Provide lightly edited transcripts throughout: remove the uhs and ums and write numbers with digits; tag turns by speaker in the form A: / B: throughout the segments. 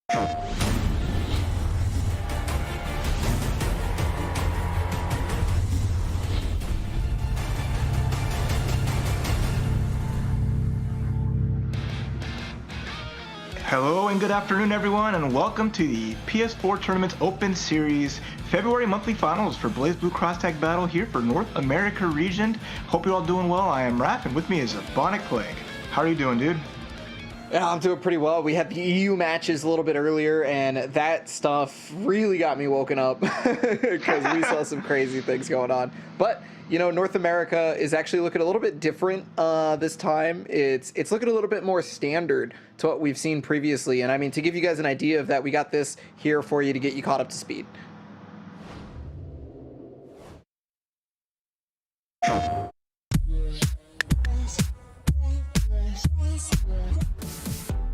A: Hello and good afternoon everyone, and welcome to the PS4 Tournament's Open Series February monthly finals for BlazBlue Cross Tag Battle here for North America region. Hope you're all doing well. I am Raph, and with me is a Bonic Plague. How are you doing, dude?
B: Yeah, I'm doing pretty well. We had the EU matches a little bit earlier, and that stuff really got me woken up because we saw some crazy things going on. But you know, North America is actually looking a little bit different this time. It's looking a little bit more standard to what we've seen previously. And I mean, to give you guys an idea of that, we got this here for you to get you caught up to speed.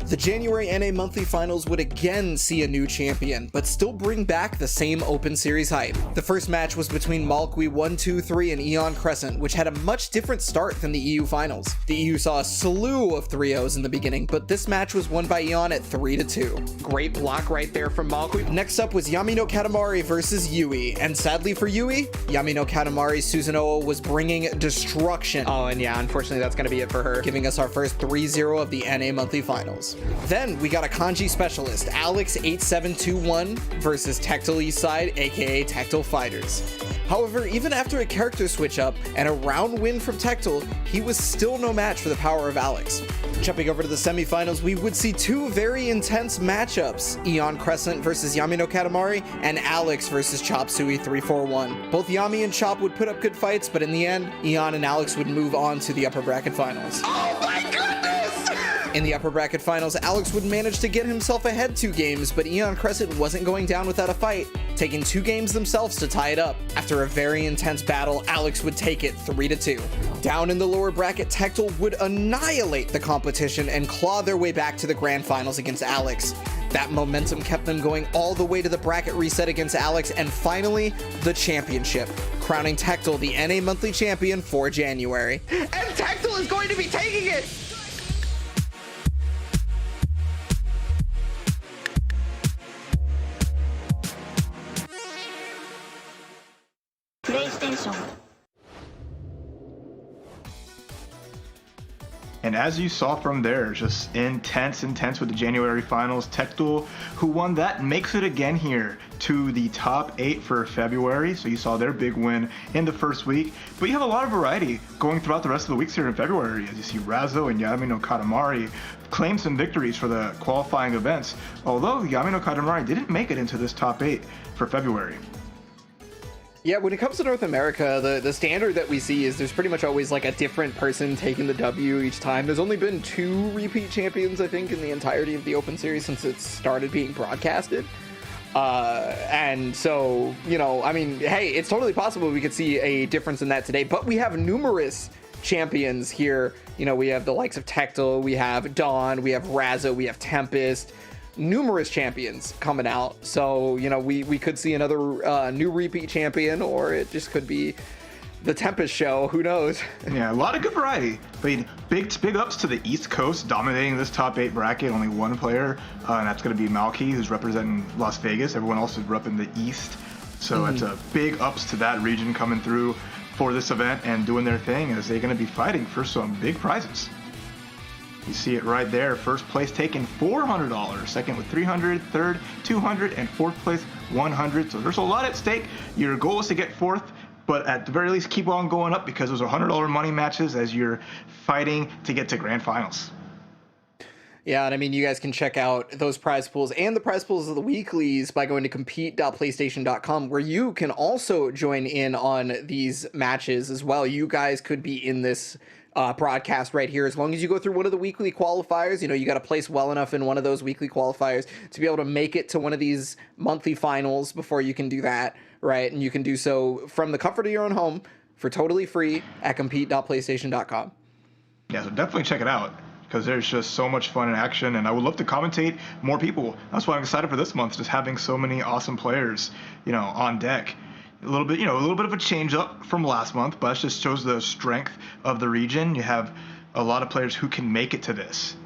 B: The January NA monthly finals would again see a new champion, but still bring back the same Open Series hype. The first match was between Malqui 1-2-3 and Eon Crescent, which had a much different start than the EU finals. The EU saw a slew of 3-0s in the beginning, but this match was won by Eon at 3-2. Great block right there from Malqui. Next up was Yamino Katamari versus Yui, and sadly for Yui, Yamino Katamari's Susanoo was bringing destruction. Oh, and yeah, unfortunately that's gonna be it for her, giving us our first 3-0 of the NA monthly finals. Then we got a kanji specialist, Alex 8721 versus Tactile Eastside, aka Tactile Fighters. However, even after a character switch up and a round win from Tactile, he was still no match for the power of Alex. Jumping over to the semifinals, we would see two very intense matchups, Eon Crescent versus Yamino Katamari, and Alex versus Chop Suey 341. Both Yami and Chop would put up good fights, but in the end, Eon and Alex would move on to the upper bracket finals. Oh my goodness! In the upper bracket finals, Alex would manage to get himself ahead 2 games, but Eon Crescent wasn't going down without a fight, taking 2 games themselves to tie it up. After a very intense battle, Alex would take it 3-2. Down in the lower bracket, Tactile would annihilate the competition and claw their way back to the grand finals against Alex. That momentum kept them going all the way to the bracket reset against Alex, and finally, the championship, crowning Tactile the NA monthly champion for January. And Tactile is going to be taking it!
A: And as you saw from there, just intense with the January finals. Tactile, who won that, makes it again here to the top 8 for February. So you saw their big win in the first week. But you have a lot of variety going throughout the rest of the weeks here in February, as you see Razzo and Yamino Katamari claim some victories for the qualifying events. Although Yamino Katamari didn't make it into this top 8 for February.
B: Yeah, when it comes to North America, the standard that we see is there's pretty much always like a different person taking the W each time. There's only been 2 repeat champions, I think, in the entirety of the Open Series since it started being broadcasted. And so, you know, I mean, hey, it's totally possible we could see a difference in that today, but we have numerous champions here. You know, we have the likes of Tactile, we have Dawn, we have Razzo, we have Tempest. Numerous champions coming out, so you know we could see another new repeat champion, or it just could be the Tempest show. Who knows?
A: Yeah, a lot of good variety. But big ups to the East Coast dominating this top 8 bracket. Only one player, and that's going to be Malqui, who's representing Las Vegas. Everyone else is repping the East, so it's a big ups to that region coming through for this event and doing their thing, as they're going to be fighting for some big prizes. You see it right there. First place taking $400, second with $300, third $200, and fourth place $100. So there's a lot at stake. Your goal is to get 4th, but at the very least keep on going up, because those are $100 money matches as you're fighting to get to grand finals.
B: Yeah, and I mean, you guys can check out those prize pools and the prize pools of the weeklies by going to compete.playstation.com, where you can also join in on these matches as well. You guys could be in this broadcast right here, as long as you go through one of the weekly qualifiers. You know, you got to place well enough in one of those weekly qualifiers to be able to make it to one of these monthly finals before you can do that, right? And you can do so from the comfort of your own home for totally free at compete.playstation.com.
A: Yeah, so definitely check it out, because there's just so much fun and action, and I would love to commentate more people. That's why I'm excited for this month, just having so many awesome players, you know, on deck. A little bit of a change up from last month, but it just shows the strength of the region. You have a lot of players who can make it to this,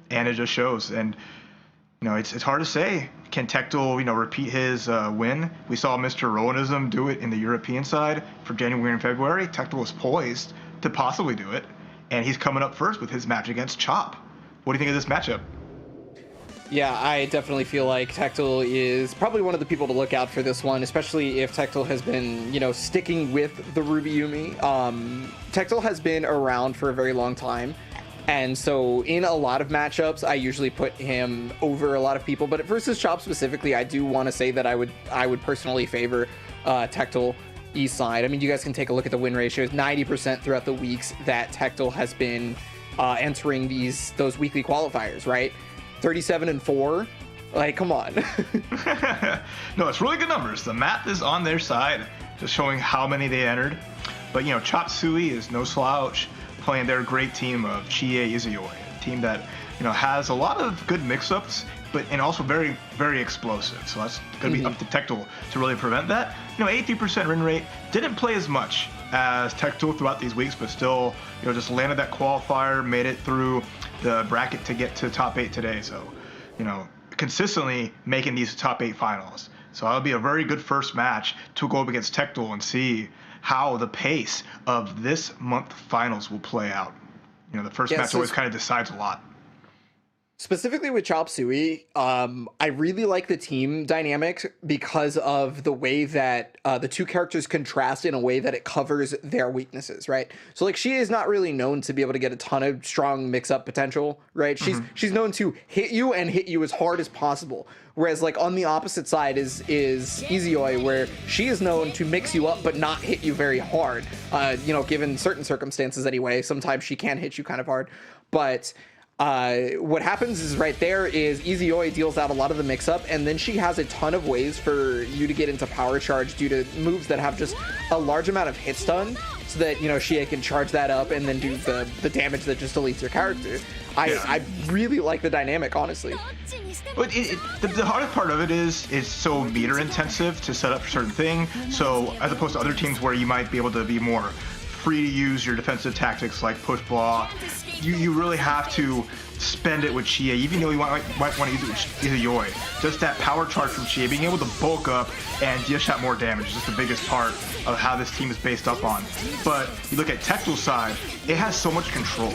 A: and it just shows. And it's hard to say. Can Tactile, repeat his win? We saw Mr. Rowanism do it in the European side for January and February. Tactile was poised to possibly do it, and he's coming up first with his match against Chop. What do you think of this matchup?
B: Yeah, I definitely feel like Tactile is probably one of the people to look out for this one, especially if Tactile has been, sticking with the Ruby Yumi. Tactile has been around for a very long time, and so in a lot of matchups, I usually put him over a lot of people. But versus Chop specifically, I do want to say that I would personally favor Tactile East side. I mean, you guys can take a look at the win ratios. 90% throughout the weeks that Tactile has been entering those weekly qualifiers, right? 37-4, like, come on.
A: No, it's really good numbers. The math is on their side, just showing how many they entered. But Chop Suey is no slouch, playing their great team of Chie Izuyoi, a team that has a lot of good mix-ups, and also very, very explosive. So that's going to be up to Tactile to really prevent that. 83% win rate, didn't play as much as Tactile throughout these weeks, but still, just landed that qualifier, made it through the bracket to get to top 8 today. So, consistently making these top 8 finals. So that'll be a very good first match to go up against Tactile and see how the pace of this month finals will play out. The first match always kind of decides a lot.
B: Specifically with Chop Suey, I really like the team dynamic because of the way that the two characters contrast in a way that it covers their weaknesses, right? So like she is not really known to be able to get a ton of strong mix-up potential, right? She's known to hit you and hit you as hard as possible. Whereas like on the opposite side is Izuyoi, where she is known to mix you up but not hit you very hard. Given certain circumstances anyway, sometimes she can hit you kind of hard, but what happens is right there is Izuyoi deals out a lot of the mix-up, and then she has a ton of ways for you to get into power charge due to moves that have just a large amount of hit stun, so that Shie can charge that up and then do the damage that just deletes your character. I really like the dynamic, honestly.
A: But the hardest part of it is it's so meter intensive to set up a certain thing. So as opposed to other teams where you might be able to be more free to use your defensive tactics like push block, you really have to spend it with Chie, even though you might want to use it with Izuyoi. Just that power charge from Chie, being able to bulk up and dish out more damage is just the biggest part of how this team is based up on. But you look at Tactile's side, it has so much control.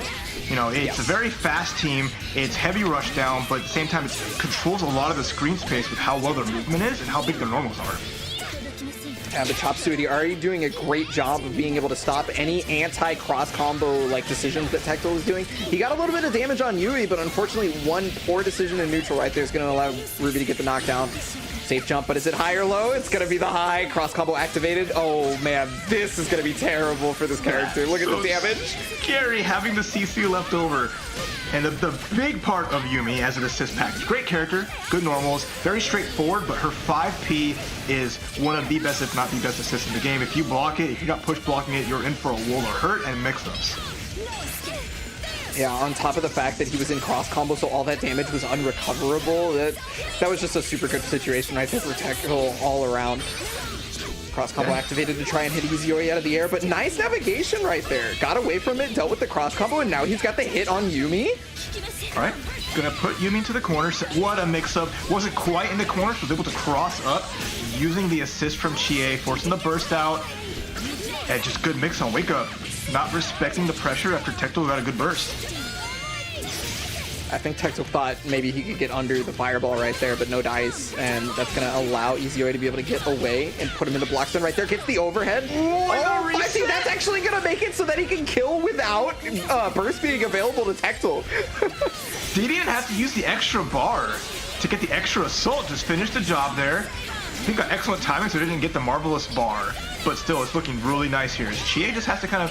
A: It's a very fast team, it's heavy rush down, but at the same time it controls a lot of the screen space with how well their movement is and how big their normals are.
B: The Chop Suey already doing a great job of being able to stop any anti-cross combo like decisions that Tactile is doing. He got a little bit of damage on Yui, but unfortunately one poor decision in neutral right there is going to allow Ruby to get the knockdown. Safe jump, but is it high or low? It's going to be the high. Cross combo activated. Oh man, this is going to be terrible for this character. Look at the damage.
A: Scary having the CC left over. And the big part of Yumi as an assist package. Great character, good normals, very straightforward, but her 5P is one of the best, if not the best assists in the game. If you block it, if you're not push blocking it, you're in for a world of hurt and mix-ups.
B: Yeah, on top of the fact that he was in cross combo, so all that damage was unrecoverable. That was just a super good situation right there for Tactile all around. Cross combo activated to try and hit Izuyoi out of the air, but nice navigation right there. Got away from it, dealt with the cross combo, and now he's got the hit on Yumi.
A: All right, gonna put Yumi into the corner. What a mix-up. Wasn't quite in the corner, so was able to cross up using the assist from Chie, forcing the burst out. And just good mix on wake up. Not respecting the pressure after Tactile got a good burst.
B: I think Tactile thought maybe he could get under the fireball right there, but no dice, and that's going to allow Izuyoi to be able to get away and put him into block stun right there. Gets the overhead. Oh, I think that's actually going to make it so that he can kill without burst being available to Tactile.
A: He didn't have to use the extra bar to get the extra assault. Just finished the job there. I think got excellent timing, so he didn't get the marvelous bar, but still, it's looking really nice here. Chie just has to kind of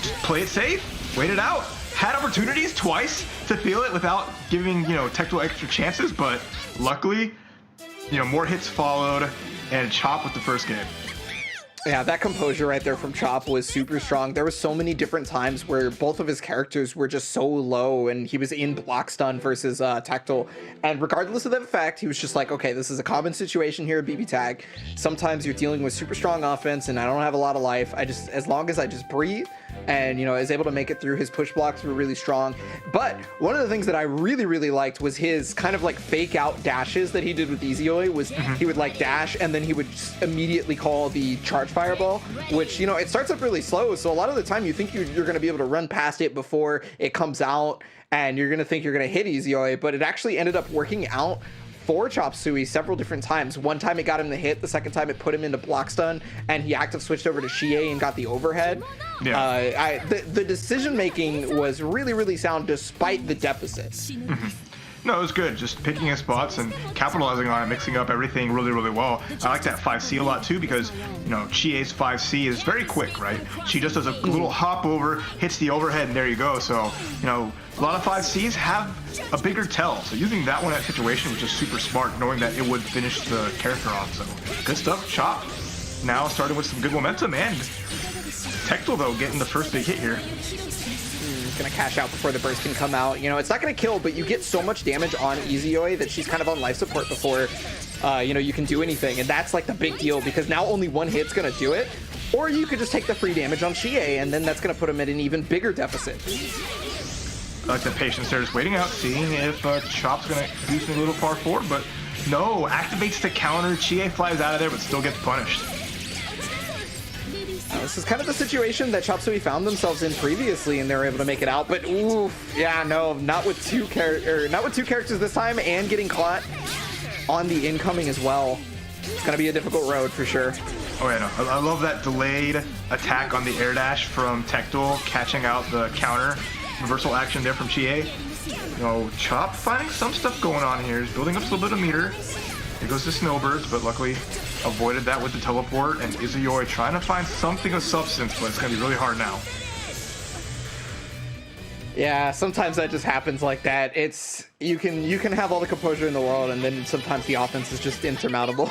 A: just play it safe, wait it out. Had opportunities twice to feel it without giving, Tactile extra chances, but luckily, more hits followed and Chop with the first game.
B: Yeah, that composure right there from Chop was super strong. There were so many different times where both of his characters were just so low and he was in block stun versus Tactile. And regardless of that fact, he was just like, okay, this is a common situation here at BBTAG. Sometimes you're dealing with super strong offense and I don't have a lot of life. As long as I just breathe, and is able to make it through. His push blocks were really strong. But one of the things that I really liked was his kind of like fake out dashes that he did with Easyoi. Was he would like dash and then he would just immediately call the charge fireball, which it starts up really slow, so a lot of the time you think you're going to be able to run past it before it comes out, and you're going to think you're going to hit Easyoi, but it actually ended up working out for Chop Suey several different times. One time it got him the hit, the second time it put him into block stun, and he active switched over to Shie and got the overhead. The decision making was really sound despite the deficit.
A: No, it was good. Just picking his spots and capitalizing on it, mixing up everything really well. I like that 5C a lot too because, Chie's 5C is very quick, right? She just does a little hop over, hits the overhead, and there you go. So, a lot of 5Cs have a bigger tell. So using that one in that situation was just super smart, knowing that it would finish the character off. So good stuff, Chop. Now starting with some good momentum, and Tactile, though, getting the first big hit here.
B: Gonna cash out before the burst can come out. It's not gonna kill, but you get so much damage on Easyoi that she's kind of on life support before you can do anything, and that's like the big deal because now only one hit's gonna do it. Or you could just take the free damage on Shie, and then that's gonna put him at an even bigger deficit.
A: I like the patience there, just waiting out, seeing if Chop's gonna do something a little far forward, but no, activates the counter. Chie flies out of there, but still gets punished.
B: This is kind of the situation that Chop Suey found themselves in previously, and they were able to make it out. But not with two characters this time, and getting caught on the incoming as well. It's gonna be a difficult road for sure.
A: Oh yeah, no, I love that delayed attack on the air dash from Tactile, catching out the counter reversal action there from Chie. Chop finding some stuff going on here. He's building up a little bit of meter. Here goes the snowbirds, but luckily avoided that with the teleport, and Izuyori trying to find something of substance, but it's going to be really hard now.
B: Yeah, sometimes that just happens like that. It's you can have all the composure in the world, and then sometimes the offense is just insurmountable.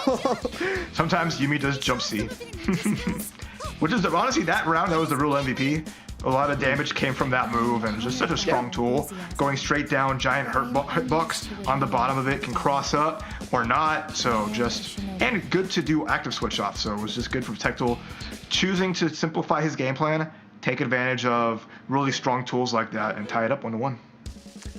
A: Sometimes Yumi does jump C. Which is honestly, that round, that was the real MVP. A lot of damage came from that move, and just such a strong tool. Going straight down, giant hitbox on the bottom of it can cross up or not. So and good to do active switch off. So it was just good for Tactile choosing to simplify his game plan, take advantage of really strong tools like that, and tie it up 1-1.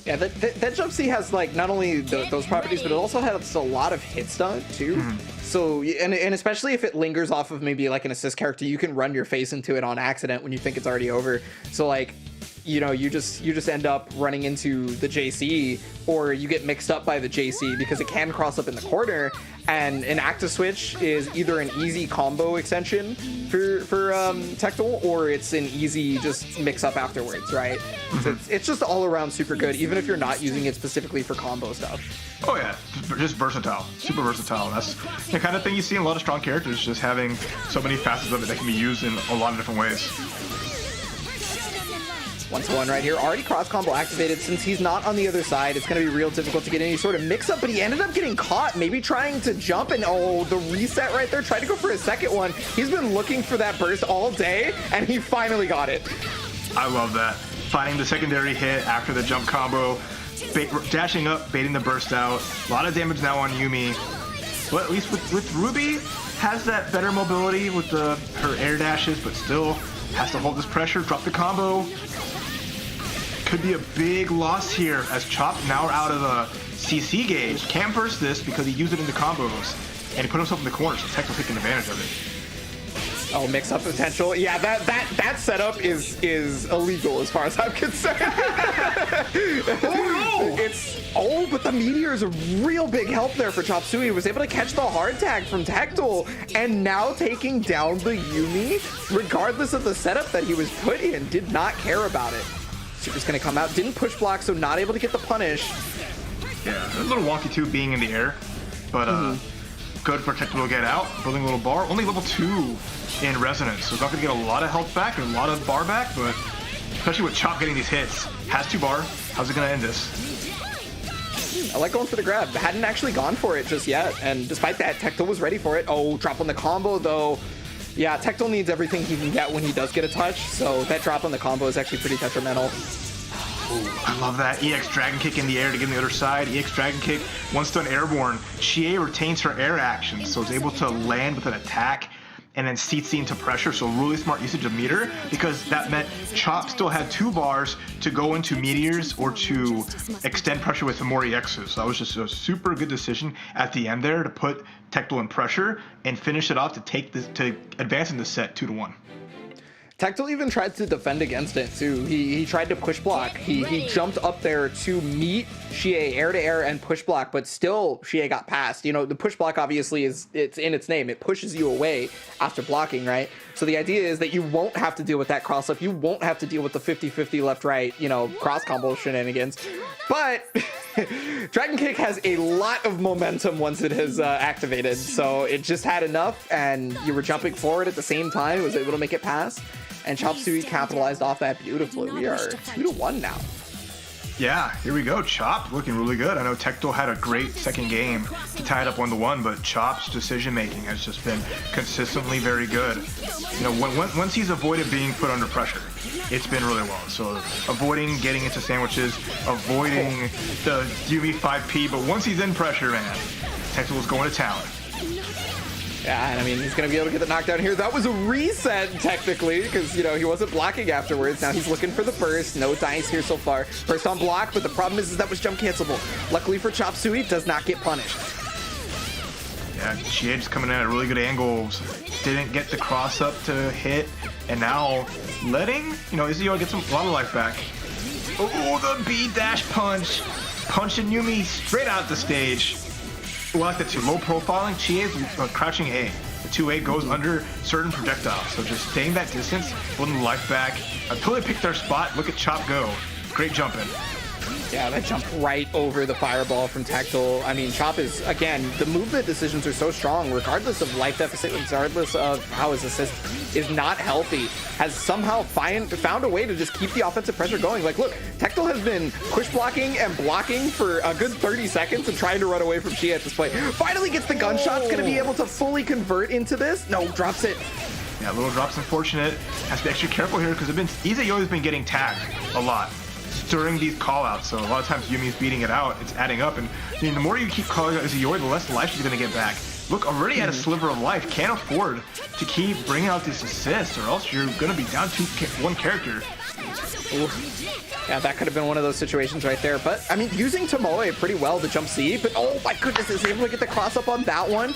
B: Yeah, that jump C has like not only those properties, but it also has a lot of hit stun too. So, and especially if it lingers off of maybe like an assist character, you can run your face into it on accident when you think it's already over. So like, you just end up running into the JC, or you get mixed up by the JC because it can cross up in the corner, and an active switch is either an easy combo extension for Tactile, or it's an easy just mix up afterwards, right? So it's just all around super good, even if you're not using it specifically for combo stuff.
A: Oh yeah, just versatile, super versatile. That's the kind of thing you see in a lot of strong characters, just having so many facets of it that can be used in a lot of different ways.
B: 1-1 right here, already cross combo activated. Since he's not on the other side, it's going to be real difficult to get any sort of mix up, but he ended up getting caught, maybe trying to jump, and the reset right there, tried to go for a second one. He's been looking for that burst all day, and he finally got it.
A: I love that. Finding the secondary hit after the jump combo, dashing up, baiting the burst out. A lot of damage now on Yumi. But at least with Ruby, has that better mobility with her air dashes, but still has to hold this pressure, drop the combo. Could be a big loss here as Chop now out of the CC gauge. Can't burst this because he used it into combos, and he put himself in the corner, so Tactile taking advantage of it.
B: Oh, mix up potential. Yeah, that setup is illegal as far as I'm concerned. But the meteor is a real big help there for Chop Suey. He was able to catch the hard tag from Tactile, and now taking down the Yumi, regardless of the setup that he was put in, did not care about it. Super's gonna come out, didn't push block, so not able to get the punish.
A: Yeah, a little wonky too being in the air, but good for Tactile to get out, building a little bar. Only level 2 in Resonance, so he's not gonna get a lot of health back and a lot of bar back, but especially with Chop getting these hits, has 2 bar. How's it gonna end this?
B: I like going for the grab. Hadn't actually gone for it just yet, and despite that, Tactile was ready for it. Oh, drop on the combo though. Yeah, Tactile needs everything he can get when he does get a touch, so that drop on the combo is actually pretty detrimental.
A: Ooh, I love that. EX Dragon Kick in the air to get on the other side. EX Dragon Kick, once done airborne, Chie retains her air action, so is able to land with an attack and then CC into pressure, so really smart usage of meter, because that meant Chop still had 2 bars to go into meteors or to extend pressure with some more EXs. So that was just a super good decision at the end there to put Tactile in pressure and finish it off to advance in the set 2-1.
B: Tactile even tried to defend against it too. He tried to push block. He jumped up there to meet Xie air to air and push block, but still Xie got past. You know, the push block obviously it's in its name. It pushes you away after blocking, right? So the idea is that you won't have to deal with that cross up. You won't have to deal with the 50-50 left right, you know, cross combo shenanigans. But Dragon Kick has a lot of momentum once it has activated. So it just had enough, and you were jumping forward at the same time. It was able to make it pass. And Chop Suey capitalized off that beautifully. We are 2-1 now.
A: Yeah, here we go. Chop looking really good. I know Tactile had a great second game to tie it up 1-1, but Chop's decision making has just been consistently very good. You know, once he's avoided being put under pressure, it's been really well. So avoiding getting into sandwiches, avoiding the Yumi 5P, but once he's in pressure, man, Tactile is going to town.
B: Yeah, and I mean, he's going to be able to get the knockdown here. That was a reset, technically, because, you know, he wasn't blocking afterwards. Now he's looking for the first. No dice here so far. First on block, but the problem is that was jump cancelable. Luckily for Chop Suey, does not get punished.
A: Yeah, Xie just coming in at really good angles. Didn't get the cross up to hit, and now letting, you know, Izio get a lot of life back. Oh, the B dash punch. Punching Yumi straight out the stage. I like the 2 low profiling. Chie's crouching A. The 2A goes under certain projectiles, so just staying that distance, holding the life back until they pick their spot. Look at Chop go. Great jumping.
B: Yeah, that jumped right over the fireball from Tactile. I mean, Chop is, again, the movement decisions are so strong, regardless of life deficit, regardless of how his assist is not healthy, has somehow found a way to just keep the offensive pressure going. Like, look, Tactile has been push blocking and blocking for a good 30 seconds and trying to run away from Xie at this point. Finally gets the gunshot's going to be able to fully convert into this. No, drops it.
A: Yeah, little drops unfortunate. Has to be extra careful here because Izio has been getting tagged a lot during these callouts, so a lot of times Yumi's beating it out. It's adding up, and I mean, the more you keep calling out Izio, the less life she's gonna get back. Look, already at a sliver of life, can't afford to keep bringing out these assists, or else you're gonna be down to 1 character.
B: Ooh. Yeah, that could have been one of those situations right there. But I mean, using Tomoe pretty well to jump C, but oh my goodness, is able to get the cross up on that one.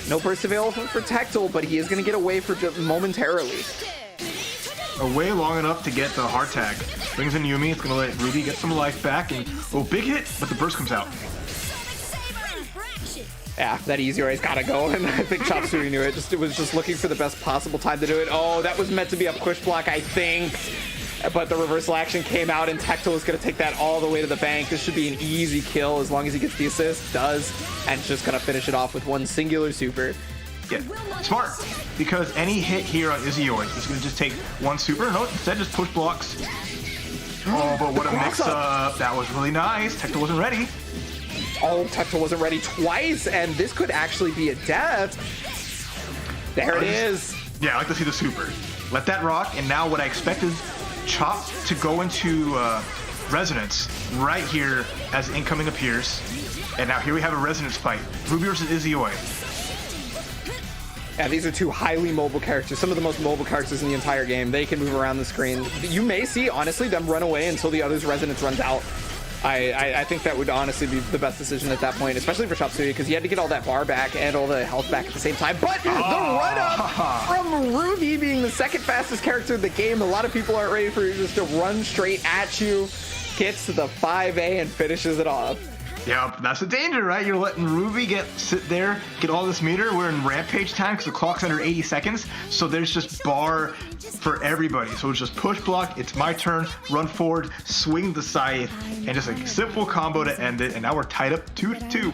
B: No burst available for Tactile, but he is gonna get away for just momentarily.
A: Away long enough to get the hard tag. Brings in Yumi, it's gonna let Ruby get some life back, and oh, big hit, but the burst comes out.
B: Yeah, that easy race gotta go, and I think Chop Suey knew it. It was just looking for the best possible time to do it. Oh, that was meant to be a push block, I think. But the reversal action came out, and Tactile is gonna take that all the way to the bank. This should be an easy kill as long as he gets the assist. Does, and just gonna finish it off with 1 singular super.
A: Yeah, smart, because any hit here on Izioid is going to just take 1 super. No, instead just push blocks. Oh, but what a mix-up. That was really nice. Tactile wasn't ready.
B: Oh, Tactile wasn't ready twice, and this could actually be a death. There it is.
A: Yeah, I like to see the super. Let that rock, and now what I expect is Chop to go into Resonance right here as incoming appears. And now here we have a Resonance fight. Ruby versus Izioid.
B: Yeah, these are 2 highly mobile characters, some of the most mobile characters in the entire game. They can move around the screen. You may see, honestly, them run away until the other's Resonance runs out. I think that would honestly be the best decision at that point, especially for Chop Suey, because he had to get all that bar back and all the health back at the same time. But the run-up from Ruby being the 2nd fastest character in the game, a lot of people aren't ready for you just to run straight at you, gets to the 5A and finishes it off.
A: Yep, that's the danger, right? You're letting Ruby sit there, get all this meter. We're in Rampage time because the clock's under 80 seconds. So there's just bar for everybody. So it's just push block. It's my turn. Run forward, swing the scythe, and just a simple combo to end it. And now we're tied up 2-2.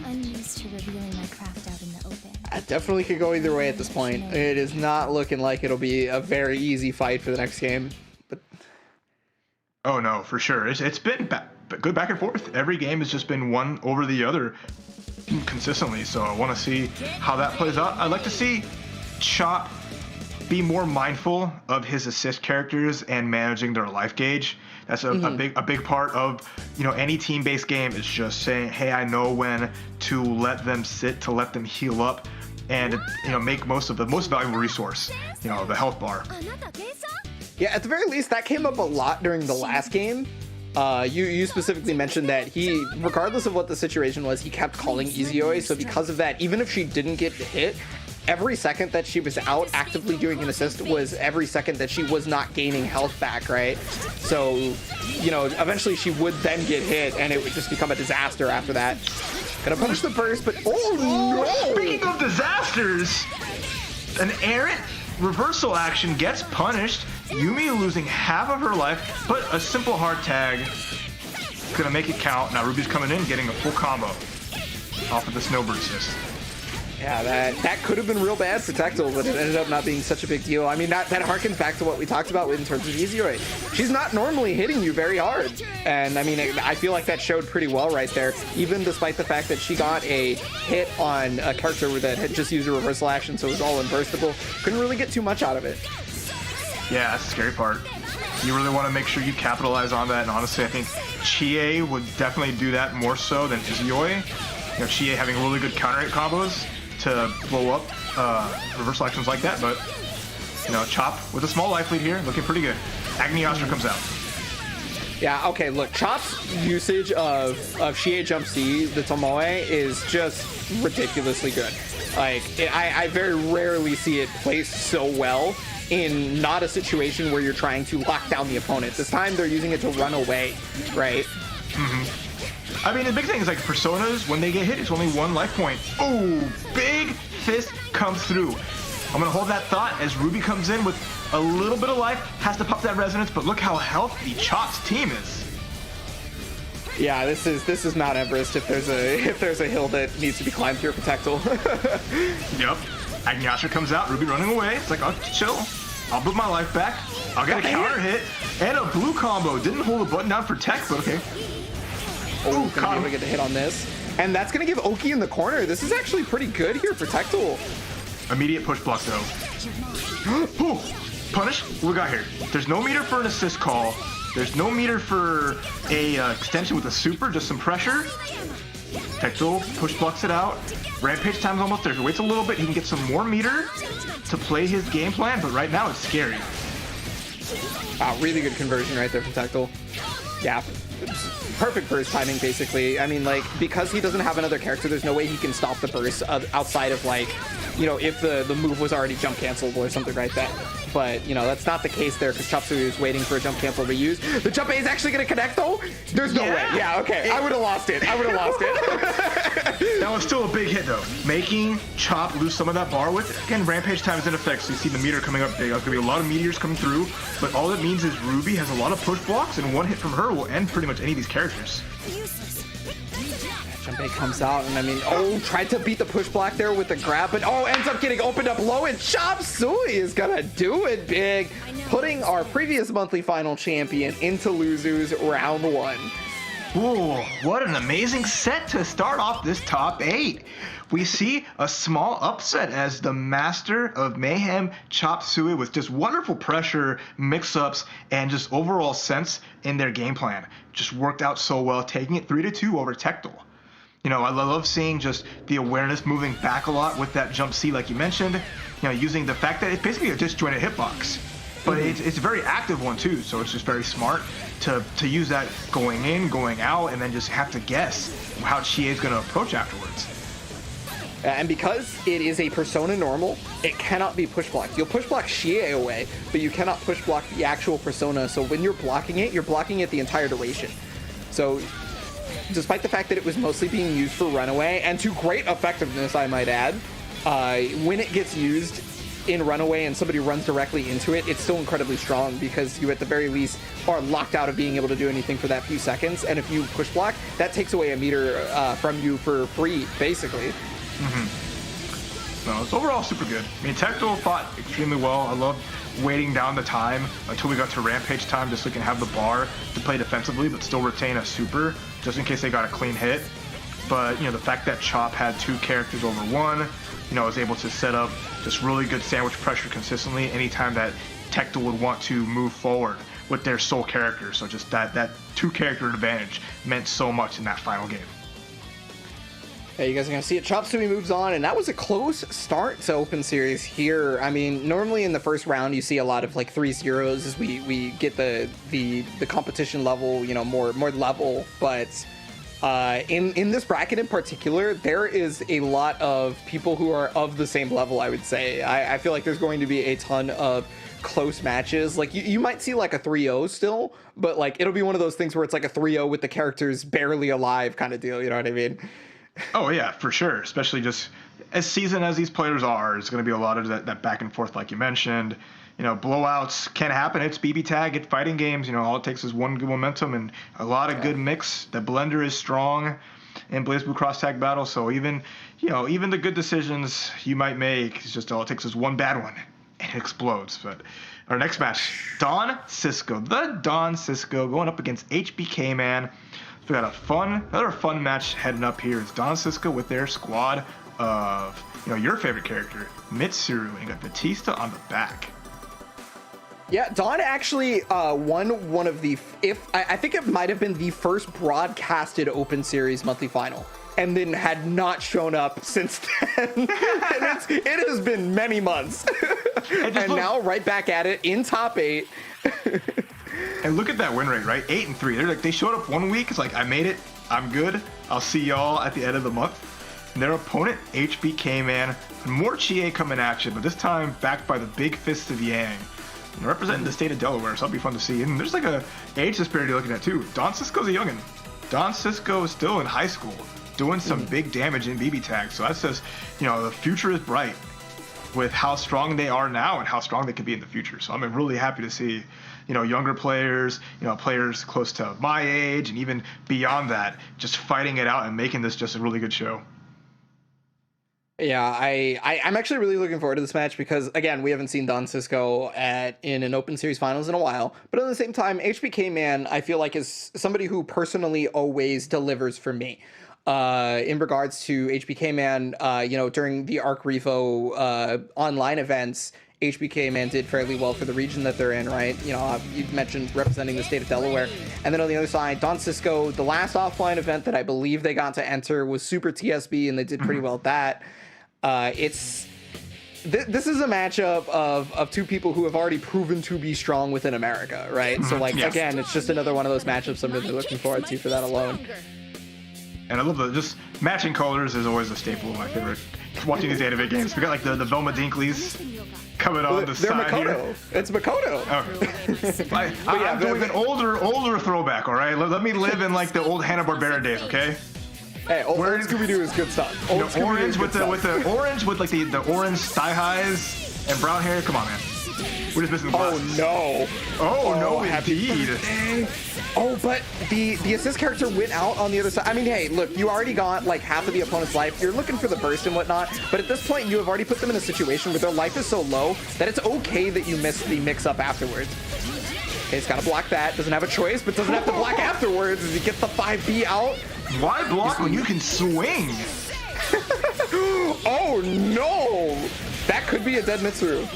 B: It definitely could go either way at this point. It is not looking like it'll be a very easy fight for the next game. But
A: oh no, for sure. It's been good back and forth. Every game has just been one over the other consistently. So I want to see how that plays out. I'd like to see Chop be more mindful of his assist characters and managing their life gauge. That's a big part of, you know, any team-based game is just saying, hey, I know when to let them sit, to let them heal up, and make most of the most valuable resource, the health bar.
B: Yeah, at the very least, that came up a lot during the last game. You specifically mentioned that he, regardless of what the situation was, he kept calling Izuyoi, so because of that, even if she didn't get hit, every second that she was out actively doing an assist was every second that she was not gaining health back, right? So, eventually she would then get hit, and it would just become a disaster after that. Gonna punish the burst, but no!
A: Speaking of disasters, an errant reversal action gets punished. Yumi losing half of her life, but a simple hard tag is gonna make it count. Now Ruby's coming in, getting a full combo off of the snowbird assist.
B: Yeah, that could have been real bad for Tactile, but it ended up not being such a big deal. I mean, that harkens back to what we talked about in terms of Izuyoi. She's not normally hitting you very hard. And I mean, I feel like that showed pretty well right there, even despite the fact that she got a hit on a character that had just used a reversal action, so it was all unburstable. Couldn't really get too much out of it.
A: Yeah, that's the scary part. You really want to make sure you capitalize on that, and honestly, I think Chie would definitely do that more so than Izuyoi. Chie having really good counter hit combos to blow up reversal actions like that, but Chop with a small life lead here, looking pretty good. Agni Astra comes out.
B: Yeah, okay, look, Chop's usage of Chie Jump C, the Tomoe, is just ridiculously good. Like, I very rarely see it placed so well in not a situation where you're trying to lock down the opponent. This time they're using it to run away, right?
A: Mm-hmm. I mean, the big thing is, like, personas, when they get hit, it's only one life point. Oh, big fist comes through. I'm going to hold that thought as Ruby comes in with a little bit of life, has to pop that resonance, but look how healthy Chop's team is.
B: Yeah, this is Mount Everest if there's a hill that needs to be climbed here for Tactile.
A: Yep. Agni Astra comes out, Ruby running away. It's like, oh, chill. I'll put my life back. I'll get a counter hit and a blue combo. Didn't hold the button down for tech, but okay.
B: Oh, gonna be able to get the hit on this. And that's gonna give Oki in the corner. This is actually pretty good here for Tactile.
A: Immediate push block though. Ooh, punish? What we got here? There's no meter for an assist call. There's no meter for a extension with a super, just some pressure. Tactile push blocks it out. Rampage time's almost there. If he waits a little bit, he can get some more meter to play his game plan, but right now it's scary.
B: Wow, really good conversion right there from Tactile. Yeah, perfect burst timing, basically. I mean, like, because he doesn't have another character, there's no way he can stop the burst outside of, like, if the move was already jump cancelable or something like that. But, that's not the case there, because Chop Suey is waiting for a jump cancel to use. The jump A is actually going to connect, though? There's no way. Yeah, okay. I would have lost it.
A: That was still a big hit, though. Making Chop lose some of that bar with, again, Rampage time is in effect, so you see the meter coming up big. There's going to be a lot of meteors coming through, but all that means is Ruby has a lot of push blocks, and one hit from her will end pretty much any of these characters.
B: Jump A comes out, and I mean, tried to beat the push block there with the grab, but ends up getting opened up low, and Chop Suey is gonna do it big, putting our previous monthly final champion into Luzu's round 1.
A: Ooh, what an amazing set to start off this top 8. We see a small upset as the master of mayhem, Chop Suey, with just wonderful pressure, mix-ups, and just overall sense in their game plan. Just worked out so well, taking it 3-2 over Tactile. I love seeing just the awareness moving back a lot with that jump C, like you mentioned. Using the fact that it's basically a disjointed hitbox, but it's a very active one too. So it's just very smart to use that going in, going out, and then just have to guess how Chie is going to approach afterwards.
B: And because it is a persona normal, it cannot be push blocked. You'll push block Chie away, but you cannot push block the actual persona. So when you're blocking it the entire duration. So despite the fact that it was mostly being used for runaway, and to great effectiveness, I might add, when it gets used in runaway and somebody runs directly into it, it's still incredibly strong because you at the very least are locked out of being able to do anything for that few seconds. And if you push block, that takes away a meter from you for free, basically.
A: No, it's overall super good. I mean, Tactile fought extremely well. I love waiting down the time until we got to Rampage time just so we can have the bar to play defensively but still retain a super just in case they got a clean hit. But, the fact that Chop had 2 characters over 1, was able to set up just really good sandwich pressure consistently anytime that Tactile would want to move forward with their sole character. So just that 2 character advantage meant so much in that final game.
B: Yeah, you guys are going to see it. Chop Suey moves on, and that was a close start to Open Series here. I mean, normally in the first round, you see a lot of like 3-0s as we get the competition level, you know, more level. But in this bracket in particular, there is a lot of people who are of the same level, I would say. I feel like there's going to be a ton of close matches. Like you might see like a 3-0 still, but like it'll be one of those things where it's like a 3-0 with the characters barely alive kind of deal. You know what I mean?
A: Oh yeah, for sure. Especially just as seasoned as these players are, it's going to be a lot of that back and forth, like you mentioned. You know, blowouts can happen. It's BBTAG, it's fighting games. You know, all it takes is one good momentum and a lot of good mix. The blender is strong in BlazBlue cross tag battle. So even the good decisions you might make, it's just all it takes is one bad one and it explodes. But our next match, Cisco, the Cisco going up against HBK Man. We got another fun match heading up here. It's Cisco with their squad of, your favorite character, Mitsuru, and you got Batista on the back.
B: Yeah, Dawn actually won one of the, I think it might have been the first broadcasted Open Series monthly final, and then had not shown up since then. And it has been many months. And now right back at it in top 8.
A: And look at that win rate, right? 8-3. They're like, they showed up one week. It's like, I made it. I'm good. I'll see y'all at the end of the month. And their opponent, HBK Man, more Chie coming at you, but this time backed by the big fist of Yang. And representing the state of Delaware, so that'll be fun to see. And there's like a age disparity you're looking at too. Cisco's a youngin'. Cisco is still in high school, doing some big damage in BBTAG. So that says, the future is bright with how strong they are now and how strong they could be in the future. So I'm really happy to see, younger players, players close to my age and even beyond that, just fighting it out and making this just a really good show.
B: Yeah, I'm actually really looking forward to this match because, again, we haven't seen Cisco in an Open Series Finals in a while. But at the same time, HBK Man, I feel like, is somebody who personally always delivers for me. In regards to HBK Man, during the Arc Revo online events, HBK Man did fairly well for the region that they're in, right? You mentioned representing the state of Delaware. And then on the other side, Cisco, the last offline event that I believe they got to enter was Super TSB, and they did pretty well at that. This is a matchup of two people who have already proven to be strong within America, right? So, again, it's just another one of those matchups I'm really looking forward to for that alone.
A: And I love just matching colors is always a staple of my favorite. Watching these anime games, we got like the Velma Dinkleys coming on the side
B: Makoto.
A: here.
B: It's Makoto.
A: Okay. I'm doing an older throwback. All right, let me live in like the old Hanna-Barbera days. Okay.
B: Hey, old Scooby-Doo is good stuff.
A: Orange with the orange with like the orange thigh highs and brown hair. Come on, man. We're just missing the glasses. Oh no, indeed.
B: Oh, but the assist character went out on the other side. I mean, hey, look, you already got like half of the opponent's life. You're looking for the burst and whatnot, but at this point, you have already put them in a situation where their life is so low that it's okay that you miss the mix-up afterwards. Okay, it's got to block that. Doesn't have a choice, but doesn't have to block afterwards as he gets the 5B out.
A: Why block when you can swing?
B: Oh, no! That could be a dead Mitsuru.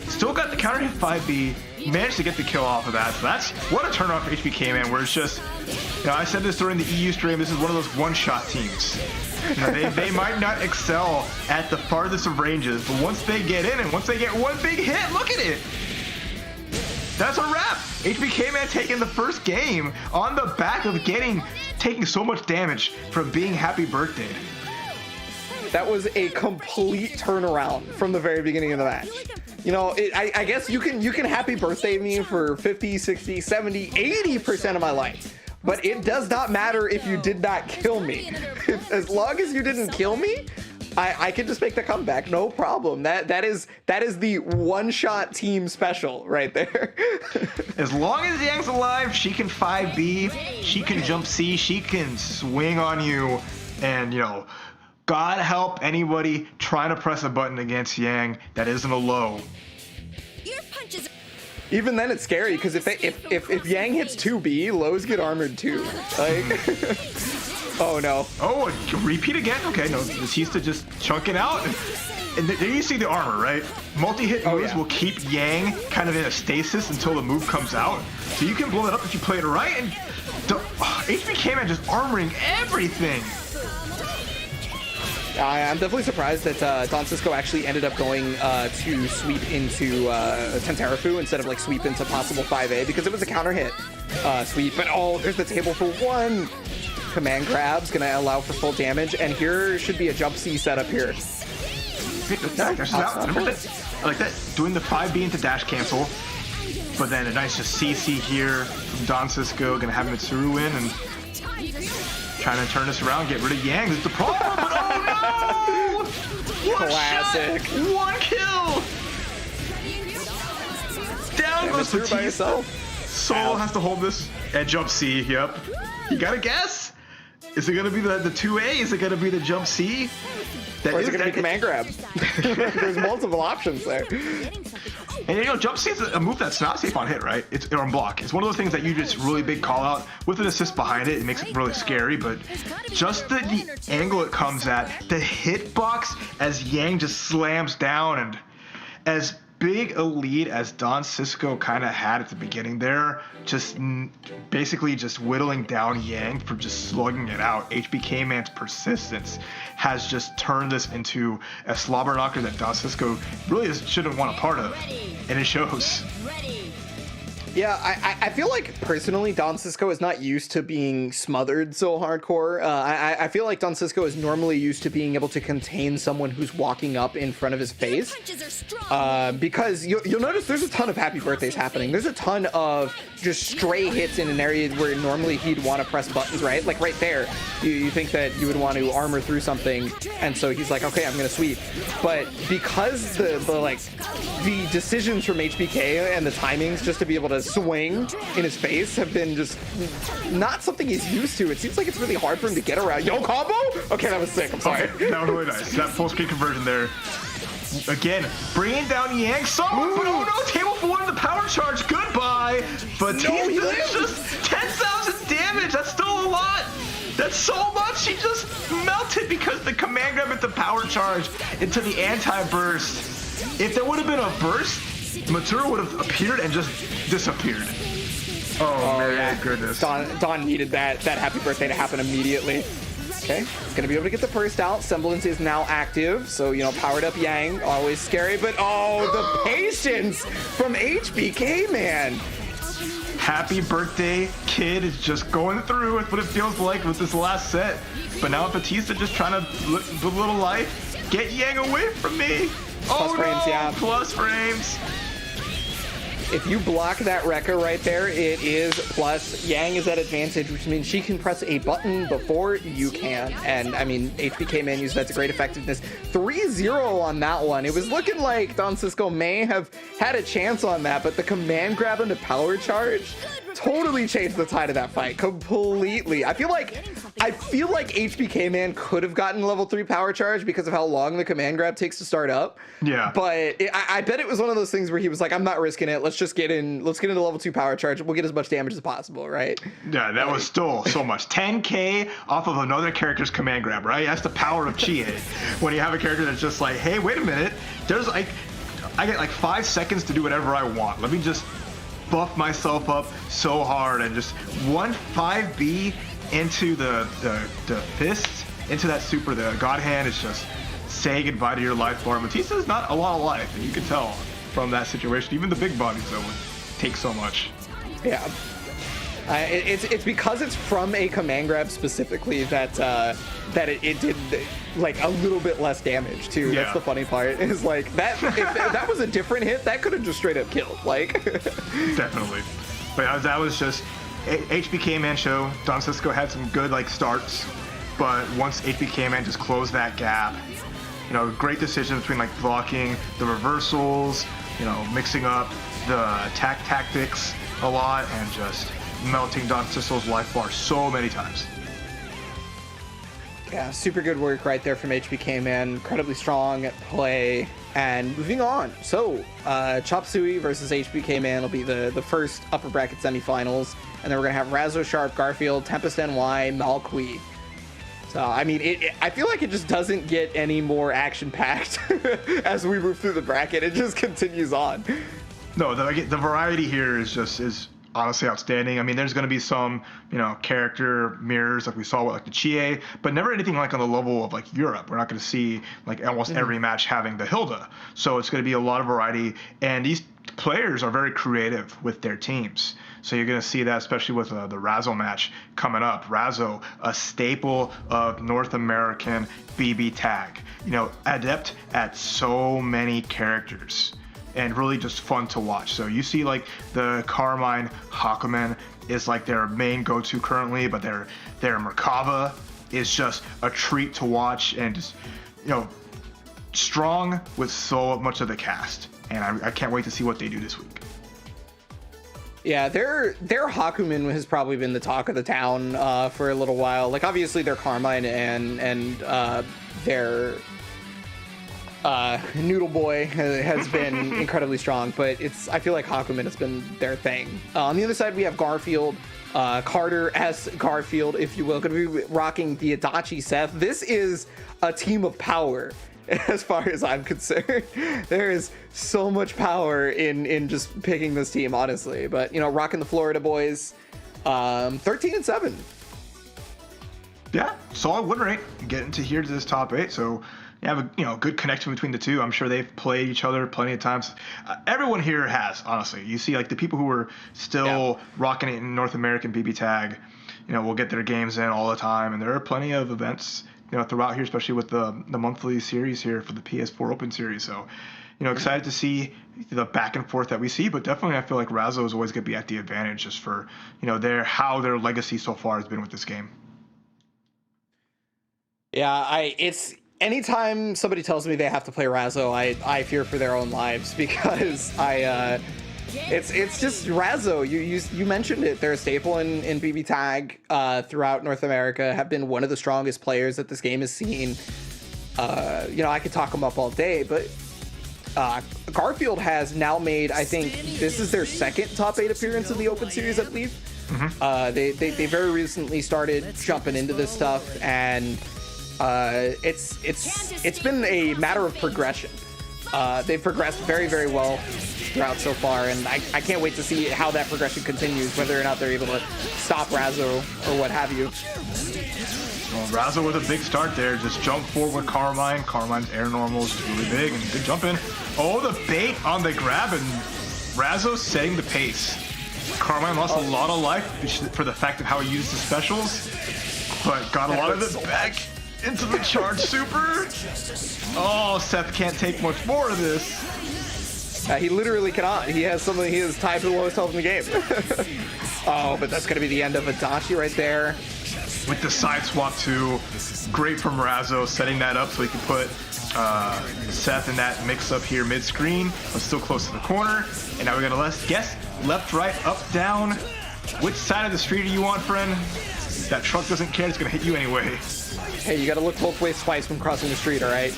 A: Still got the counter hit 5B, managed to get the kill off of that. So that's what a turn off for HBK Man, where it's just, I said this during the EU stream, this is one of those one-shot teams. They might not excel at the farthest of ranges, but once they get in and once they get one big hit, look at it. That's a wrap. HBK Man taking the first game on the back of taking so much damage from being happy birthday.
B: That was a complete turnaround from the very beginning of the match. I guess you can happy birthday me for 50, 60, 70, 80% of my life. But it does not matter if you did not kill me. As long as you didn't kill me, I can just make the comeback, no problem. That is the one-shot team special right there.
A: As long as Yang's alive, she can 5B, she can jump C, she can swing on you, and God help anybody trying to press a button against Yang that isn't a low.
B: Even then, it's scary because if Yang hits 2B, lows get armored too. Like, oh no.
A: Oh, repeat again? Okay, no, Batista just chunking out. And there you see the armor, right? Multi-hit moves will keep Yang kind of in a stasis until the move comes out. So you can blow it up if you play it right. And HBK Man just armoring everything.
B: I'm definitely surprised that Don Cisco actually ended up going to sweep into Tenterafu instead of like sweep into possible 5A, because it was a counter hit sweep. But oh, there's the table for one. Command grab's gonna allow for full damage, and here should be a jump C setup here.
A: I like that, doing the 5B into dash cancel, but then a nice just CC here from Don Cisco, gonna have Mitsuru win and trying to turn this around, get rid of Yang. This is the problem, but oh no! One
B: Classic.
A: shot, one kill! Down goes
B: Mitsuru by himself.
A: Soul has to hold this at jump C, yep. You gotta guess. Is it gonna be the 2A? Is it gonna be the jump C?
B: Or is it gonna be command grab? There's multiple options there.
A: And you know, jump C is a move that's not safe on hit, right? It's on block. It's one of those things that you just really big call out with an assist behind it. It makes it really scary, but just the angle it comes at, the hitbox as Yang just slams down, and as big a lead as Don Cisco kind of had at the beginning there, just basically just whittling down Yang for just slugging it out. HBK Man's persistence has just turned this into a slobber knocker that Don Cisco really shouldn't want a part of, and it shows.
B: Yeah, I feel like personally Don Cisco is not used to being smothered so hardcore. I feel like Don Cisco is normally used to being able to contain someone who's walking up in front of his face. Because you'll notice there's a ton of happy birthdays happening. There's a ton of just stray hits in an area where normally he'd want to press buttons, right? Like right there, you think that you would want to armor through something, and so he's like, okay, I'm gonna sweep. But because the decisions from HBK and the timings just to be able to swing in his face have been just not something he's used to. It seems like it's really hard for him to get around. Yo, combo? Okay, that was sick. I'm sorry.
A: That was really nice. That full screen conversion there. Again, bringing down Yang some, but oh no, table for one, the power charge, goodbye. But no, it's just 10,000 damage. That's still a lot. That's so much. He just melted because the command grab at the power charge into the anti-burst. If there would have been a burst, Mitsuru would have appeared and just disappeared. Oh man, yeah. Goodness.
B: Don needed that happy birthday to happen immediately. Okay, he's gonna be able to get the burst out. Semblance is now active, so you know, powered up Yang, always scary, but oh, the patience from HBK Man.
A: Happy birthday, kid is just going through with what it feels like with this last set. But now Batista just trying to live a little life. Get Yang away from me.
B: Plus frames,
A: no,
B: yeah.
A: Plus frames.
B: If you block that Rekka right there, it is plus. Yang is at advantage, which means she can press a button before you can. And I mean, HBK Man used that to great effectiveness. 3-0 on that one. It was looking like Don Cisco may have had a chance on that, but the command grab into power charge totally changed the tide of that fight completely. I feel like HBK Man could have gotten level 3 power charge because of how long the command grab takes to start up.
A: Yeah.
B: But I bet it was one of those things where he was like, I'm not risking it. Let's get into level 2 power charge. We'll get as much damage as possible, right?
A: Yeah, that was still so much. 10k off of another character's command grab, right? That's the power of Chie. When you have a character that's just like, hey, wait a minute. There's like, I get like 5 seconds to do whatever I want. Let me just buff myself up so hard and just 5B into the fist, into that super, the God Hand is just say goodbye to your life bar. Batista's not a lot of life, and you can tell from that situation. Even the big bodies though would take so much.
B: Yeah. It's because it's from a command grab specifically that it did like a little bit less damage too. Yeah. That's the funny part. Is like that if that was a different hit, that could have just straight up killed. Like
A: definitely. But that was just HBK Man show. Don Cisco had some good like starts, but once HBK Man just closed that gap, you know, great decision between like blocking the reversals, you know, mixing up the attack tactics a lot, and just melting Don Cisco's life bar so many times.
B: Yeah, super good work right there from HBK Man. Incredibly strong at play. And moving on. So, Chop Suey versus HBK Man will be the first upper bracket semifinals. And then we're going to have Razzo, Sharp, Garfield, Tempest NY, Malqui. So, I mean, I feel like it just doesn't get any more action-packed as we move through the bracket. It just continues on.
A: No, the variety here is honestly outstanding. I mean, there's going to be some, character mirrors like we saw with like the Chie, but never anything like on the level of like Europe. We're not going to see like almost every match having the Hilda. So it's going to be a lot of variety, and these players are very creative with their teams. So you're going to see that, especially with the Razzo match coming up. Razzo, a staple of North American BBTAG. Adept at so many characters and really just fun to watch. So you see like the Carmine Hakumen is like their main go-to currently, but their Merkava is just a treat to watch, and just, strong with so much of the cast. And I can't wait to see what they do this week.
B: Yeah, their Hakumen has probably been the talk of the town for a little while. Like, obviously their Carmine and their Noodle Boy has been incredibly strong, but I feel like Hakumen has been their thing. On the other side, we have Garfield, Carter as Garfield, if you will, going to be rocking the Adachi Seth. This is a team of power. As far as I'm concerned, there is so much power in just picking this team, honestly. But rocking the Florida boys, 13-7.
A: Yeah, solid win rate. Getting to here to this top 8, so you have a good connection between the two. I'm sure they've played each other plenty of times. Everyone here has, honestly. You see, like the people who are still rocking it in North American BBTAG, will get their games in all the time, and there are plenty of events throughout here, especially with the monthly series here for the PS4 Open Series. So, excited to see the back and forth that we see, but definitely I feel like Razzo is always going to be at the advantage just for, how their legacy so far has been with this game.
B: Yeah, it's anytime somebody tells me they have to play Razzo, I fear for their own lives, because it's just Razzo. You mentioned it. They're a staple in BBTAG throughout North America, have been one of the strongest players that this game has seen. I could talk them up all day, but Garfield has now made, I think this is their second top 8 appearance in the Open Series, I believe. Mm-hmm. They very recently started jumping into this stuff, and it's been a matter of progression. They've progressed very, very well throughout so far, and I can't wait to see how that progression continues, whether or not they're able to stop Razzo or what have you.
A: Well, Razzo with a big start there. Just jump forward with Carmine. Carmine's air normal is really big, and big jump in. Oh, the bait on the grab, and Razzo setting the pace. Carmine lost a lot of life for the fact of how he used the specials, but got a lot of it back into the charge super. Oh, Seth can't take much more of this.
B: He literally cannot. He has tied for the lowest health in the game. Oh, but that's going to be the end of Adachi right there.
A: With the side swap too. Great from Razzo, setting that up so he can put Seth in that mix up here mid-screen, but still close to the corner. And now we're going to guess left, right, up, down. Which side of the street are you on, friend? That truck doesn't care. It's going to hit you anyway.
B: Hey, you got to look both ways twice when crossing the street, all right?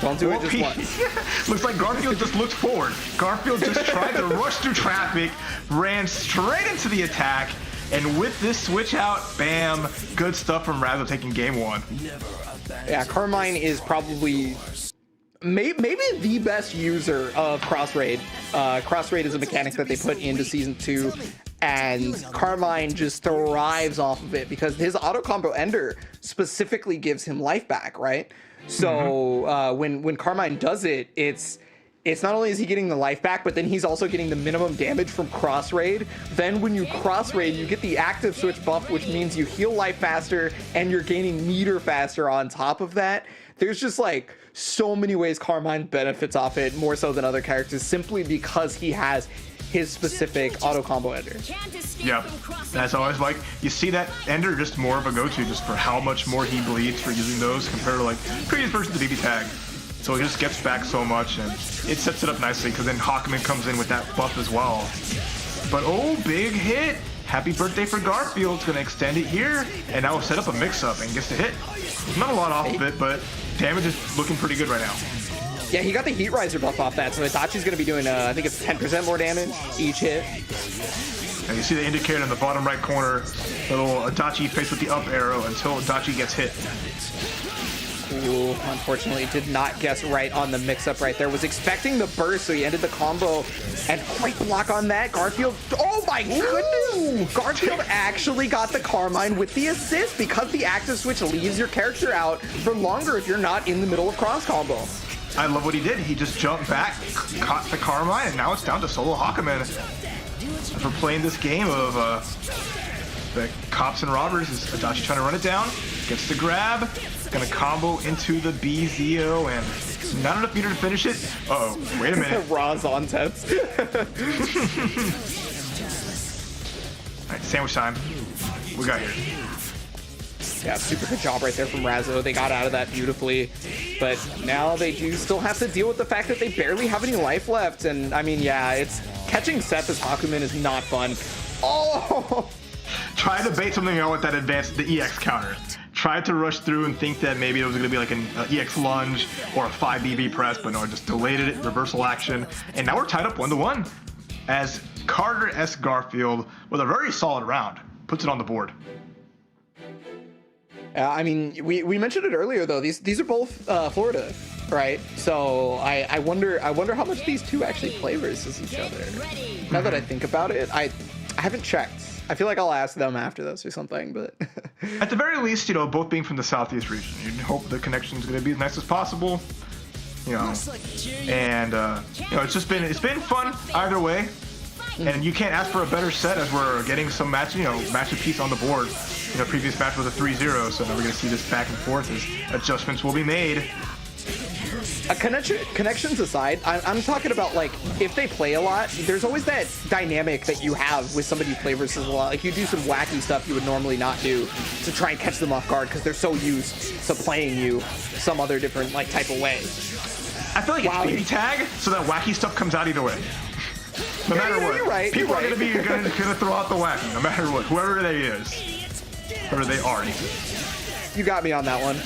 B: Don't do it just once.
A: Looks like Garfield just looked forward. Garfield just tried to rush through traffic, ran straight into the attack, and with this switch out, bam, good stuff from Razzo taking game 1.
B: Yeah, Carmine is probably maybe the best user of Cross Raid. Cross Raid is a mechanic that they put into Season 2, and Carmine just thrives off of it because his auto combo ender specifically gives him life back, right? So when Carmine does it, it's not only is he getting the life back, but then he's also getting the minimum damage from cross raid. Then when you cross raid, you get the active switch buff, which means you heal life faster and you're gaining meter faster on top of that. There's just like so many ways Carmine benefits off it, more so than other characters, simply because he has his specific auto combo ender.
A: Yep, that's always like, you see that ender just more of a go-to just for how much more he bleeds for using those compared to like previous versions of the BBTAG. So he just gets back so much, and it sets it up nicely because then Hakumen comes in with that buff as well. But oh, big hit! Happy birthday for Garfield. It's going to extend it here, and now we'll set up a mix-up and gets to hit. Not a lot off of it, but damage is looking pretty good right now.
B: Yeah, he got the Heat Riser buff off that, so Itachi's going to be doing, I think it's 10% more damage each hit.
A: And you see the indicator in the bottom right corner, little Itachi face with the up arrow until Itachi gets hit.
B: Ooh, unfortunately did not guess right on the mix-up right there. Was expecting the burst, so he ended the combo. And great block on that. Garfield, oh my goodness! Garfield actually got the Carmine with the assist because the active switch leaves your character out for longer if you're not in the middle of cross combo.
A: I love what he did. He just jumped back, caught the Carmine, and now it's down to solo Hakumen. As we're playing this game of the cops and robbers, is Adachi trying to run it down, gets the grab, gonna combo into the BZO, and not enough meter to finish it. Uh-oh, wait a minute.
B: Razzo on tets.
A: All right, sandwich time. We got here.
B: Yeah, super good job right there from Razzo. They got out of that beautifully. But now they do still have to deal with the fact that they barely have any life left. And, I mean, yeah, it's catching Seth as Hakumen is not fun. Oh!
A: Tried to bait something out with that advanced, the EX counter. Tried to rush through and think that maybe it was going to be like an EX lunge or a 5 BB press, but no, just delayed it, reversal action. And now we're tied up 1-1 as Carter S. Garfield, with a very solid round, puts it on the board.
B: I mean, we mentioned it earlier though. These are both Florida, right? So I wonder how much these two actually play versus each other. Now that I think about it, I haven't checked. I feel like I'll ask them after this or something. But
A: at the very least, you know, both being from the Southeast region, you'd hope the connection is going to be as nice as possible. You know, and you know, it's been fun either way. And you can't ask for a better set as we're getting some match of peace on the board. You know, previous match was a 3-0, so now we're going to see this back and forth as adjustments will be made.
B: Connections aside, I'm talking about, like, if they play a lot, there's always that dynamic that you have with somebody you play versus a lot. Like, you do some wacky stuff you would normally not do to try and catch them off guard because they're so used to playing you some other different, like, type of way.
A: I feel like it's BBTAG, so that wacky stuff comes out either way. No matter what.
B: You're right.
A: People are going to throw out the wacky, no matter what. Whoever they is. Whoever they are.
B: You got me on that one.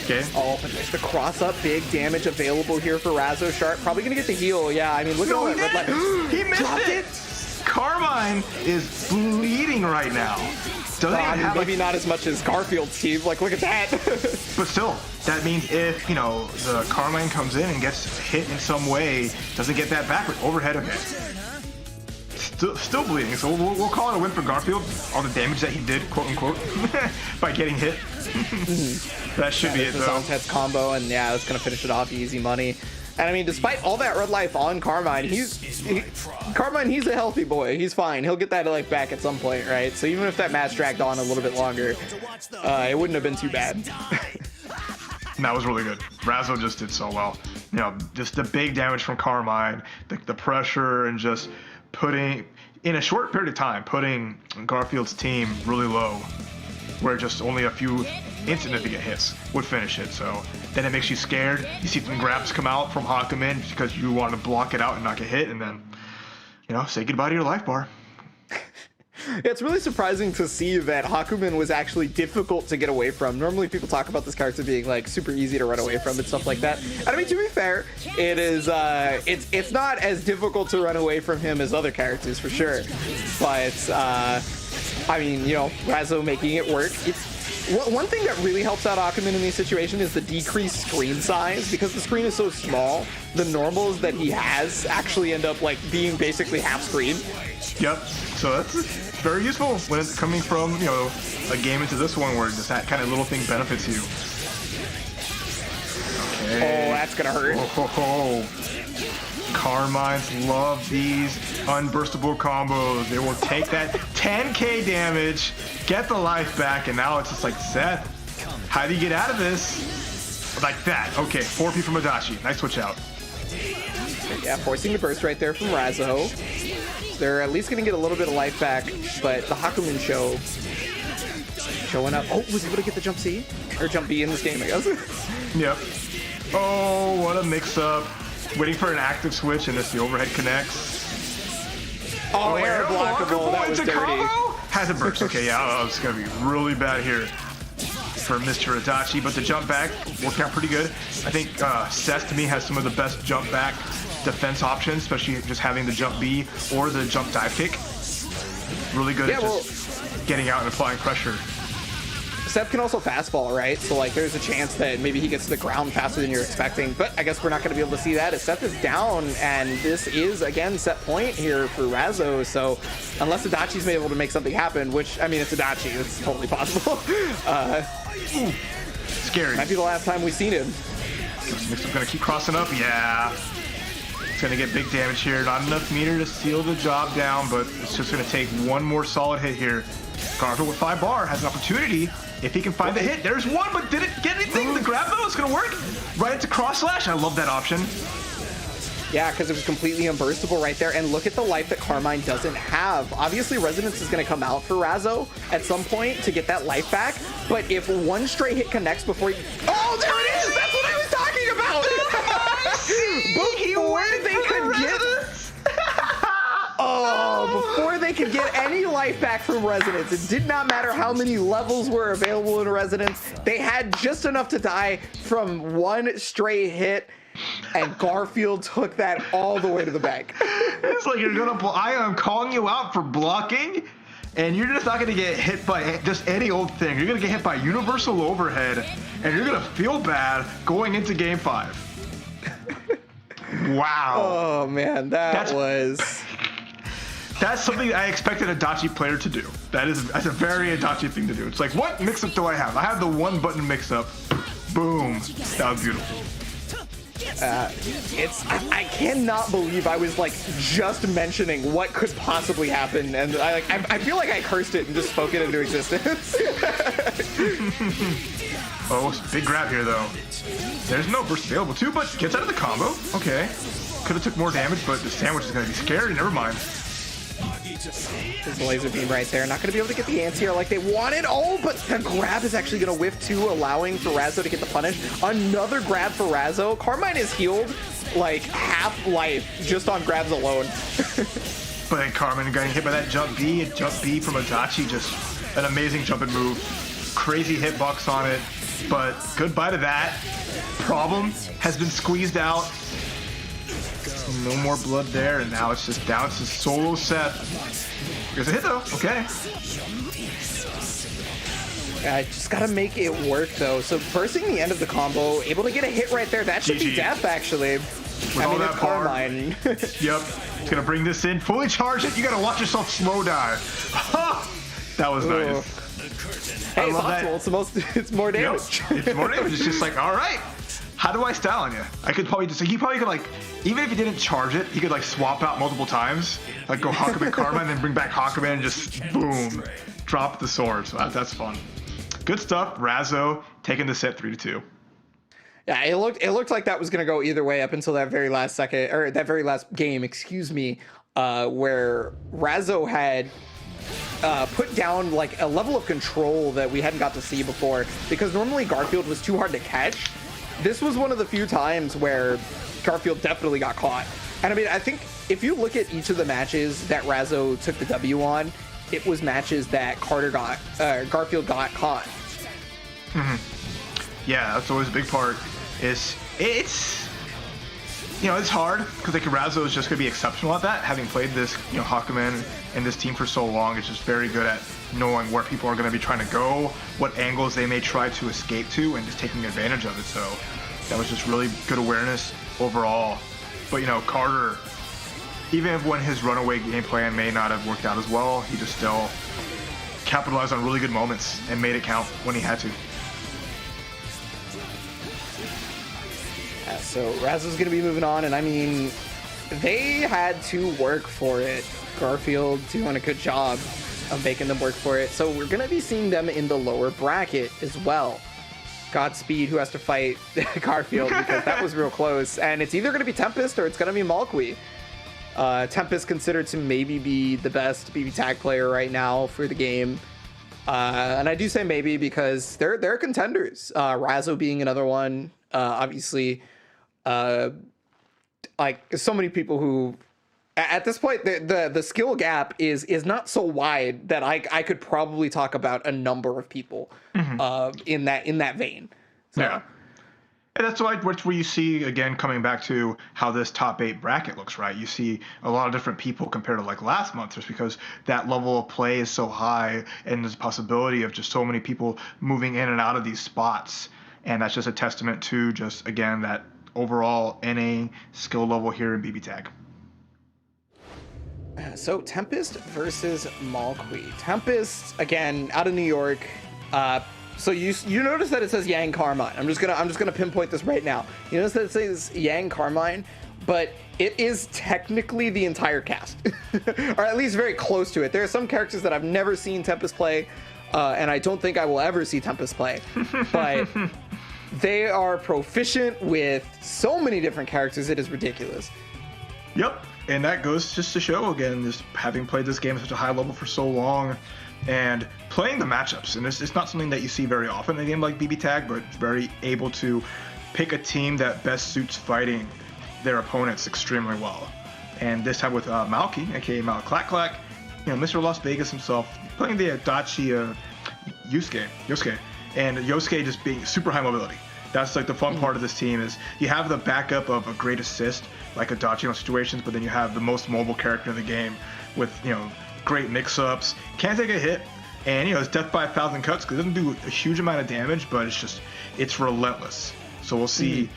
A: Okay.
B: Oh, but there's the cross-up. Big damage available here for Razzo Sharp. Probably going to get the heal. Yeah, I mean, look at all that red light.
A: He missed it. Carmine is bleeding right now.
B: Maybe not as much as Garfield's team. Like, look at that.
A: But still, that means if, you know, the Carmine comes in and gets hit in some way, doesn't get that back with overhead, okay. Still bleeding, so we'll call it a win for Garfield. All the damage that he did, quote unquote, by getting hit. That should be it, though.
B: Zontets combo, and yeah, that's gonna finish it off easy money. And I mean, despite all that red life on Carmine, he's a healthy boy. He's fine. He'll get that life back at some point, right? So even if that match dragged on a little bit longer, it wouldn't have been too bad.
A: That was really good. Razzo just did so well. You know, just the big damage from Carmine, the pressure, and just putting, in a short period of time, putting Garfield's team really low, where just only a few insignificant hits would finish it. So then it makes you scared. You see some grabs come out from Hakumen because you want to block it out and not get hit, and then, you know, say goodbye to your life bar.
B: It's really surprising to see that Hakumen was actually difficult to get away from. Normally people talk about this character being like super easy to run away from and stuff like that. And I mean, to be fair, it is it's not as difficult to run away from him as other characters for sure. But I mean, you know, Razzo making it work. One thing that really helps out Hakumen in these situations is the decreased screen size. Because the screen is so small, the normals that he has actually end up like being basically half screen.
A: Yep. So that's very useful when it's coming from, you know, a game into this one where just that kind of little thing benefits you. Okay.
B: Oh, that's gonna hurt.
A: Carmines love these unburstable combos. They will take that 10k damage, get the life back, and now it's just like, Seth, how do you get out of this? Like that. Okay, 4P from Adachi. Nice switch out.
B: Yeah, forcing the burst right there from Razzo. They're at least going to get a little bit of life back, but the Hakumen show showing up. Oh, was able to get the jump C? Or jump B in this game, I guess.
A: Yep. Oh, what a mix-up. Waiting for an active switch, and it's the overhead connects.
B: Oh, air blockable. That was dirty.
A: Has a burst. Okay, yeah, it's going to be really bad here for Mr. Adachi, but the jump back worked out pretty good. I think Seth, to me, has some of the best jump back defense options, especially just having the jump B or the jump dive kick. Really good at just getting out and applying pressure.
B: Seb can also fastball, right? So like there's a chance that maybe he gets to the ground faster than you're expecting, but I guess we're not going to be able to see that as Seth is down, and this is again set point here for Razzo. So unless Adachi's been able to make something happen, which I mean it's Adachi, it's totally possible.
A: Scary.
B: Might be the last time we've seen him.
A: Mixup's gonna keep crossing up. Yeah. It's gonna get big damage here. Not enough meter to seal the job down, but it's just gonna take one more solid hit here. Garfield with 5 bar has an opportunity if he can find the hit. There's one, but didn't get anything. The grab though is gonna work. Right into cross slash. I love that option.
B: Yeah, because it was completely unburstable right there. And look at the life that Carmine doesn't have. Obviously, Resonance is going to come out for Razzo at some point to get that life back. But if one stray hit connects before he... Oh, there it is! That's what I was talking about! Before they could get... Oh, before they could get any life back from Resonance, it did not matter how many levels were available in Resonance. They had just enough to die from one stray hit. And Garfield took that all the way to the bank.
A: It's like you're gonna. I am calling you out for blocking, and you're just not gonna get hit by just any old thing. You're gonna get hit by universal overhead, and you're gonna feel bad going into Game 5. Wow.
B: Oh man, that's
A: something I expected a Adachi player to do. That's a very Adachi thing to do. It's like, what mix-up do I have? I have the one button mix-up. Boom. That was beautiful.
B: I cannot believe I was like just mentioning what could possibly happen, and I feel like I cursed it and just spoke it into existence.
A: Oh, big grab here though. There's no burst available too, but gets out of the combo. Okay, could have took more damage, but the sandwich is gonna be scary. Never mind.
B: There's a laser beam right there. Not going to be able to get the anti-air like they wanted. Oh, but the grab is actually going to whiff too, allowing for Razzo to get the punish. Another grab for Razzo. Carmine is healed like half life just on grabs alone.
A: But then Carmine getting hit by that jump B. And jump B from Adachi, just an amazing jump and move. Crazy hitbox on it. But goodbye to that. Problem has been squeezed out. No more blood there, and now it's just down to solo Seth. There's a hit though. Okay.
B: I just gotta make it work though. So bursting the end of the combo, able to get a hit right there. That should
A: GG.
B: be death actually.
A: With all that
B: Carmine.
A: Yep. It's gonna bring this in. Fully charge it. You gotta watch yourself slow dive. That was nice.
B: Hey, it's possible. It's more damage.
A: Yep. It's more damage. It's just like, all right. How do I style on you? I could probably just, he probably could like, even if he didn't charge it, he could like swap out multiple times. Like go Hakumen Karma and then bring back Hakumen and just boom, drop the sword. So that's fun. Good stuff. Razzo taking the set 3-2.
B: Yeah, it looked like that was gonna go either way up until that very last second, or that very last game, excuse me, where Razzo had put down like a level of control that we hadn't got to see before, because normally Garfield was too hard to catch. This was one of the few times where Garfield definitely got caught. And I mean, I think if you look at each of the matches that Razzo took the W on, it was matches that Garfield got caught.
A: Mm-hmm. Yeah, that's always a big part. It's hard because like Razzo is just gonna be exceptional at that. Having played this, Hakumen and this team for so long, it's just very good at knowing where people are going to be trying to go, what angles they may try to escape to, and just taking advantage of it. So that was just really good awareness overall. But Carter, even if when his runaway game plan may not have worked out as well, he just still capitalized on really good moments and made it count when he had to.
B: Yeah, so Razzo's going to be moving on, and I mean, they had to work for it. Garfield doing a good job of making them work for it. So we're going to be seeing them in the lower bracket as well. Godspeed who has to fight Garfield, because that was real close. And it's either going to be Tempest or it's going to be Malqui. Tempest considered to maybe be the best BBTAG player right now for the game. And I do say maybe because they're contenders. Razzo being another one. Obviously, like so many people who... At this point, the skill gap is not so wide that I could probably talk about a number of people in that vein. So.
A: Yeah, And that's where you see, again, coming back to how this top 8 bracket looks, right? You see a lot of different people compared to like last month, just because that level of play is so high, and there's a possibility of just so many people moving in and out of these spots. And that's just a testament to just, again, that overall NA skill level here in BBTAG.
B: So Tempest versus Malqui. Tempest, again, out of New York. So you notice that it says Yang Carmine. I'm just gonna pinpoint this right now. You notice that it says Yang Carmine, but it is technically the entire cast, or at least very close to it. There are some characters that I've never seen Tempest play, and I don't think I will ever see Tempest play, but they are proficient with so many different characters. It is ridiculous.
A: Yep. And that goes just to show, again, just having played this game at such a high level for so long and playing the matchups. And it's not something that you see very often in a game like BBTAG, but very able to pick a team that best suits fighting their opponents extremely well. And this time with Malky, aka Mal Clack Clack, Mr. Las Vegas himself, playing the Adachi Yosuke. And Yosuke just being super high mobility. That's like the fun part of this team is you have the backup of a great assist like Adachi in situations, but then you have the most mobile character in the game with great mix-ups, can't take a hit, and it's death by 1,000 cuts because it doesn't do a huge amount of damage, but it's relentless. So we'll see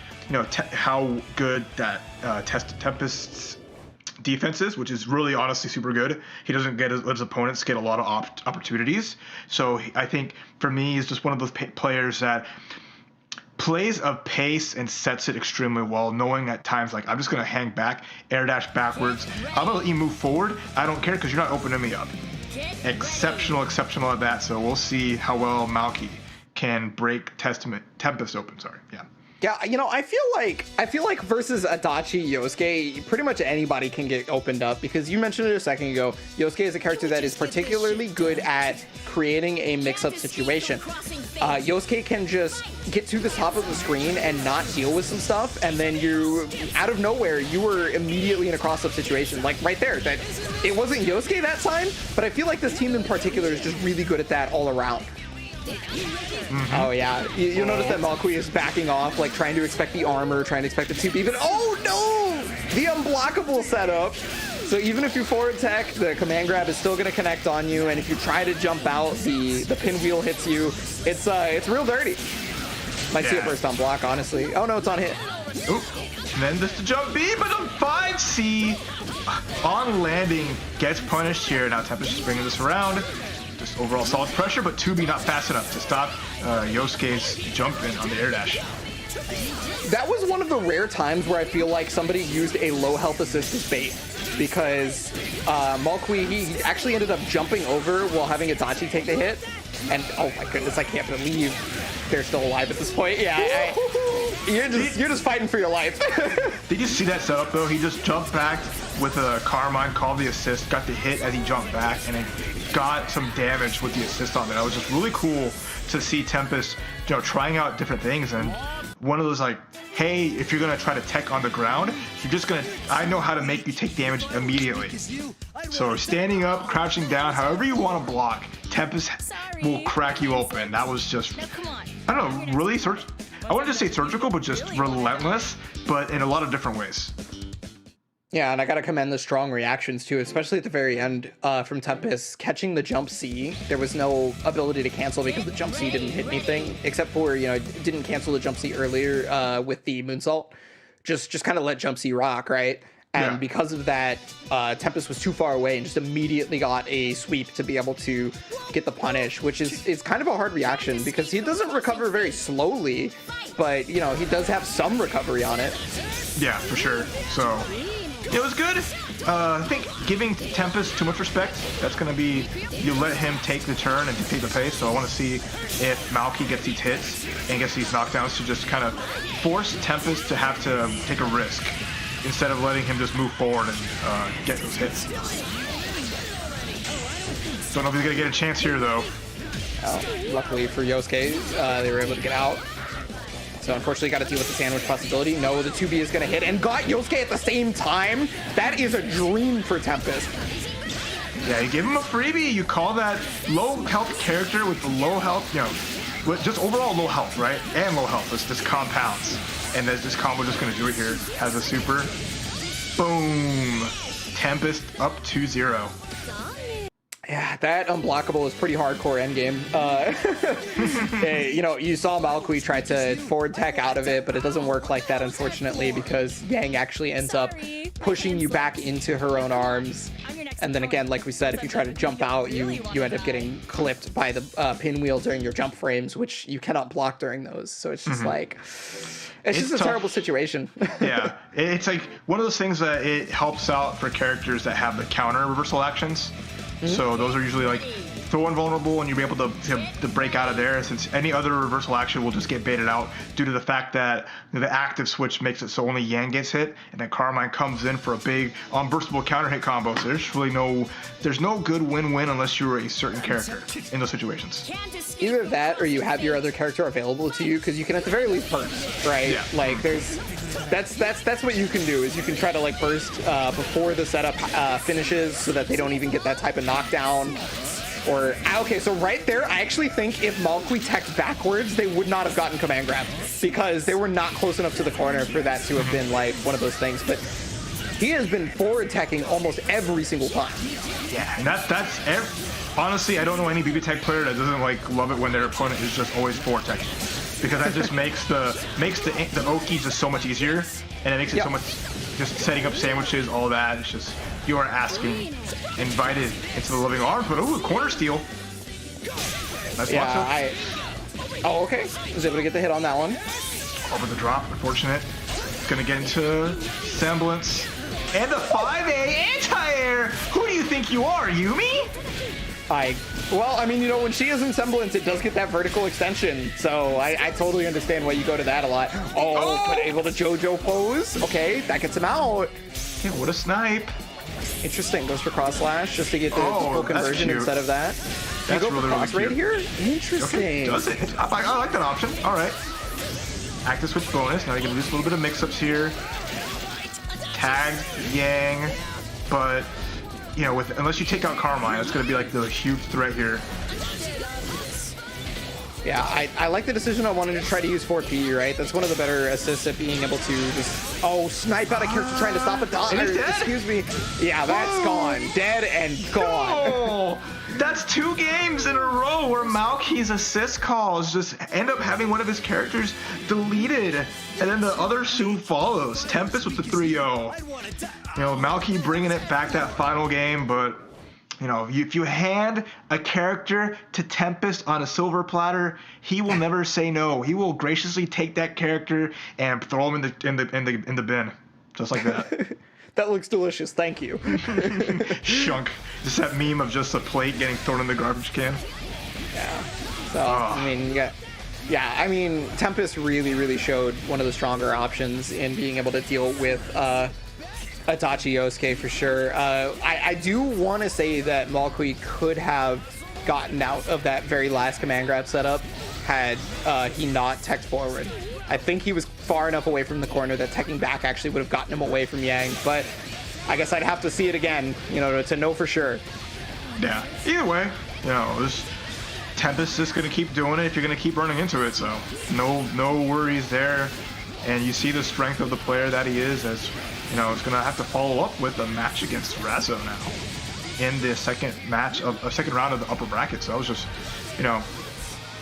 A: how good that Tempest's defense is, which is really honestly super good. He doesn't let his opponents get a lot of opportunities. So I think for me he's just one of those players that plays a pace and sets it extremely well, knowing at times like I'm just gonna hang back, air dash backwards. I'm gonna let you move forward. I don't care because you're not opening me up. Exceptional at that. So we'll see how well Malky can break Tempest open.
B: Yeah, I feel like versus Adachi Yosuke, pretty much anybody can get opened up, because you mentioned it a second ago. Yosuke is a character that is particularly good at creating a mix-up situation. Yosuke can just get to the top of the screen and not deal with some stuff, and then you, out of nowhere, you were immediately in a cross-up situation, like right there. That it wasn't Yosuke that time, but I feel like this team in particular is just really good at that all around. Mm-hmm. Oh yeah, you'll notice that Malqui is backing off, like trying to expect the armor, trying to expect the 2B, but oh no! The unblockable setup! So even if you forward tech, the command grab is still gonna connect on you, and if you try to jump out, the pinwheel hits you. It's real dirty. Might see it first on block, honestly. Oh no, it's on hit.
A: Oop. And then just the jump B, but on 5C, on landing, gets punished here. Now Tempest is bringing this around. Just overall solid pressure, but 2B not fast enough to stop Yosuke's jump in on the air dash.
B: That was one of the rare times where I feel like somebody used a low health assist as bait, because Malqui, he actually ended up jumping over while having Adachi take the hit, and oh my goodness, I can't believe they're still alive at this point. Yeah, you're just fighting for your life.
A: Did you see that setup though? He just jumped back with a Carmine, called the assist, got the hit as he jumped back, and then got some damage with the assist on it. That was just really cool to see Tempest, trying out different things. And one of those like, hey, if you're gonna try to tech on the ground, I know how to make you take damage immediately. So standing up, crouching down, however you want to block, Tempest will crack you open. That was just, I don't know, really I wouldn't just say surgical, but just relentless, but in a lot of different ways.
B: Yeah, and I gotta commend the strong reactions too, especially at the very end from Tempest catching the jump C. There was no ability to cancel because the jump C didn't hit anything, except for it didn't cancel the jump C earlier with the moonsault. Just kind of let jump C rock, right? And because of that, Tempest was too far away and just immediately got a sweep to be able to get the punish, which is kind of a hard reaction because he doesn't recover very slowly, but he does have some recovery on it.
A: Yeah, for sure. So it was good. I think giving Tempest too much respect, that's going to be, you let him take the turn and take the pace. So I want to see if Malky gets these hits and gets these knockdowns to just kind of force Tempest to have to take a risk instead of letting him just move forward and get those hits. Don't know if he's going to get a chance here, though.
B: Luckily for Yosuke, they were able to get out. So unfortunately got to deal with the sandwich possibility. No, the 2B is going to hit and got Yosuke at the same time. That is a dream for Tempest.
A: Yeah, you give him a freebie. You call that low health character with the low health, with just overall low health, right? And low health. It's just compounds. And this combo just going to do it here. Has a super. Boom. Tempest up 2-0.
B: Yeah, that unblockable is pretty hardcore endgame. You know, you saw Malkui try to forward tech out of it, but it doesn't work like that, unfortunately, because Yang actually ends up pushing you back into her own arms. And then again, like we said, if you try to jump out, you end up getting clipped by the pinwheel during your jump frames, which you cannot block during those. So it's just like... It's just a
A: tough.
B: Terrible situation.
A: Yeah, it's like one of those things that it helps out for characters that have the counter reversal actions. So those are usually like throw invulnerable and you'll be able to break out of there, since any other reversal action will just get baited out due to the fact that the active switch makes it so only Yang gets hit, and then Carmine comes in for a big unburstable counter hit combo. So there's no good win-win unless you're a certain character in those situations.
B: Either that or you have your other character available to you, because you can at the very least burst, right? Yeah. Like that's what you can do, is you can try to like burst before the setup finishes so that they don't even get that type of knockdown. Or, okay, so right there, I actually think if Malkui teched backwards, they would not have gotten command grab, because they were not close enough to the corner for that to have been like one of those things. But he has been forward teching almost every single time.
A: Yeah, and honestly, I don't know any BBTAG player that doesn't like love it when their opponent is just always forward teching, because that just makes the Oki just so much easier, and it makes it so much just setting up sandwiches, all that. It's just you are asking, invited into the living arms, but a corner steal. Nice
B: Oh, okay. Was able to get the hit on that one.
A: Over the drop, unfortunate. Gonna get into semblance. And the 5A anti-air! Who do you think you are, Yumi?
B: Well, I mean, you know, when she is in semblance, it does get that vertical extension. So I totally understand why you go to that a lot. But able to JoJo pose. Okay, that gets him out.
A: Yeah, what a snipe.
B: Interesting. Goes for cross slash just to get the full conversion instead of that.
A: That's
B: you go for cross right here? Interesting.
A: Okay, does it? I like that option. All right. Active switch bonus. Now you can do a little bit of mix-ups here. Tagged Yang, but you know, unless you take out Carmine, it's going to be like the huge threat here.
B: Yeah, I like the decision on wanting to try to use 4P, right? That's one of the better assists at being able to just, snipe out a character trying to stop a dodge. Excuse me. Yeah, that's gone. Dead and gone.
A: No! That's 2 games in a row where Malky's assist calls just end up having one of his characters deleted, and then the other soon follows. Tempest with the 3-0. You know, Malky bringing it back that final game, but you know, if you hand a character to Tempest on a silver platter, he will never say no. He will graciously take that character and throw him in the bin, just like that.
B: That looks delicious. Thank you.
A: Shunk. Just that meme of just a plate getting thrown in the garbage can.
B: Yeah. So I mean, I mean, Tempest really showed one of the stronger options in being able to deal with Itachi Yosuke for sure. I do want to say that Malkui could have gotten out of that very last command grab setup had he not teched forward. I think he was far enough away from the corner that teching back actually would have gotten him away from Yang, but I guess I'd have to see it again, you know, to know for sure.
A: Yeah, either way, you know, Tempest is going to keep doing it if you're going to keep running into it, so no worries there. And you see the strength of the player that he is, as you know, it's going to have to follow up with a match against Razzo now in the second round of the upper bracket. So that was just, you know,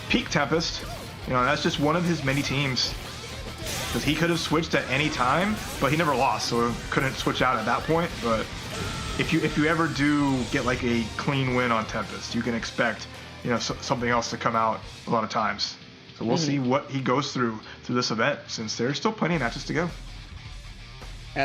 A: peak Tempest. You know, that's just one of his many teams, because he could have switched at any time, but he never lost, so couldn't switch out at that point. But if you ever do get like a clean win on Tempest, you can expect, you know, something else to come out a lot of times. So we'll see what he goes through this event, since there's still plenty of matches to go.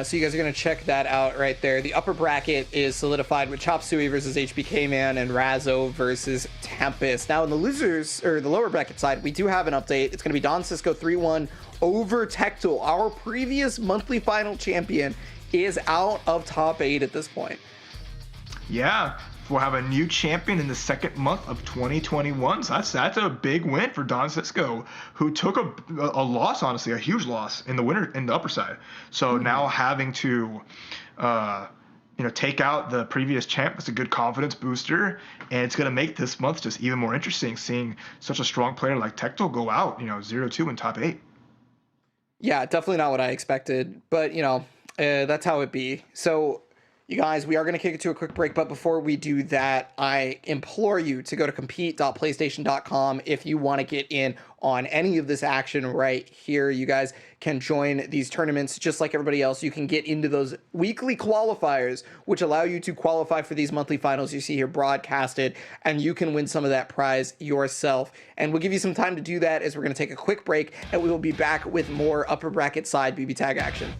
B: So you guys are going to check that out right there. The upper bracket is solidified with Chop Suey versus HBK Man and Razzo versus Tempest. Now in the losers, or the lower bracket side, we do have an update. It's going to be Don Cisco 3-1 over Tactile. Our previous monthly final champion is out of top 8 at this point.
A: Yeah, we'll have a new champion in the second month of 2021. So that's a big win for Don Cisco, who took a loss, honestly, a huge loss in the upper side. So now having to take out the previous champ. It's a good confidence booster, and it's going to make this month just even more interesting, seeing such a strong player like Tactile go out, 0-2 in top 8.
B: Yeah, definitely not what I expected, but that's how it be. So, you guys, we are going to kick it to a quick break, but before we do that, I implore you to go to compete.playstation.com if you want to get in on any of this action right here. You guys can join these tournaments just like everybody else. You can get into those weekly qualifiers, which allow you to qualify for these monthly finals you see here broadcasted, and you can win some of that prize yourself. And we'll give you some time to do that as we're going to take a quick break, and we will be back with more upper bracket side BBTAG action.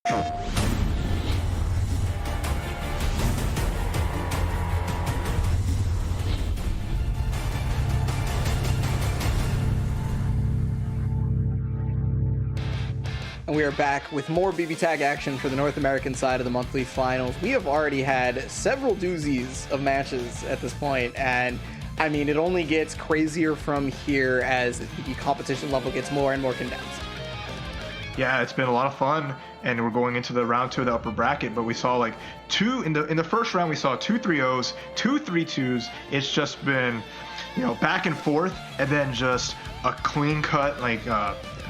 B: And we are back with more BBTAG action for the North American side of the monthly finals. We have already had several doozies of matches at this point, and I mean, it only gets crazier from here as the competition level gets more and more condensed.
A: Yeah, it's been a lot of fun, and we're going into the round 2 of the upper bracket, but we saw like in the first round we saw 2 3-0s, 2 3-2s. It's just been, you know, back and forth, and then just a clean cut like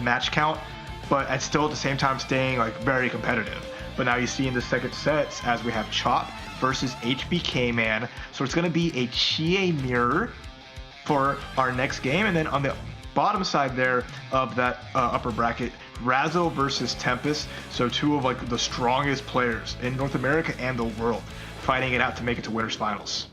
A: match count, but at still at the same time staying like very competitive. But now you see in the second sets as we have Chop versus HBK Man, so it's going to be a Chie mirror for our next game. And then on the bottom side there of that upper bracket, Razzo versus Tempest, so 2 of like the strongest players in North America and the world fighting it out to make it to winners finals.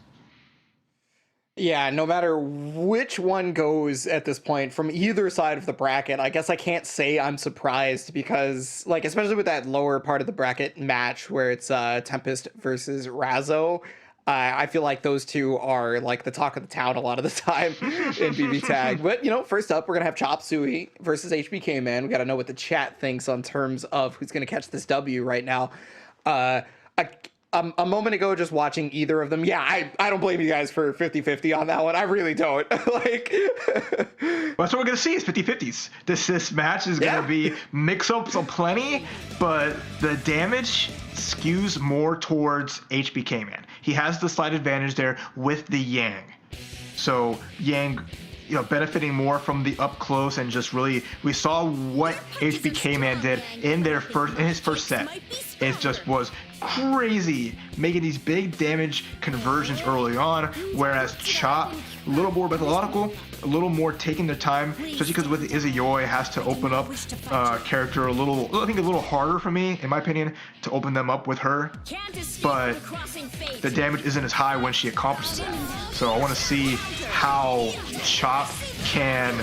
B: Yeah, no matter which one goes at this point from either side of the bracket, I guess I can't say I'm surprised because, like, especially with that lower part of the bracket match where it's Tempest versus Razzo, I feel like those 2 are like the talk of the town a lot of the time in BBTAG. But, you know, first up, we're going to have Chop Suey versus HBK Man. We got to know what the chat thinks on terms of who's going to catch this W right now. A moment ago, just watching either of them, yeah, I don't blame you guys for 50-50 on that one. I really don't. Like,
A: well, that's what we're gonna see is 50-50s. This match is gonna be mix-ups aplenty, but the damage skews more towards HBK Man. He has the slight advantage there with the Yang. So Yang, you know, benefiting more from the up close and just really, we saw what HBK Man did in his first set. It just was crazy, making these big damage conversions early on, whereas Chop, a little more methodical, a little more taking the time, especially because with Izuyoi has to open up character a little harder for me, in my opinion, to open them up with her, but the damage isn't as high when she accomplishes it. So I want to see how Chop can,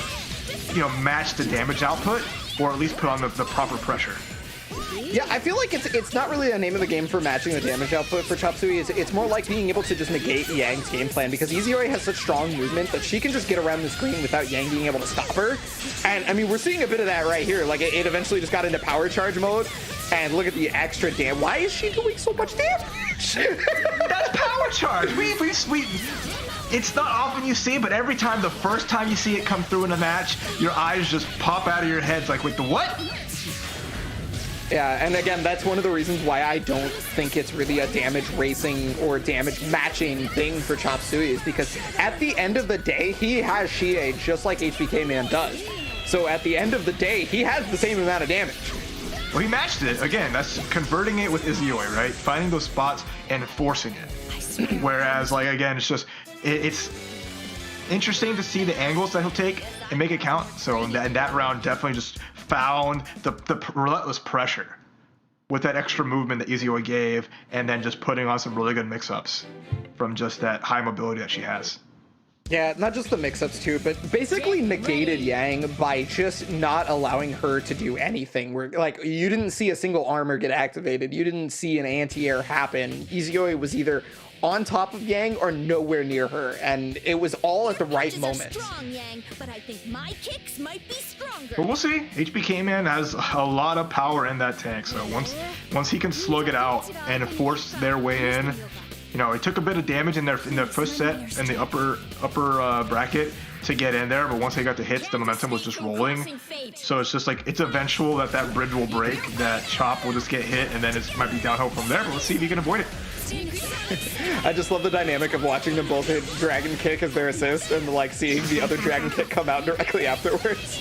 A: you know, match the damage output, or at least put on the proper pressure.
B: Yeah, I feel like it's not really a name of the game for matching the damage output for Chop Suey. It's more like being able to just negate Yang's game plan, because Izuyoi has such strong movement that she can just get around the screen without Yang being able to stop her. And I mean, we're seeing a bit of that right here. Like, it eventually just got into power charge mode, and look at the extra damage. Why is she doing so much damage?
A: That's power charge. We it's not often you see, but every time, the first time you see it come through in a match, your eyes just pop out of your heads like, wait, the what?
B: Yeah, and again, that's one of the reasons why I don't think it's really a damage racing or damage matching thing for Chop Suey, is because at the end of the day, he has Chie just like HBK Man does. So at the end of the day, he has the same amount of damage.
A: Well, he matched it. Again, that's converting it with Izuyoi, right? Finding those spots and forcing it. Whereas, like, again, it's just, it's interesting to see the angles that he'll take and make it count. So in that round, definitely just found the relentless pressure with that extra movement that Izuyoi gave, and then just putting on some really good mix-ups from just that high mobility that she has.
B: Yeah, not just the mix-ups too, but basically negated Yang by just not allowing her to do anything. Where, like, you didn't see a single armor get activated, you didn't see an anti-air happen. Izuyoi was either on top of Yang or nowhere near her, and it was all at the right moment.
C: But I think my kicks might be stronger.
A: But we'll see. HBK Man has a lot of power in that tank, so once he can slug it out and force their way in, you know, it took a bit of damage in their first set in the upper bracket to get in there, but once they got the hits, the momentum was just rolling. So it's just like, it's eventual that bridge will break, that Chop will just get hit, and then it might be downhill from there, but let's see if he can avoid it.
B: I just love the dynamic of watching them both hit Dragon Kick as their assist, and like seeing the other Dragon Kick come out directly afterwards.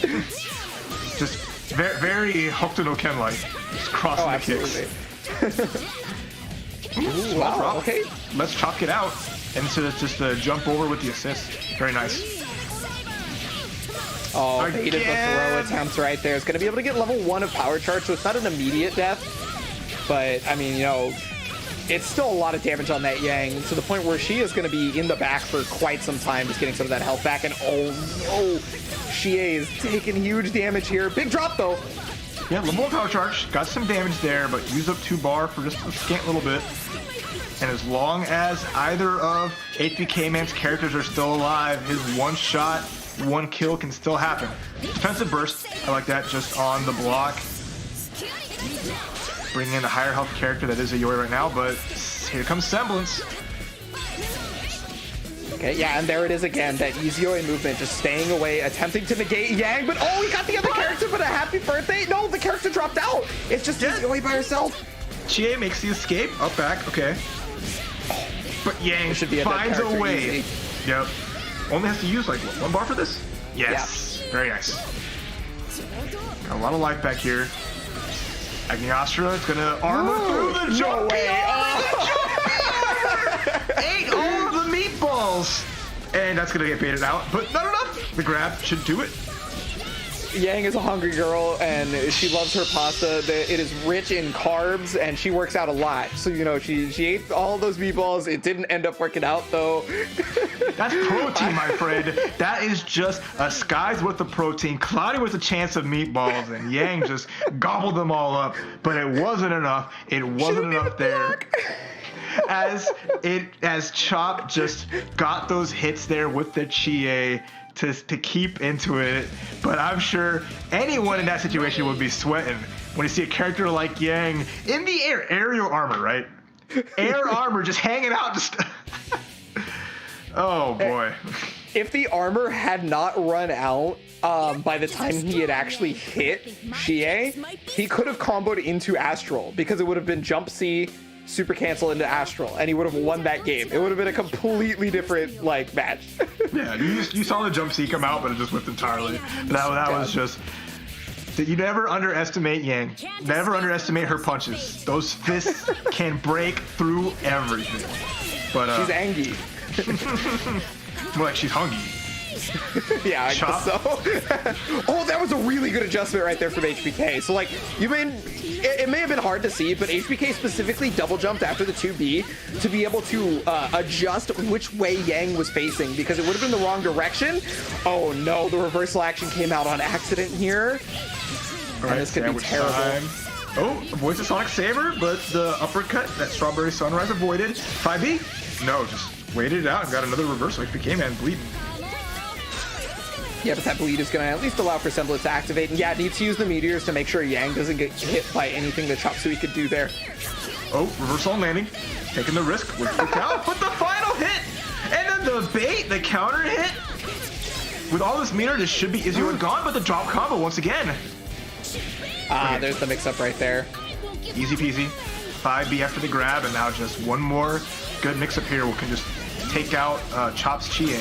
A: Just very, very Hokuto no Ken-like, just crossing the kicks.
B: Ooh, wow, okay.
A: Let's Chop it out, and so it's just a jump over with the assist. Very nice.
B: Oh, baited the throw attempts right there. It's going to be able to get level 1 of power charge, so it's not an immediate death, but I mean, you know, it's still a lot of damage on that Yang, to the point where she is going to be in the back for quite some time, just getting some of that health back. And oh no, Chie is taking huge damage here. Big drop though.
A: Yeah, little power charge. Got some damage there, but used up 2 bar for just a scant little bit. And as long as either of HBK Man's characters are still alive, his 1 shot, 1 kill can still happen. Defensive burst, I like that, just on the block. Bringing in a higher health character that is a Yori right now, but here comes Semblance.
B: Okay, yeah, and there it is again, that easy Yori movement, just staying away, attempting to negate Yang, but oh, he got the other character, but a happy birthday. No, the character dropped out. It's just easy Yori by herself.
A: Chie makes the escape, up back, okay. But Yang finds a way.
B: Easy.
A: Yep. Only has to use like what, 1 bar for this? Yes. Yeah. Very nice. Got a lot of life back here. Agniastra is gonna armor through the jump.
B: No way.
A: Ate all of the meatballs. And that's gonna get baited out, but not enough. The grab should do it.
B: Yang is a hungry girl, and she loves her pasta. It is rich in carbs, and she works out a lot. So, you know, she ate all those meatballs. It didn't end up working out, though.
A: That's protein, my friend. That is just a sky's worth of protein. Cloudy with a chance of meatballs, and Yang just gobbled them all up. But it wasn't enough. It wasn't enough there. As Chop just got those hits there with the Chie to keep into it, but I'm sure anyone in that situation would be sweating when you see a character like Yang in the air, aerial armor, right? Air armor just hanging out, just oh boy.
B: If the armor had not run out by the time he had actually hit Chie, he could have comboed into Astral, because it would have been jump C, super cancel into Astral, and he would have won that game. It would have been a completely different like match.
A: Yeah, you saw the jump C come out, but it just whipped entirely. That was just. You never underestimate Yang. Never underestimate her punches. Those fists can break through everything. But
B: she's angry.
A: Well, like she's hungry.
B: Yeah, I guess so. Oh, that was a really good adjustment right there from HBK. So like, it may have been hard to see, but HBK specifically double jumped after the 2B to be able to adjust which way Yang was facing, because it would have been the wrong direction. Oh no, the reversal action came out on accident here.
A: All right,
B: this could be terrible.
A: Time. Oh, avoids the Sonic Saber, but the uppercut, that Strawberry Sunrise avoided. 5B? No, just waited it out and got another reversal. HBK Man bleeding.
B: Yeah, but that bleed is going to at least allow for Semblance to activate. And yeah, it needs to use the meteors to make sure Yang doesn't get hit by anything that Chop Suey could do there.
A: Oh, reversal on landing. Taking the risk with the out, but the final hit! And then the bait, the counter hit. With all this meter, this should be Izzy gone, but the drop combo once again.
B: There's the mix-up right there.
A: Easy peasy. 5B after the grab, and now just one more good mix-up here. We can just take out Chop's Chie.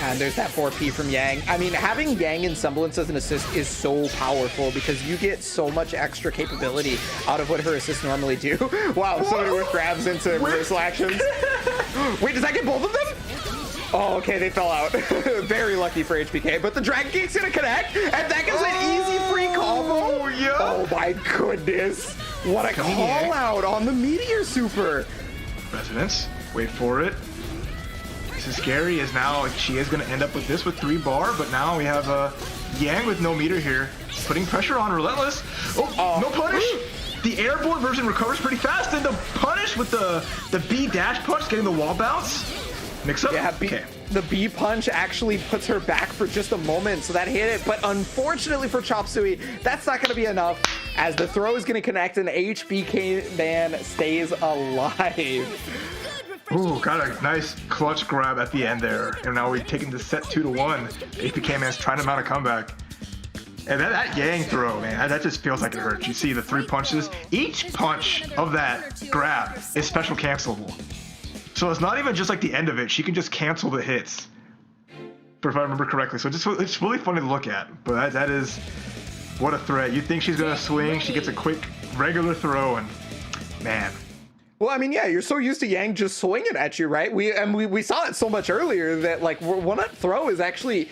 B: And there's that 4P from Yang. I mean, having Yang in Semblance as an assist is so powerful, because you get so much extra capability out of what her assists normally do. Wow, somebody with grabs into reversal actions. Wait, does that get both of them? Oh, okay, they fell out. Very lucky for HBK, but the Dragon Kick's gonna connect, and that gets an easy free combo.
A: Yeah.
B: Oh my goodness. What a call out on the Meteor Super.
A: Resonance, wait for it. This is scary, as now she is going to end up with this with 3 bar, but now we have Yang with no meter here, putting pressure on Relentless. Oh, no punish. The airborne version recovers pretty fast, and the punish with the B dash punch, getting the wall bounce. Mix up.
B: Yeah, the B punch actually puts her back for just a moment, so that hit it. But unfortunately for Chop Suey, that's not going to be enough, as the throw is going to connect and HBK Man stays alive.
A: Ooh, got a nice clutch grab at the end there. And now we're taking the set 2-1. HBK Man's trying to mount a comeback. And that Yang throw, man, that just feels like it hurts. You see the 3 punches. Each punch of that grab is special cancelable. So it's not even just like the end of it. She can just cancel the hits, if I remember correctly. So it's really funny to look at. But that is, what a threat. You think she's going to swing. She gets a quick regular throw, and man.
B: Well, I mean, yeah, you're so used to Yang just swinging at you, right? We saw it so much earlier that, like, one-up throw is actually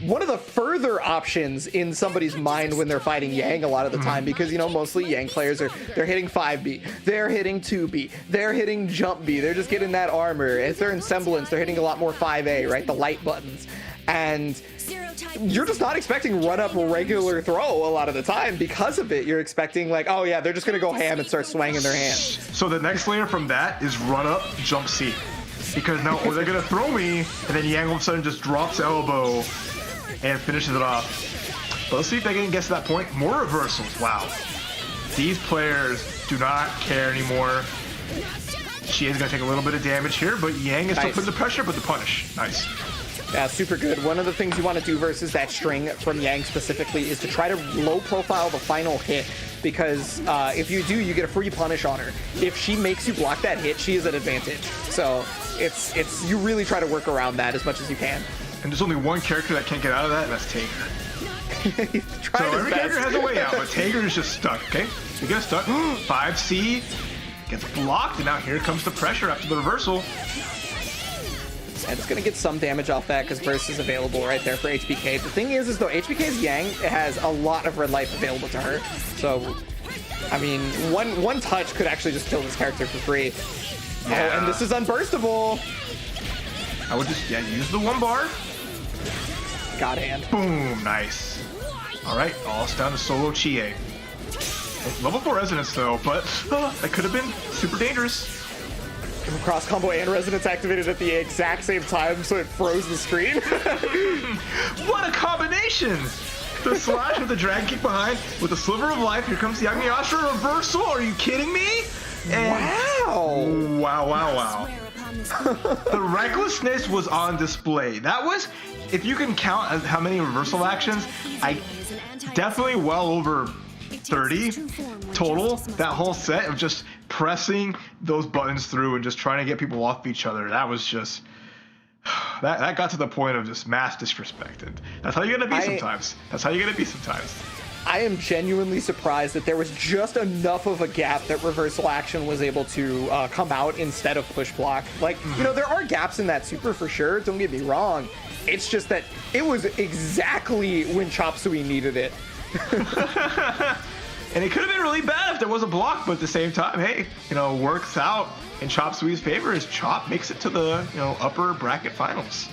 B: one of the further options in somebody's mind when they're fighting Yang a lot of the time, because, you know, mostly Yang players they're hitting 5B, they're hitting 2B, they're hitting jump B, they're just getting that armor. If they're in Semblance, they're hitting a lot more 5A, right? The light buttons. And you're just not expecting run up regular throw a lot of the time because of it. You're expecting like, oh yeah, they're just gonna go ham and start swinging their hands.
A: So the next layer from that is run up, jump C. Because now, or they're gonna throw me, and then Yang all of a sudden just drops elbow and finishes it off. But let's see if they can get to that point. More reversals, wow. These players do not care anymore. She is gonna take a little bit of damage here, but Yang is still putting the pressure, but the punish, nice.
B: Yeah, super good. One of the things you want to do versus that string from Yang specifically is to try to low profile the final hit, because if you do, you get a free punish on her. If she makes you block that hit, she is at advantage. So it's you really try to work around that as much as you can.
A: And there's only one character that can't get out of that, and that's Tager. So every character has a way out, but Tager is just stuck, okay? You get stuck, 5C, gets blocked, and now here comes the pressure after the reversal.
B: And it's going to get some damage off that because burst is available right there for HBK. The thing is though, HBK's Yang has a lot of red life available to her. So, I mean, one touch could actually just kill this character for free. Yeah. Oh, and this is unburstable.
A: I would just, use the 1 bar.
B: God hand.
A: Boom, nice. All right, all down to solo Chie. Level 4 resonance though, but that could have been super dangerous.
B: Cross combo and resonance activated at the exact same time, so it froze the screen.
A: What a combination! The slash with the drag kick behind, with the sliver of life. Here comes the Agniashra reversal. Are you kidding me? And wow. The recklessness was on display. That was, if you can count how many reversal actions, I definitely well over 30 total. That whole set of just pressing those buttons through and just trying to get people off each other. That was just that got to the point of just mass disrespect. And that's how you're gonna be sometimes. I am genuinely surprised that there was just enough of a gap that reversal action was able to come out instead of push block. Like, you know, there are gaps in that super for sure, don't get me wrong. It's just that it was exactly when Chop Suey needed it. And it could have been really bad if there was a block, but at the same time, hey, works out in Chop Suey's favor as Chop makes it to the, upper bracket finals.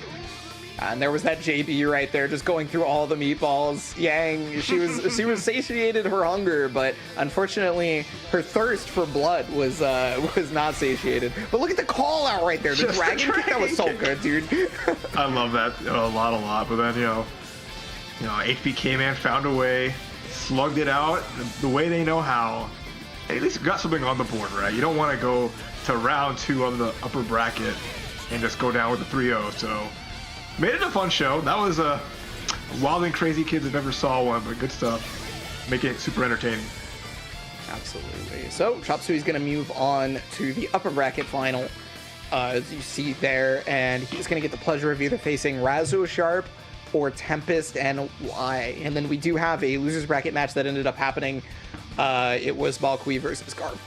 B: And there was that JB right there just going through all the meatballs. Yang, she was satiated her hunger, but unfortunately her thirst for blood was not satiated. But look at the call out right there. The dragon kick, that was so good, dude.
A: I love that a lot. But then, HBK man found a way, slugged it out the way they know how. At least got something on the board, right? You don't want to go to round 2 of the upper bracket and just go down with a 3-0. So made it a fun show. That was a wild and crazy kids if ever saw one, but good stuff. Make it super entertaining.
B: Absolutely. So Chop Suey's going to move on to the upper bracket final, as you see there, and he's going to get the pleasure of either facing Razzo Sharp or Tempest and Y. And then we do have a losers bracket match that ended up happening. It was Malqui versus Garb.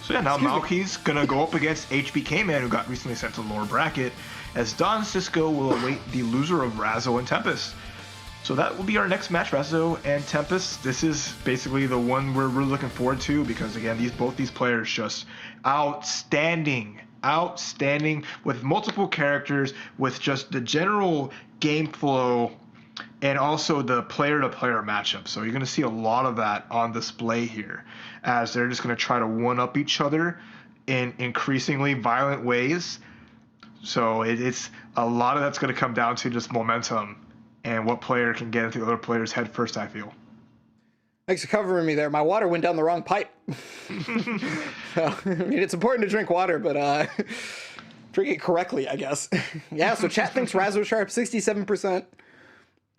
A: So yeah, now Malqui's gonna go up against HBK Man, who got recently sent to the lower bracket, as Don Cisco will await the loser of Razzo and Tempest. So that will be our next match, Razzo and Tempest. This is basically the one we're really looking forward to, because again, both these players just outstanding with multiple characters, with just the general game flow and also the player-to-player matchup. So you're going to see a lot of that on display here, as they're just going to try to one-up each other in increasingly violent ways. So it's a lot of that's going to come down to just momentum and what player can get into the other player's head first, I feel.
B: Thanks for covering me there. My water went down the wrong pipe. I mean, it's important to drink water, but drink it correctly, I guess. Yeah, so chat thinks Razzo Sharp 67%.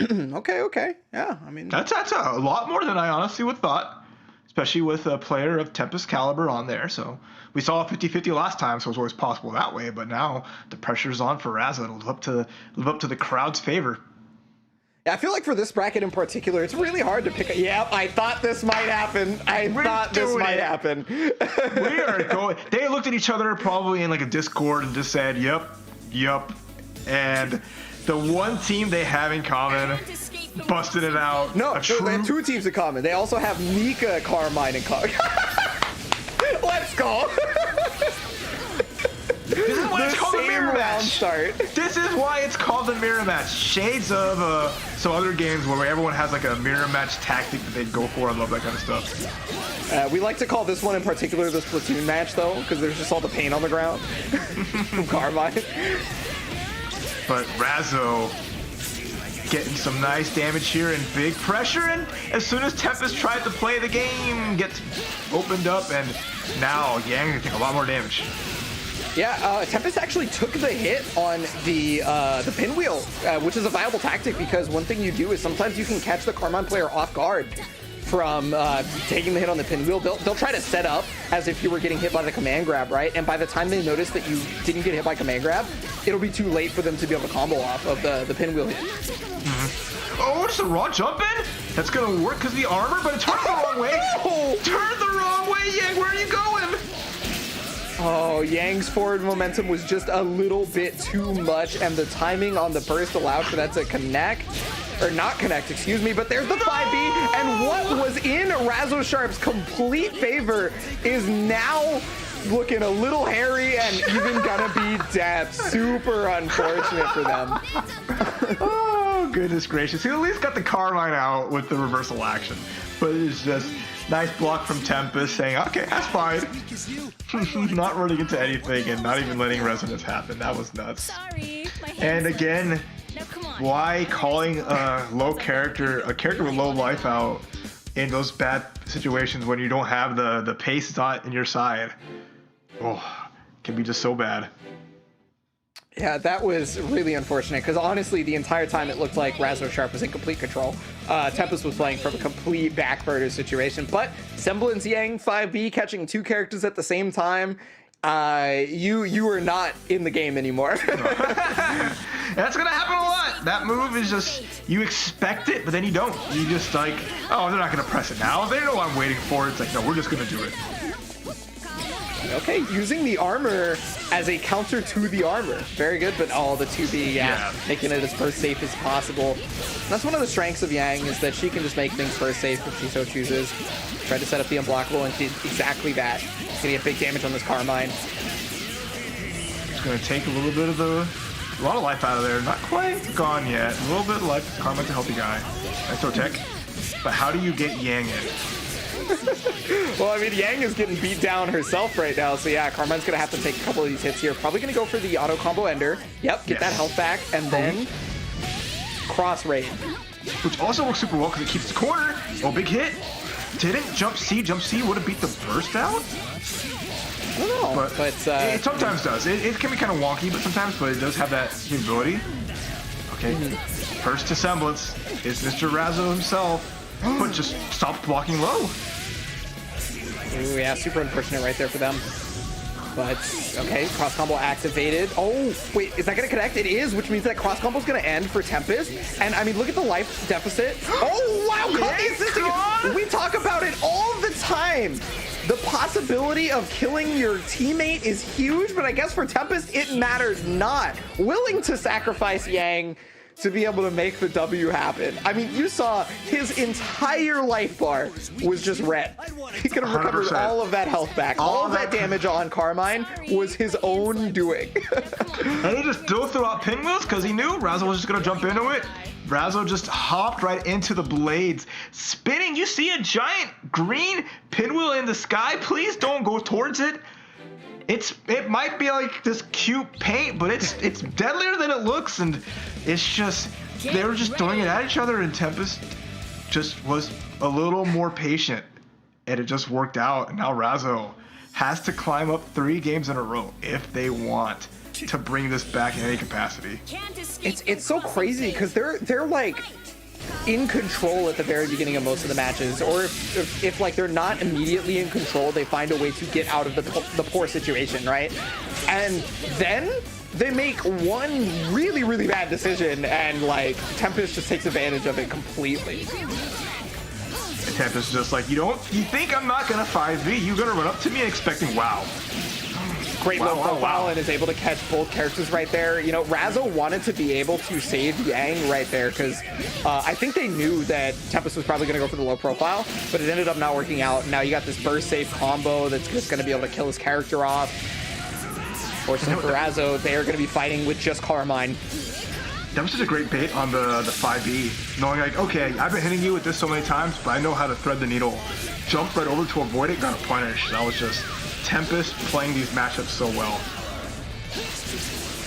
B: Okay. Yeah, I mean,
A: that's a lot more than I honestly would thought, especially with a player of Tempest caliber on there. So we saw a 50-50 last time, so it was always possible that way. But now the pressure's on for Razzo to live up to the crowd's favor.
B: I feel like for this bracket in particular, it's really hard to pick. Yeah, I thought this might happen.
A: We are going. They looked at each other probably in like a Discord and just said, "Yep," and the one team they have in common busted it out.
B: No, they have 2 teams in common. They also have Nika, Carmine, and Let's go.
A: This is why it's called a mirror match.
B: Start.
A: This is why it's called the mirror match. Shades of some other games where everyone has like a mirror match tactic that they'd go for. I love that kind of stuff.
B: We like to call this one in particular the Splatoon match, though, because there's just all the paint on the ground from Carmine.
A: But Razzo getting some nice damage here and big pressure, and as soon as Tempest tried to play the game, gets opened up, and now Yang can take a lot more damage.
B: Yeah, Tempest actually took the hit on the pinwheel, which is a viable tactic because one thing you do is sometimes you can catch the Carmine player off guard from taking the hit on the pinwheel. They'll try to set up as if you were getting hit by the command grab, right? And by the time they notice that you didn't get hit by command grab, it'll be too late for them to be able to combo off of the pinwheel hit.
A: Mm-hmm. Oh, just a raw jump in? That's gonna work because the armor, but it turned the wrong way.
B: No!
A: Turned the wrong way, Yang. Where are you going?
B: Oh, Yang's forward momentum was just a little bit too much, and the timing on the burst allowed for that to connect. Or not connect, excuse me, but there's the 5B, and what was in Razzo Sharp's complete favor is now looking a little hairy and even gonna be death. Super unfortunate for them.
A: Oh, goodness gracious. He at least got the Carmine out with the reversal action. But it's just nice block from Tempest saying, okay, that's fine. Not running into anything and not even letting resonance happen. That was nuts.
C: Sorry, my hands.
A: And again,
C: Now come on.
A: why calling a character with low life out in those bad situations when you don't have the pace dot in your side? Oh, can be just so bad.
B: Yeah, that was really unfortunate because honestly, the entire time it looked like Razzo Sharp was in complete control. Tempest was playing from a complete backburner situation, but Semblance Yang 5B catching two characters at the same time. You are not in the game anymore.
A: That's gonna happen a lot. That move is just, you expect it, but then you don't. You just like, oh, they're not gonna press it now. They know I'm waiting for it. It's like, no, we're just gonna do it.
B: Okay, using the armor as a counter to the armor. Very good, but all the 2B, yeah, making it as first safe as possible. That's one of the strengths of Yang, is that she can just make things first safe if she so chooses. Try to set up the unblockable and did exactly that. Gonna get big damage on this Carmine.
A: It's gonna take a little bit of a lot of life out of there. Not quite gone yet. A little bit of life. Carmine's a healthy guy. Nice toe tech. But how do you get Yang in?
B: Well, I mean, Yang is getting beat down herself right now, so yeah, Carmine's gonna have to take a couple of these hits here. Probably gonna go for the auto combo ender. Yep, get that health back, and then cross raid.
A: Which also works super well because it keeps the corner. Oh, big hit. Didn't jump C would have beat the burst out?
B: I don't know, but
A: it sometimes does. It can be kind of wonky, but sometimes, but it does have that capability. Okay, first to Semblance is Mr. Razzo himself, but just stopped blocking low.
B: Ooh, yeah, super unfortunate right there for them. But, okay, cross combo activated. Oh, wait, is that going to connect? It is, which means that cross combo is going to end for Tempest. And, I mean, look at the life deficit. Oh, wow, caught the assisting. We talk about it all the time. The possibility of killing your teammate is huge, but I guess for Tempest, it matters not. Willing to sacrifice Yang to be able to make the W happen. I mean, you saw his entire life bar was just red. He could have recovered
A: 100%.
B: All of that health back. All of that damage on Carmine was his own doing.
A: And he just threw out pinwheels because he knew Razzo was just going to jump into it. Razzo just hopped right into the blades, spinning. You see a giant green pinwheel in the sky. Please don't go towards it. It might be like this cute paint, but it's deadlier than it looks, and it's just, they were just throwing it at each other, and Tempest just was a little more patient, and it just worked out. And now Razzo has to climb up 3 games in a row if they want to bring this back in any capacity.
B: It's so crazy because they're like in control at the very beginning of most of the matches, or if like they're not immediately in control, they find a way to get out of the poor situation, right? And then they make one really, really bad decision, and like Tempest just takes advantage of it completely.
A: And Tempest is just like, you think I'm not gonna 5v? You're gonna run up to me expecting wow.
B: Great low profile
A: wow.
B: and is able to catch both characters right there. You know, Razzo wanted to be able to save Yang right there because I think they knew that Tempest was probably going to go for the low profile, but it ended up not working out. Now you got this burst safe combo that's just going to be able to kill his character off. Fortunately for Razzo, they are going to be fighting with just Carmine.
A: That was such a great bait on the 5E, knowing like, okay, I've been hitting you with this so many times, but I know how to thread the needle. Jump right over to avoid it, got a punish. That was just Tempest playing these matchups so well.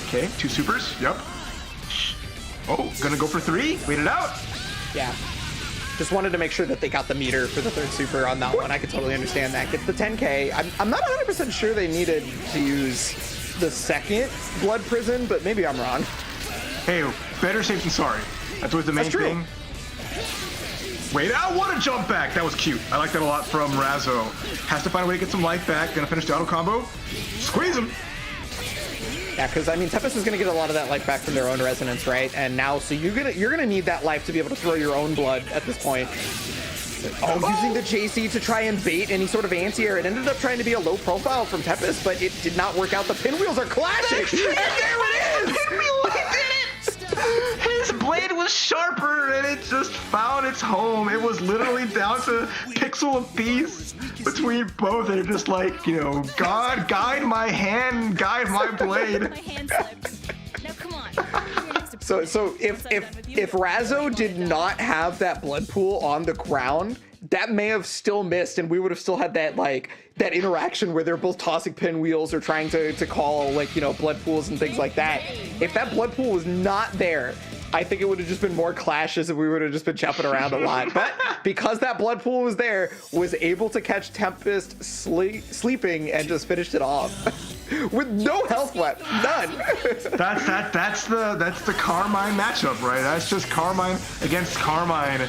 A: Okay, 2 supers, yep. Oh, gonna go for 3, wait it out.
B: Yeah. Just wanted to make sure that they got the meter for the 3rd super on that one. I could totally understand that. Gets the 10K. I'm not 100% sure they needed to use the 2nd Blood Prison, but maybe I'm wrong.
A: Hey, better safe than sorry. That's always the main thing. Wait out, what a jump back. That was cute. I like that a lot from Razzo. Has to find a way to get some life back. Gonna finish the auto combo. Squeeze him.
B: Yeah, because I mean, Tempest is gonna get a lot of that life back from their own resonance, right? And now, so you're gonna need that life to be able to throw your own blood at this point. Oh, using the JC to try and bait any sort of anti-air. It ended up trying to be a low profile from Tempest, but it did not work out. The pinwheels are clashing, and there it is!
A: Pinwheel, he did it! His blade was sharper, and it just found its home. It was literally down to pixel apiece between both, and it just like, you know, God, guide my hand, guide my blade.
C: My hand slipped. Now come on. You're next to
B: So if Razzo did not have that blood pool on the ground, that may have still missed, and we would have still had that that interaction where they're both tossing pinwheels or trying to call like, you know, blood pools and things like that. If that blood pool was not there, I think it would have just been more clashes and we would have just been jumping around a lot. But because that blood pool was there, was able to catch Tempest sleeping and just finished it off. With no health left, none.
A: That's the Carmine matchup, right? That's just Carmine against Carmine,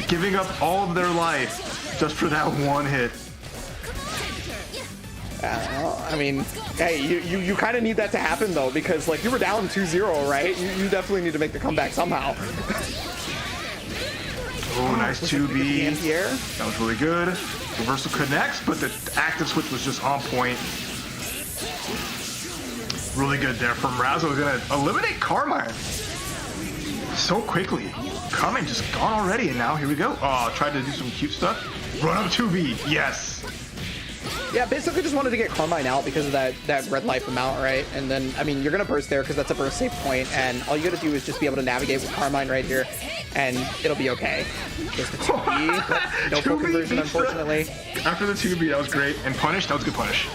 A: giving up all of their life just for that one hit.
B: I mean, hey, you kind of need that to happen though, because like you were down 2-0, right? You definitely need to make the comeback somehow.
A: Oh, nice 2B.
B: Here.
A: That was really good. Reversal connects, but the active switch was just on point. Really good there from Razzo. Gonna eliminate Carmine so quickly. Carmine just gone already, and now here we go. Oh, tried to do some cute stuff. Run up 2B. Yes.
B: Yeah, basically just wanted to get Carmine out because of that red life amount, right? And then, I mean, you're going to burst there because that's a burst safe point, and all you got to do is just be able to navigate with Carmine right here, and it'll be okay. There's the 2B, but no full conversion, unfortunately.
A: After the 2B, that was great. And punish, that was a good punish.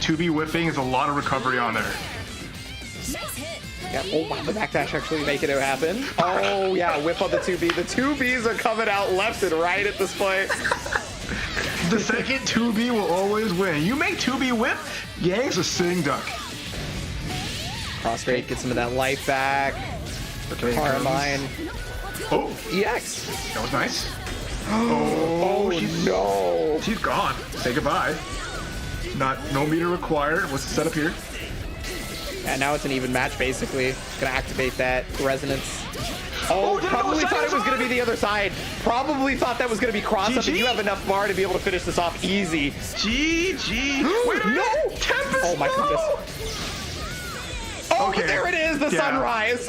A: 2B whiffing is a lot of recovery on there.
C: nice hit.
B: Yeah, oh wow, the backdash actually making it happen. Oh yeah, whip on the 2B. The 2Bs are coming out left and right at this point.
A: The second 2B will always win. You make 2B whip, Yang's a sitting duck.
B: Cross rate, get some of that life back.
A: Okay,
B: Carmine.
A: Oh,
B: EX.
A: that was nice. Oh,
B: No.
A: she's gone. Say goodbye. No meter required. What's the setup here?
B: And now it's an even match, basically. Gonna activate that resonance.
A: Oh,
B: Probably
A: no,
B: thought it was
A: side.
B: gonna be the other side. Probably thought that was gonna be cross up, and
A: GG.
B: you have enough bar to be able to finish this off easy.
A: GG. Wait a minute.
B: No!
A: Tempest.
B: Oh my
A: no!
B: goodness. Oh,
A: Okay.
B: there it is, the
A: Yeah.
B: sunrise.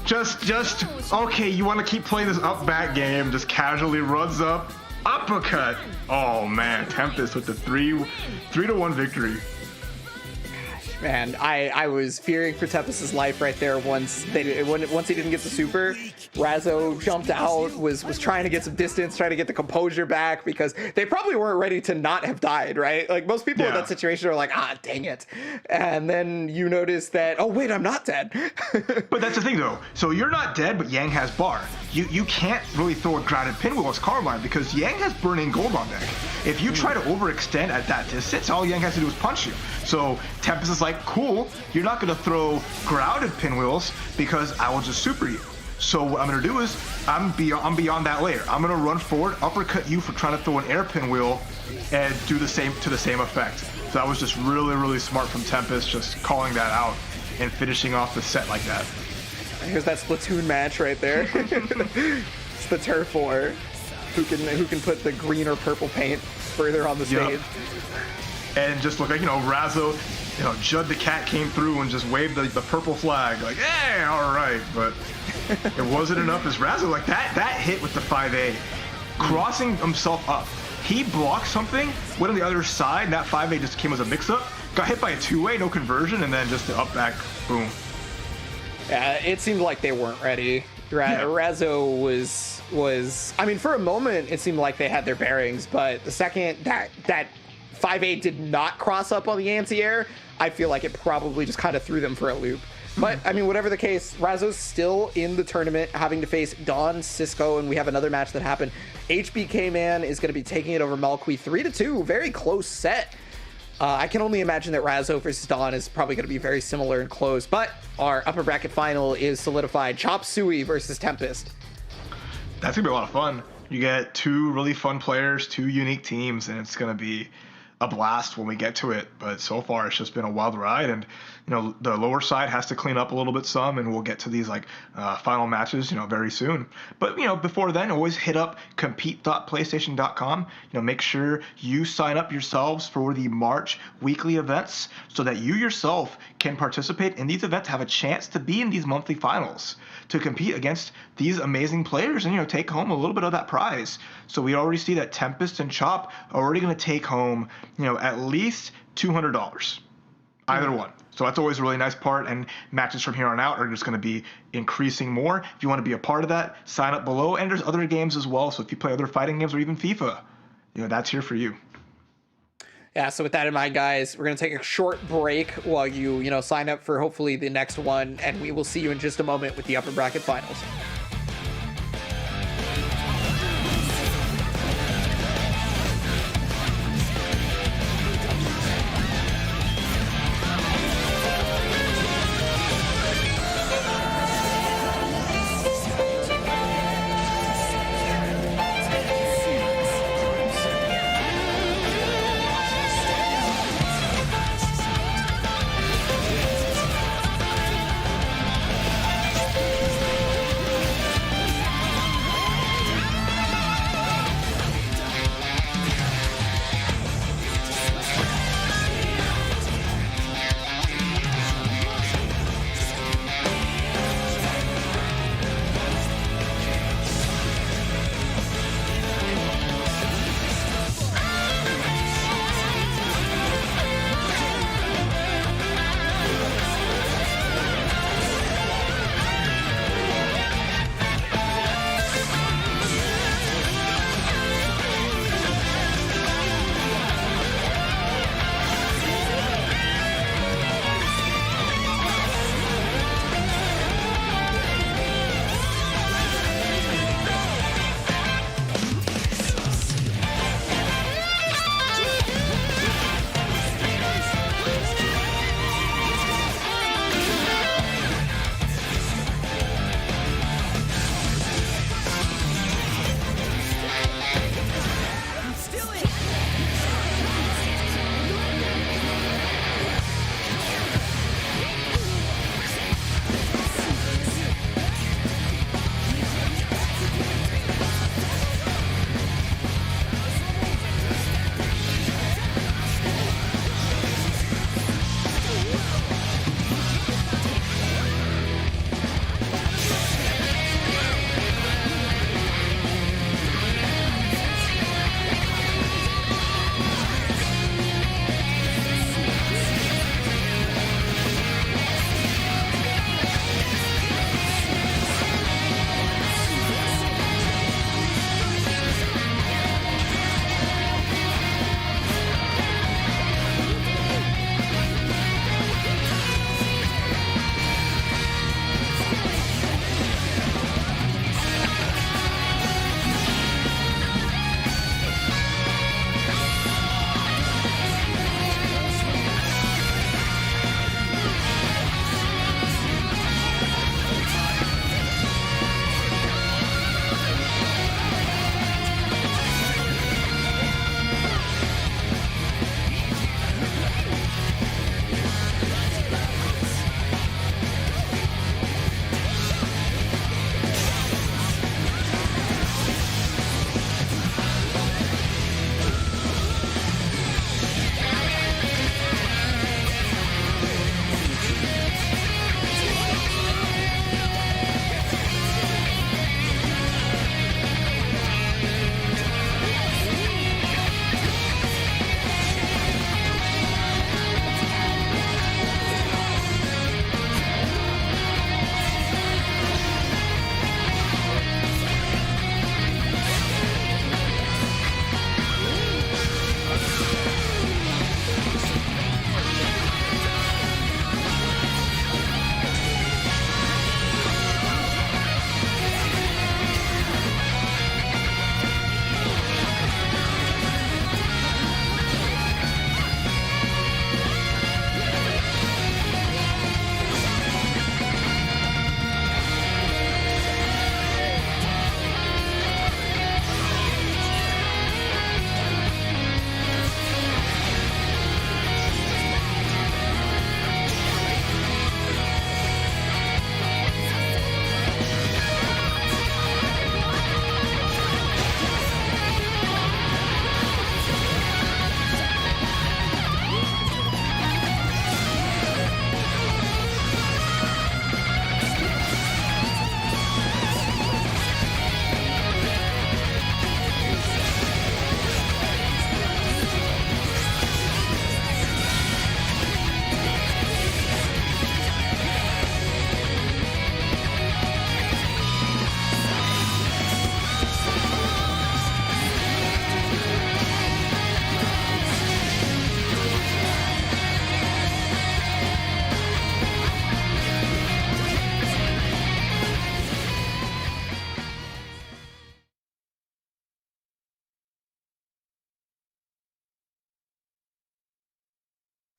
A: Just okay. You want to keep playing this up back game? Just casually runs up, uppercut. Oh man, Tempest with the 3-1 victory.
B: Man, I was fearing for Tempest's life right there once he didn't get the super. Razzo jumped out, was trying to get some distance, trying to get the composure back, because they probably weren't ready to not have died, right? Like most people in
A: Yeah.
B: that situation are like, ah, dang it. And then you notice that, oh wait, I'm not dead.
A: But that's the thing though. So you're not dead, but Yang has bar. You can't really throw a grounded pinwheel as Carmine because Yang has burning gold on deck. If you try to overextend at that distance, all Yang has to do is punch you. So Tempest is like, cool, you're not gonna throw grounded pinwheels because I will just super you. So what I'm gonna do is I'm beyond that layer. I'm gonna run forward, uppercut you for trying to throw an air pinwheel and do the same to the same effect. So that was just really, really smart from Tempest, just calling that out and finishing off the set like that.
B: Here's that Splatoon match right there. It's the turf war. Who can put the green or purple paint further on the
A: Yep.
B: stage.
A: And just look like, Razzo, Judd the cat came through and just waved the purple flag, like, hey, all right. But it wasn't enough as Razzo, like that hit with the 5A, crossing himself up. He blocked something, went on the other side, and that 5A just came as a mix-up. got hit by a two-way, no conversion, and then just the up back, boom.
B: Yeah, it seemed like they weren't ready. Razzo was. I mean, for a moment, it seemed like they had their bearings, but the second that 5-8 did not cross up on the anti-air, I feel like it probably just kind of threw them for a loop. But, I mean, whatever the case, Razzo's still in the tournament, having to face Dawn, Cisco, and we have another match that happened. HBK Man is going to be taking it over Malqui 3-2. Very close set. I can only imagine that Razzo versus Dawn is probably going to be very similar and close. But our upper bracket final is solidified. Chop Suey versus Tempest.
A: That's going to be a lot of fun. You get two really fun players, two unique teams, and it's going to be a blast when we get to it. But so far it's just been a wild ride, and the lower side has to clean up a little bit some, and we'll get to these final matches very soon. But before then, always hit up compete.playstation.com. Make sure you sign up yourselves for the March weekly events so that you yourself can participate in these events, have a chance to be in these monthly finals, to compete against these amazing players and take home a little bit of that prize. So we already see that Tempest and Chop are already going to take home at least $200, either one. So that's always a really nice part, and matches from here on out are just going to be increasing more. If you want to be a part of that, sign up below, and there's other games as well. So if you play other fighting games or even FIFA, that's here for you.
B: Yeah, so with that in mind, guys, we're going to take a short break while you sign up for hopefully the next one, and we will see you in just a moment with the upper bracket finals.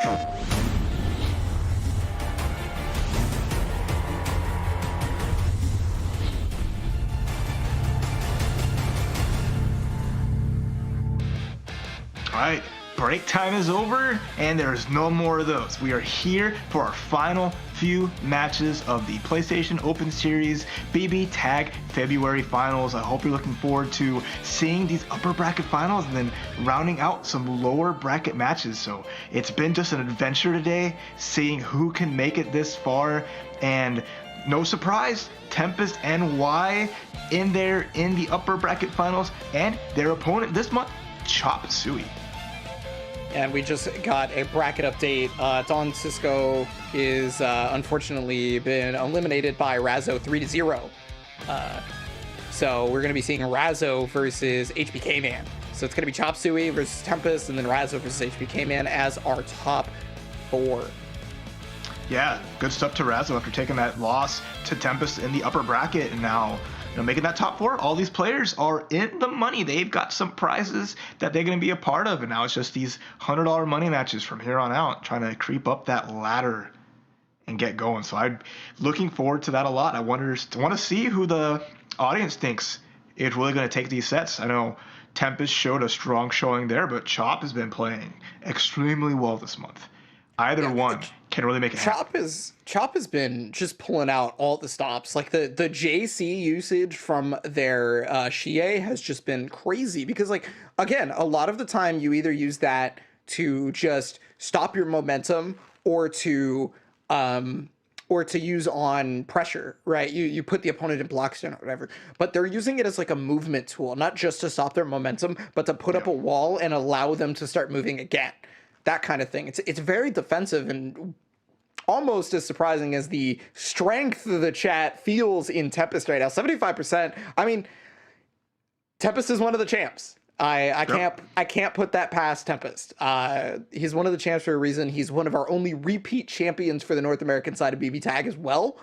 A: All right, break time is over, and there's no more of those. We are here for our final few matches of the PlayStation Open Series BBTAG February finals. I hope you're looking forward to seeing these upper bracket finals and then rounding out some lower bracket matches. So it's been just an adventure today, seeing who can make it this far, and no surprise, Tempest and Y in there in the upper bracket finals, and their opponent this month, Chop Suey.
B: And we just got a bracket update. Don Cisco is unfortunately been eliminated by Razzo 3-0. So we're going to be seeing Razzo versus HBK Man. So it's going to be Chop Suey versus Tempest, and then Razzo versus HBK Man as our top 4.
A: Yeah, good stuff to Razzo after taking that loss to Tempest in the upper bracket, and now making that top 4. All these players are in the money. They've got some prizes that they're going to be a part of, and now it's just these $100 money matches from here on out, trying to creep up that ladder and get going. So I'm looking forward to that a lot. I want to see who the audience thinks is really going to take these sets. I know Tempest showed a strong showing there, but Chop has been playing extremely well this month. Either one can really make it happen.
B: Chop has been just pulling out all the stops. Like the JC usage from their Shie has just been crazy, because like, again, a lot of the time you either use that to just stop your momentum or to use on pressure, right? You put the opponent in block stand or whatever, but they're using it as like a movement tool, not just to stop their momentum, but to put up a wall and allow them to start moving again. That kind of thing. It's very defensive and almost as surprising as the strength of the chat feels in Tempest right now. 75%. I mean, Tempest is one of the champs. I can't put that past Tempest. He's one of the champs for a reason. He's one of our only repeat champions for the North American side of BBTAG as well.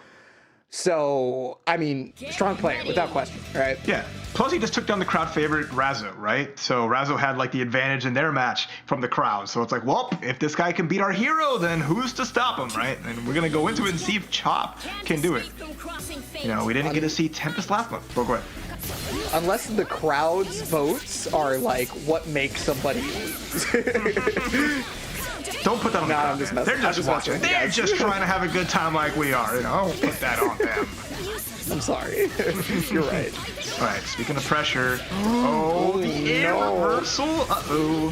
B: So, I mean, strong player, without question, right?
A: Yeah. Plus, he just took down the crowd favorite Razzo, right? So Razzo had like the advantage in their match from the crowd. So it's like, well, if this guy can beat our hero, then who's to stop him, right? And we're gonna go into it and see if Chop can do it. We didn't get to see Tempest last month. Go ahead.
B: Unless the crowd's votes are like what makes somebody
A: Don't put that on the crowd. They're just watching. They're just trying to have a good time like we are. Don't put that on them.
B: I'm sorry. You're right.
A: All right, speaking of pressure. Oh, the air reversal. Uh-oh.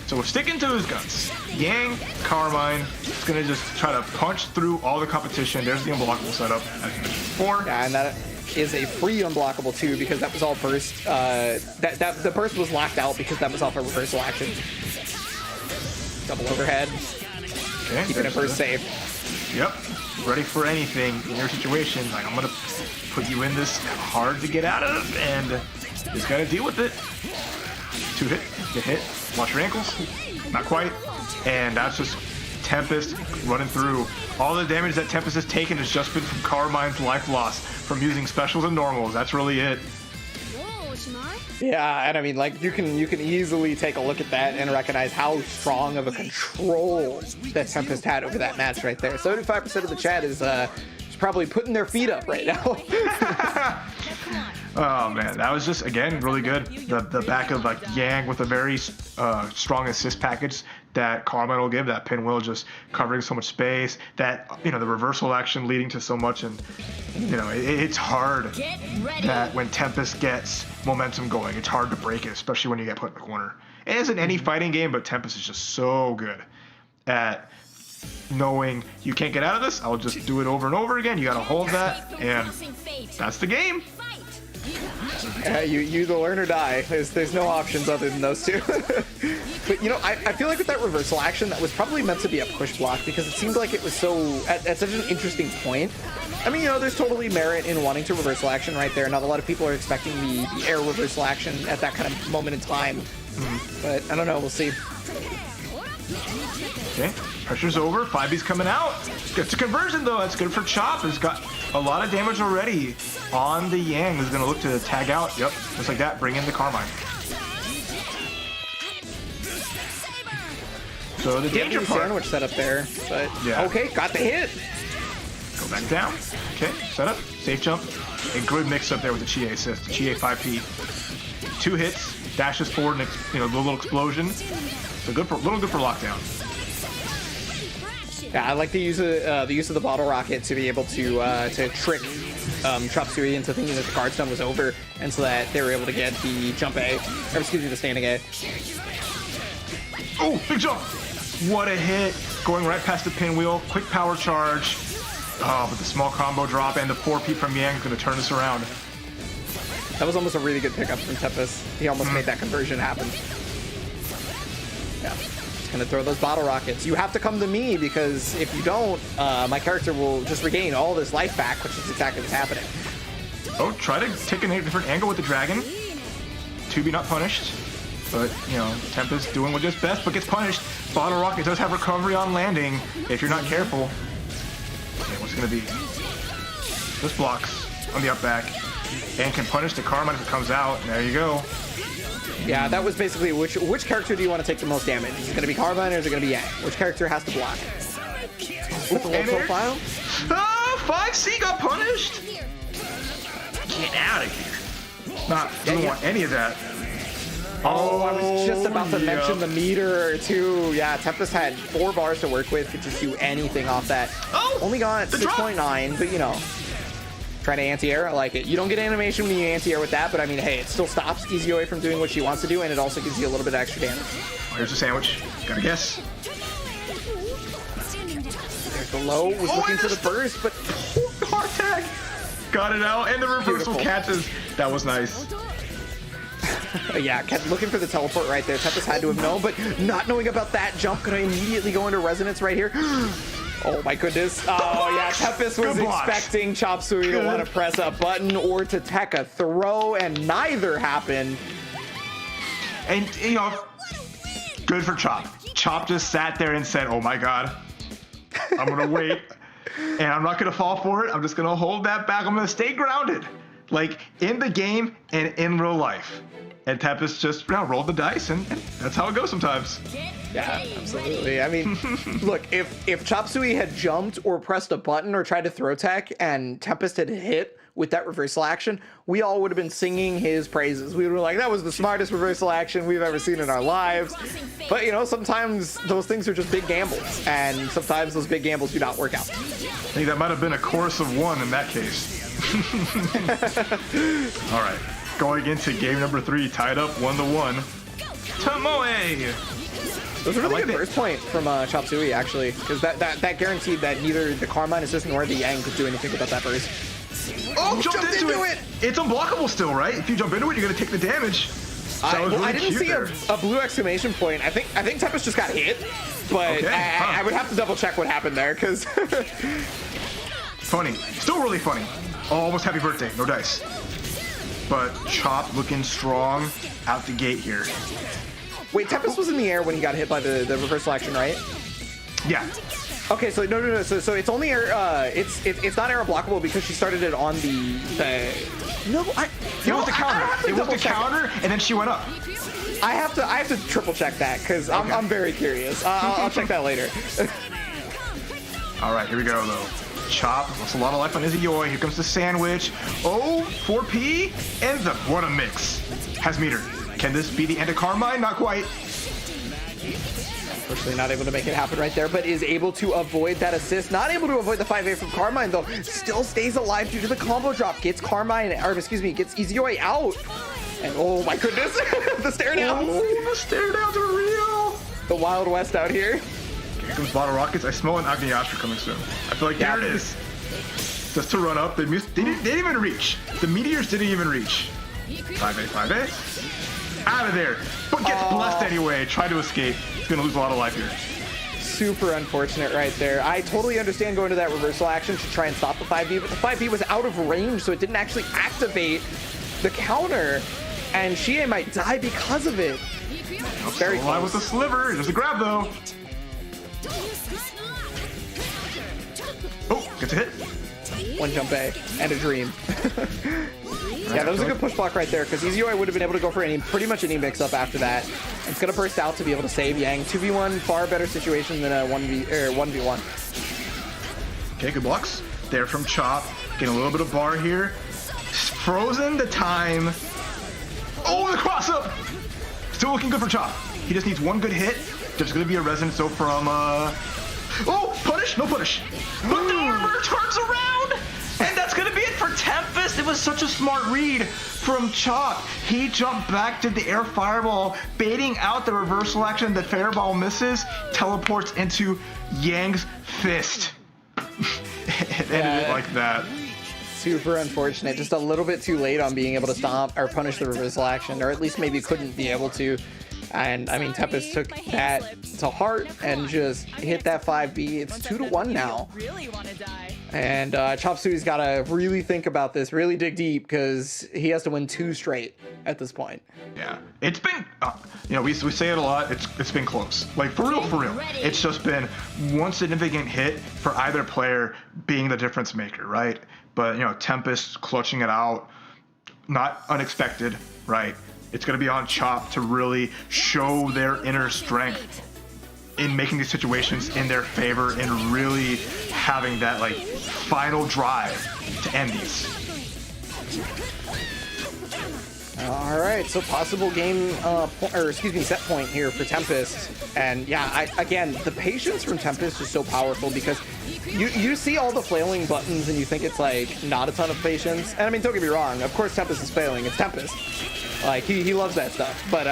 A: So we're sticking to his guns. Yang, Carmine, is going to just try to punch through all the competition. There's the unblockable setup, as mentioned before.
B: Yeah, and that is a free unblockable too, because that was all burst. The burst was locked out because that was off a reversal action. Double overhead.
A: Okay,
B: keeping it burst safe.
A: Yep. Ready for anything in your situation. Like, I'm gonna put you in this hard to get out of, and just gotta deal with it. 2 hit, get hit. Watch your ankles. Not quite. And that's just Tempest running through. All the damage that Tempest has taken has just been from Carmine's life loss from using specials and normals. That's really it.
B: Yeah, and I mean, like, you can easily take a look at that and recognize how strong of a control that Tempest had over that match right there. 75% of the chat is probably putting their feet up right now.
A: Oh man, that was just, again, really good. The back of like Yang with a very strong assist package that Carmine will give, that pinwheel just covering so much space, that, the reversal action leading to so much, and it's hard that when Tempest gets momentum going, it's hard to break it, especially when you get put in the corner. It isn't any fighting game, but Tempest is just so good at knowing you can't get out of this. I'll just do it over and over again. You got to hold that, and that's the game.
B: You either learn or die. There's no options other than those two. But I feel like with that reversal action, that was probably meant to be a push block, because it seemed like it was so at such an interesting point. I mean, there's totally merit in wanting to reversal action right there. Not a lot of people are expecting the air reversal action at that kind of moment in time. But I don't know. We'll see.
A: Okay, pressure's over. 5B's coming out. Gets a conversion though. That's good for Chop. He's got a lot of damage already on the Yang. He's gonna look to tag out. Yep, just like that. Bring in the Carmine. So the danger part.
B: Sandwich setup there, but
A: Yeah.
B: okay, got the hit.
A: Go back down. Okay, set up, safe jump. A good mix up there with the Chie assist. The Chie 5P. 2 hits, dashes forward, and a little explosion. So good for little good for lockdown.
B: Yeah, I like the use of the bottle rocket to be able to trick Chop Suey into thinking that the guard stun was over, and so that they were able to get the jump A, or excuse me, the standing A.
A: Oh, big jump! What a hit! Going right past the pinwheel, quick power charge. Oh, but the small combo drop and the 4P from Yang is going to turn this around.
B: That was almost a really good pickup from Tempest. He almost made that conversion happen. Yeah, just gonna throw those bottle rockets. You have to come to me, because if you don't, my character will just regain all this life back, which is exactly what's happening.
A: Oh, try to take a different angle with the dragon. 2B not punished. But, Tempest doing what is best, but gets punished. Bottle rocket does have recovery on landing, if you're not careful. Okay, what's it gonna be? This blocks on the up back. And can punish the Carmine if it comes out. There you go.
B: Yeah, that was basically which character do you want to take the most damage? Is it going to be Carmine or is it going to be Yang? Which character has to block? With the low profile?
A: 5C got punished? Get out of here. Don't want any of that.
B: Oh, I was just about to mention the meter too. Yeah, Tempest had 4 bars to work with to just do anything off that.
A: Oh,
B: only got 6.9, but trying to anti-air, I like it. You don't get animation when you anti-air with that, but I mean, hey, it still stops Easy away from doing what she wants to do, and it also gives you a little bit of extra damage.
A: Here's the sandwich. Gotta guess.
B: There's the low. Was looking for the burst, but
A: hard tag. Got it out, and the reversal catches. That was nice.
B: Yeah, kept looking for the teleport right there. Tempest had to have known, but not knowing about that jump, gonna immediately go into resonance right here. Oh my goodness. Oh yeah, Tempest was expecting Chop Suey to want to press a button or to tech a throw, and neither happened.
A: And, good for Chop. Chop just sat there and said, oh my god, I'm going to wait. And I'm not going to fall for it. I'm just going to hold that back. I'm going to stay grounded. Like, in the game and in real life. And Tempest just rolled the dice, and that's how it goes sometimes.
B: Yeah, absolutely. I mean, look, if Chop Suey had jumped or pressed a button or tried to throw tech and Tempest had hit with that reversal action, we all would have been singing his praises. We were like, that was the smartest reversal action we've ever seen in our lives. But, sometimes those things are just big gambles, and sometimes those big gambles do not work out.
A: I think that might have been a chorus of 1 in that case. All right. Going into game number 3, tied up 1-1. Tomoe!
B: It was a really good first point from Chop Suey, actually, because that guaranteed that neither the Carmine assist nor the Yang could do anything without that burst.
A: Oh, jumped into it! It's unblockable still, right? If you jump into it, you're gonna take the damage.
B: I didn't see a blue exclamation point. I think Tempest just got hit, but okay. I would have to double check what happened there, because...
A: Funny. Still really funny. Oh, almost happy birthday. No dice. But Chop looking strong out the gate here.
B: Wait, Tempest was in the air when he got hit by the reversal action, right?
A: Yeah.
B: Okay, so no. So it's only air. It's not air blockable because she started it on the. No,
A: it was the counter. It was the counter, and then she went up.
B: I have to triple check that because I'm very curious. I'll check that later.
A: All right, here we go though. Chop, lost a lot of life on Izzy Yoi. Here comes the sandwich. Oh, 4P, and what a mix. Has meter. Can this be the end of Carmine? Not quite.
B: Unfortunately, not able to make it happen right there, but is able to avoid that assist. Not able to avoid the 5A from Carmine, though. Still stays alive due to the combo drop. Gets gets Izzy Yoi out. And oh my goodness, the stare down.
A: Oh, the stare downs are real.
B: The Wild West out here.
A: Here comes Bottle Rockets. I smell an Agniastra coming soon. I feel like there it is. Just to run up. They didn't even reach. The meteors didn't even reach. 5A. Out of there. But gets blessed anyway. Try to escape. He's going to lose a lot of life here.
B: Super unfortunate right there. I totally understand going to that reversal action to try and stop the 5B, but the 5B was out of range, so it didn't actually activate the counter, and Chie might die because of it. Very close.
A: With the sliver. There's a grab, though. Oh, gets a hit.
B: One jump A and a dream. Yeah, that was a good push block right there, because EasyOi would have been able to go for pretty much any mix-up after that. It's going to burst out to be able to save Yang. 2v1, far better situation than a 1v1.
A: Okay, good blocks there from Chop. Getting a little bit of bar here. Frozen the time. Oh, the cross up! Still looking good for Chop. He just needs one good hit. There's going to be a resonance though from, oh, punish? No punish. But the armor turns around! And that's going to be it for Tempest. It was such a smart read from Chop. He jumped back, did the air fireball, baiting out the reversal action. The fireball misses, teleports into Yang's fist. It ended it like that.
B: Super unfortunate. Just a little bit too late on being able to stop or punish the reversal action, or at least maybe couldn't be able to. And I mean, Tempest took that to heart and just hit that 5B. It's 2-1 now. And Chop Suey's got to really think about this, really dig deep, because he has to win 2 straight at this point.
A: Yeah, it's been, you know, we say it a lot. It's been close, like for real. It's just been one significant hit for either player being the difference maker, right? But you know, Tempest clutching it out, not unexpected, right? It's going to be on Chop to really show their inner strength in making these situations in their favor and really having that like final drive to end these.
B: All right, so possible game, set point here for Tempest. And yeah, again, the patience from Tempest is so powerful because you see all the flailing buttons and you think it's like not a ton of patience. And I mean, don't get me wrong, of course Tempest is failing, it's Tempest. Like, he loves that stuff. But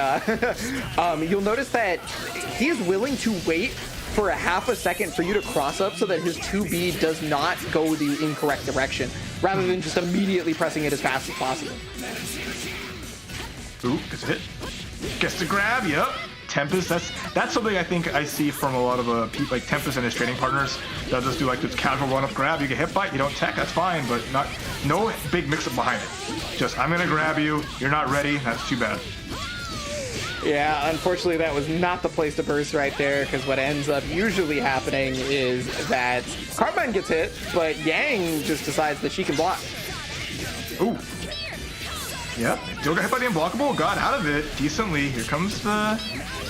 B: you'll notice that he's willing to wait for a half a second for you to cross up so that his 2B does not go the incorrect direction, rather than just immediately pressing it as fast as possible.
A: Ooh, gets a hit. Gets the grab, yep. Tempest, that's something I think I see from a lot of people, like Tempest and his training partners. They'll just do like this casual run-up grab. You get hit by it, you don't tech, that's fine, but no big mix-up behind it. Just, I'm gonna grab you, you're not ready, that's too bad.
B: Yeah, unfortunately that was not the place to burst right there, because what ends up usually happening is that Carbine gets hit, but Yang just decides that she can block.
A: Ooh. Yep, still got hit by the unblockable, got out of it decently. Here comes the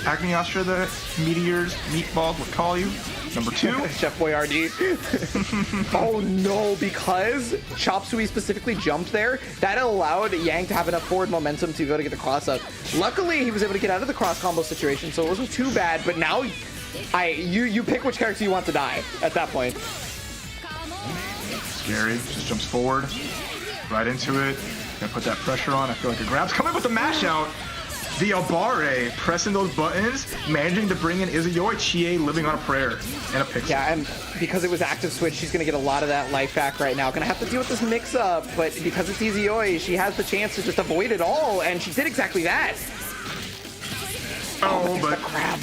A: Acme Astra, the Meteors, Meatballs would call you. Number 2.
B: Chef Boyardee. Oh no, because Chop Suey specifically jumped there, that allowed Yang to have enough forward momentum to go to get the cross up. Luckily, he was able to get out of the cross combo situation, so it wasn't too bad, but now you pick which character you want to die at that point.
A: Scary, just jumps forward, right into it. Gonna put that pressure on. I feel like a grab's coming with the mash out. The Abare pressing those buttons, managing to bring in Izuyoi, Chie living on a prayer and a pixel.
B: Yeah, and because it was active switch, she's gonna get a lot of that life back right now. Gonna have to deal with this mix up, but because it's Izuyoi, she has the chance to just avoid it all, and she did exactly that.
A: Oh, but
B: grab.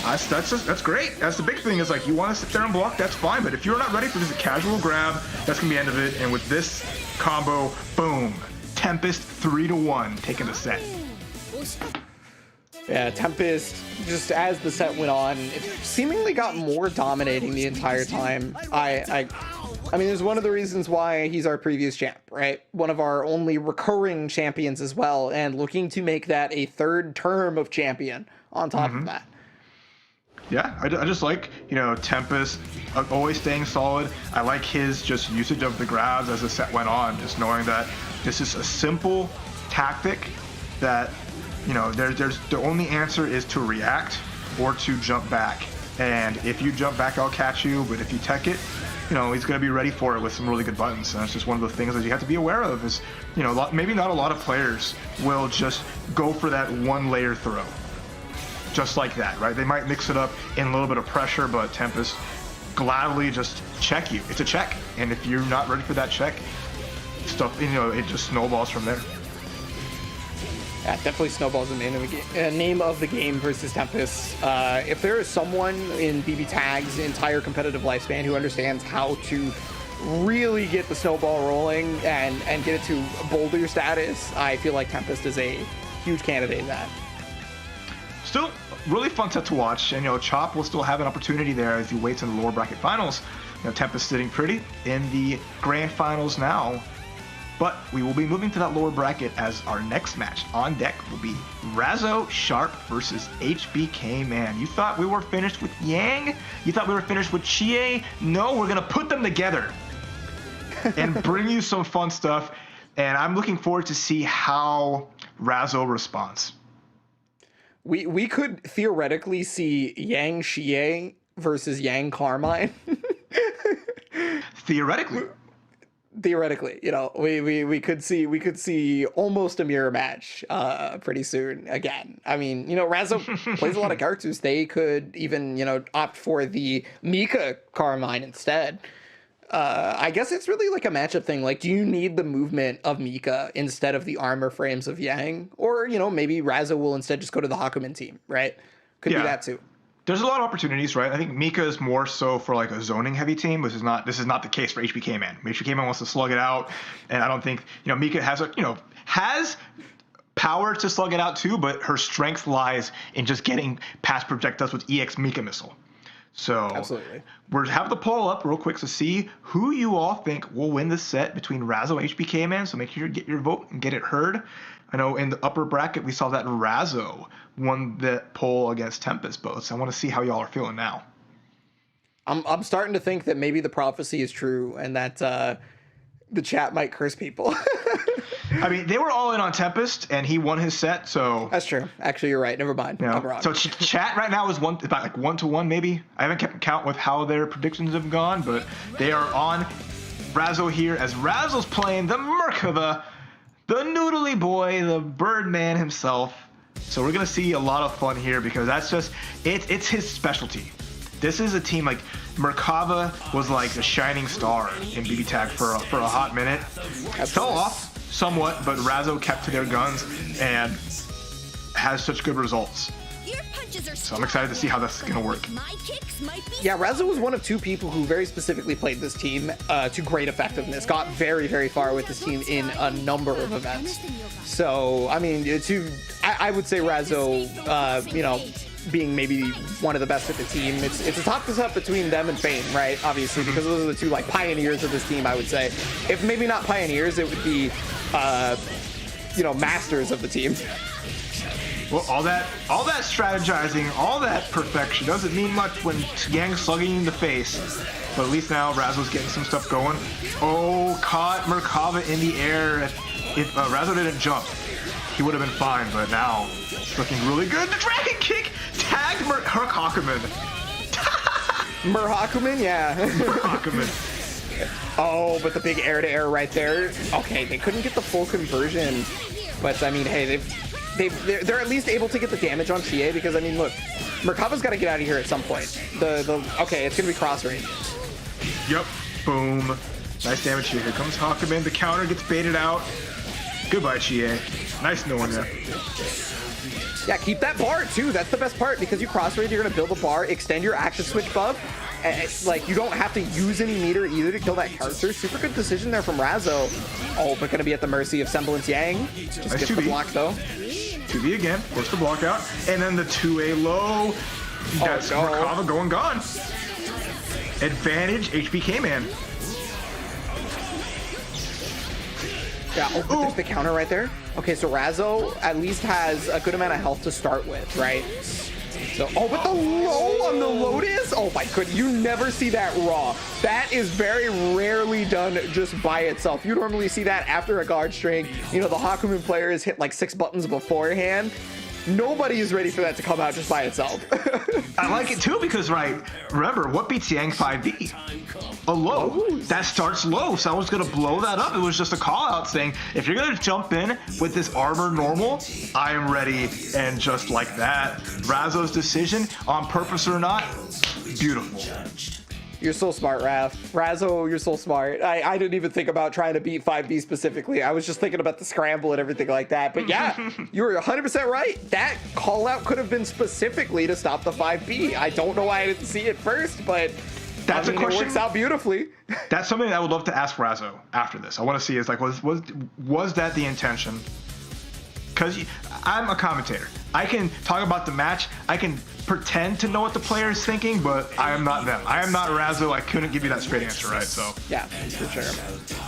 A: That's great. That's the big thing, is like, you want to sit there and block, that's fine, but if you're not ready for this casual grab, that's gonna be the end of it. And with this combo, boom, Tempest 3-1 taking the set.
B: Yeah, Tempest, just as the set went on, it seemingly got more dominating the entire time. I mean, it's one of the reasons why he's our previous champ, right? One of our only recurring champions as well, and looking to make that a 3rd term of champion on top of that.
A: Yeah, I just like, you know, Tempest always staying solid. I like his just usage of the grabs as the set went on, just knowing that this is a simple tactic that, you know, there's the only answer is to react or to jump back. And if you jump back, I'll catch you, but if you tech it, you know, he's going to be ready for it with some really good buttons. And that's just one of the things that you have to be aware of is, you know, maybe not a lot of players will just go for that 1-layer throw. Just like that, right? They might mix it up in a little bit of pressure, but Tempest gladly just check you. It's a check, and if you're not ready for that check, stuff, you know, it just snowballs from there.
B: Yeah, definitely snowballs the name of the game versus Tempest. If there is someone in BBTAG's entire competitive lifespan who understands how to really get the snowball rolling and get it to boulder status, I feel like Tempest is a huge candidate in that.
A: Still really fun set to watch, and you know, Chop will still have an opportunity there as he waits in the lower bracket finals. You know, Tempest sitting pretty in the grand finals now. But we will be moving to that lower bracket as our next match on deck will be Razzo Sharp versus HBK Man. You thought we were finished with Yang? You thought we were finished with Chie? No, we're going to put them together and bring you some fun stuff. And I'm looking forward to see how Razzo responds.
B: We could theoretically see Yang Xie versus Yang Carmine. Theoretically, you know, we could see almost a mirror match pretty soon again. I mean, you know, Razzo plays a lot of characters. They could even, you know, opt for the Mika Carmine instead. I guess it's really like a matchup thing. Like, do you need the movement of Mika instead of the armor frames of Yang? Or, you know, maybe Razzo will instead just go to the Hakumen team, right? Could be that too.
A: There's a lot of opportunities, right? I think Mika is more so for like a zoning heavy team. This is not the case for HBK Man. HBK Man wants to slug it out, and I don't think, you know, Mika has power to slug it out too, but her strength lies in just getting past projectiles with EX Mika missile. So
B: absolutely,
A: we're have the poll up real quick to see who you all think will win this set between Razzo and HBK Man. So make sure you get your vote and get it heard. I know in the upper bracket we saw that Razzo won the poll against Tempest both. So I want to see how y'all are feeling now.
B: I'm starting to think that maybe the prophecy is true and that the chat might curse people.
A: I mean, they were all in on Tempest, and he won his set, so...
B: That's true. Actually, you're right. Never mind.
A: You know,
B: I'm wrong.
A: So chat right now is about like 1-1, maybe. I haven't kept count with how their predictions have gone, but they are on Razzo here, as Razzo's playing the Merkava, the noodly boy, the Birdman himself. So we're going to see a lot of fun here, because that's just... It's his specialty. This is a team like... Merkava was like the shining star in BBTAG for a hot minute. It fell off somewhat, but Razzo kept to their guns and has such good results. So I'm excited to see how this is going to work.
B: Yeah, Razzo was one of two people who very specifically played this team to great effectiveness. Got very, very far with this team in a number of events. So, I mean, I would say Razzo, you know, being maybe one of the best at the team. It's a toss-up between them and Fame, right? Obviously, because those are the two like pioneers of this team, I would say. If maybe not pioneers, it would be, you know, masters of the team.
A: Well, all that strategizing, all that perfection doesn't mean much when Yang's slugging you in the face. But at least now Razzo's getting some stuff going. Oh, caught Merkava in the air. If Razzo didn't jump, he would have been fine, but now it's looking really good. The dragon kick tagged Hakumen.
B: Hakumen, yeah.
A: Hakumen.
B: Oh, but the big air-to-air right there. Okay, they couldn't get the full conversion, but I mean, hey, they're at least able to get the damage on Chie, because I mean, look, Merkava's got to get out of here at some point. Okay, it's gonna be cross range.
A: Yep, boom. Nice damage here. Here comes Hakumen. The counter gets baited out. Goodbye, Chie. Nice knowing that.
B: Yeah, keep that bar too. That's the best part, because you cross range, you're gonna build a bar, extend your action switch buff. And like, you don't have to use any meter either to kill that character. Super good decision there from Razzo. Oh, but gonna be at the mercy of Semblance Yang. Just
A: nice
B: gets the block though.
A: 2B again, force the block out, and then the 2A low. That's Merkava going gone. Advantage HBK Man.
B: Yeah, oh, but there's the counter right there. Okay, so Razzo at least has a good amount of health to start with, right? So, oh, but the low on the Lotus? Oh my goodness, you never see that raw. That is very rarely done just by itself. You normally see that after a guard string. You know, the Hakumen players hit like 6 buttons beforehand. Nobody is ready for that to come out just by itself.
A: I like it too, because, right, remember, what beats Yang 5B? A low. That starts low, so I was going to blow that up. It was just a call out saying, if you're going to jump in with this armor normal, I am ready. And just like that, Razzo's decision, on purpose or not, beautiful.
B: You're so smart, Raph. Razzo, you're so smart. I didn't even think about trying to beat 5B specifically. I was just thinking about the scramble and everything like that. But yeah, you were 100% right. That call out could have been specifically to stop the 5B. I don't know why I didn't see it first, but
A: that's a question.
B: It works out beautifully.
A: That's something I would love to ask Razzo after this. I want to see is like, was that the intention? Because I'm a commentator. I can talk about the match. I can pretend to know what the player is thinking, but I am not them. I am not Razzo. I couldn't give you that straight answer, right? So
B: yeah, for sure.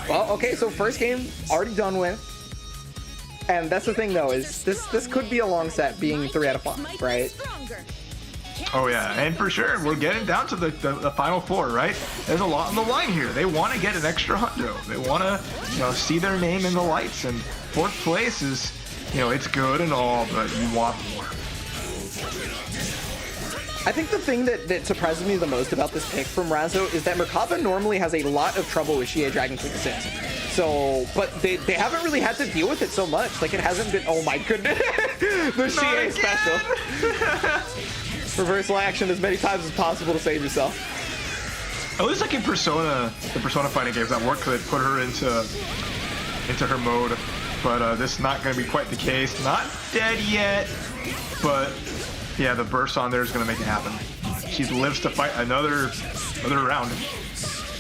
B: Well, okay, so first game already done with. And that's the thing, though, is this could be a long set, being 3 out of 5, right?
A: Oh yeah, and for sure, we're getting down to the final 4, right? There's a lot on the line here. They want to get an extra hundo. They want to, see their name in the lights. And 4th place is, it's good and all, but you want more.
B: I think the thing that surprises me the most about this pick from Razzo is that Merkava normally has a lot of trouble with Xie Dragon Quick Assist. So, but they haven't really had to deal with it so much. Like, it hasn't been, oh my goodness, the Xie special. Reversal action as many times as possible to save yourself.
A: At least like in Persona, the Persona fighting games, that work could put her into her mode. But this is not going to be quite the case. Not dead yet, but yeah, the burst on there is going to make it happen. She lives to fight another round.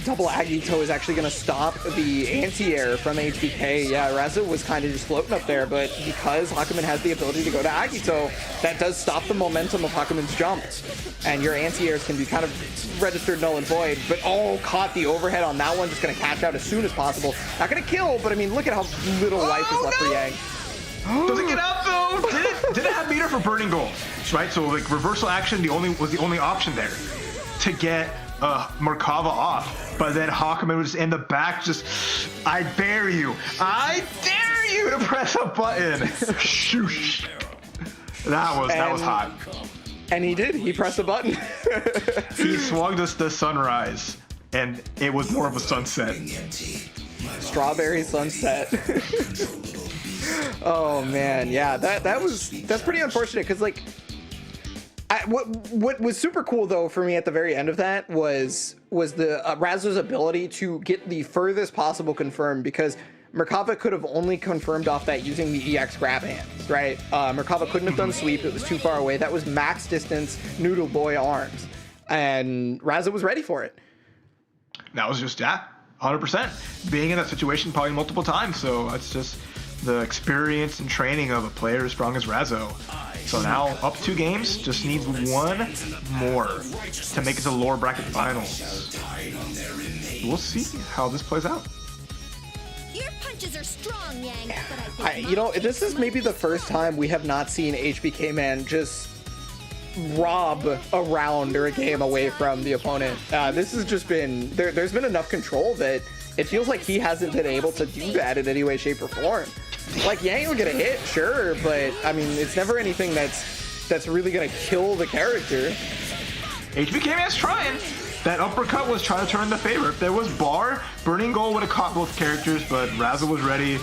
B: Double Agito is actually going to stop the anti-air from HBK. Yeah, Razzo was kind of just floating up there, but because Hakumen has the ability to go to Agito, that does stop the momentum of Hakumen's jumps. And your anti-airs can be kind of registered null and void, but caught the overhead on that one, just going to catch out as soon as possible. Not going to kill, but I mean, look at how little life is left for Yang.
A: Does it get out though? Did it have meter for burning gold? Right, so like reversal action was the only option there to get Merkava off. But then Hakumen was in the back, just, I dare you to press a button. Shoosh. That was hot.
B: And he did. He pressed a button.
A: He swung us the sunrise, and it was more of a sunset.
B: Strawberry sunset. Oh man, yeah, that's pretty unfortunate because like, what was super cool though for me at the very end of that was the Razzo's ability to get the furthest possible confirmed, because Merkava could have only confirmed off that using the EX grab hands, right? Merkava couldn't have done sweep, it was too far away. That was max distance Noodle Boy arms, and Razzo was ready for it.
A: That was just 100%. Being in that situation probably multiple times, so it's just the experience and training of a player as strong as Razzo. So now up 2 games, just needs 1 more to make it to lower bracket finals. We'll see how this plays out.
C: Your punches are strong, Yang, but I think
B: this is maybe the first time we have not seen HBK Man just rob a round or a game away from the opponent. This has just been, there's been enough control that it feels like he hasn't been able to do that in any way, shape, or form. Like, Yang will get a hit, sure, but I mean, it's never anything that's really gonna kill the character.
A: HBK Man's trying. That uppercut was trying to turn in the favor. If there was bar, Burning Gold would have caught both characters, but Razzo was ready.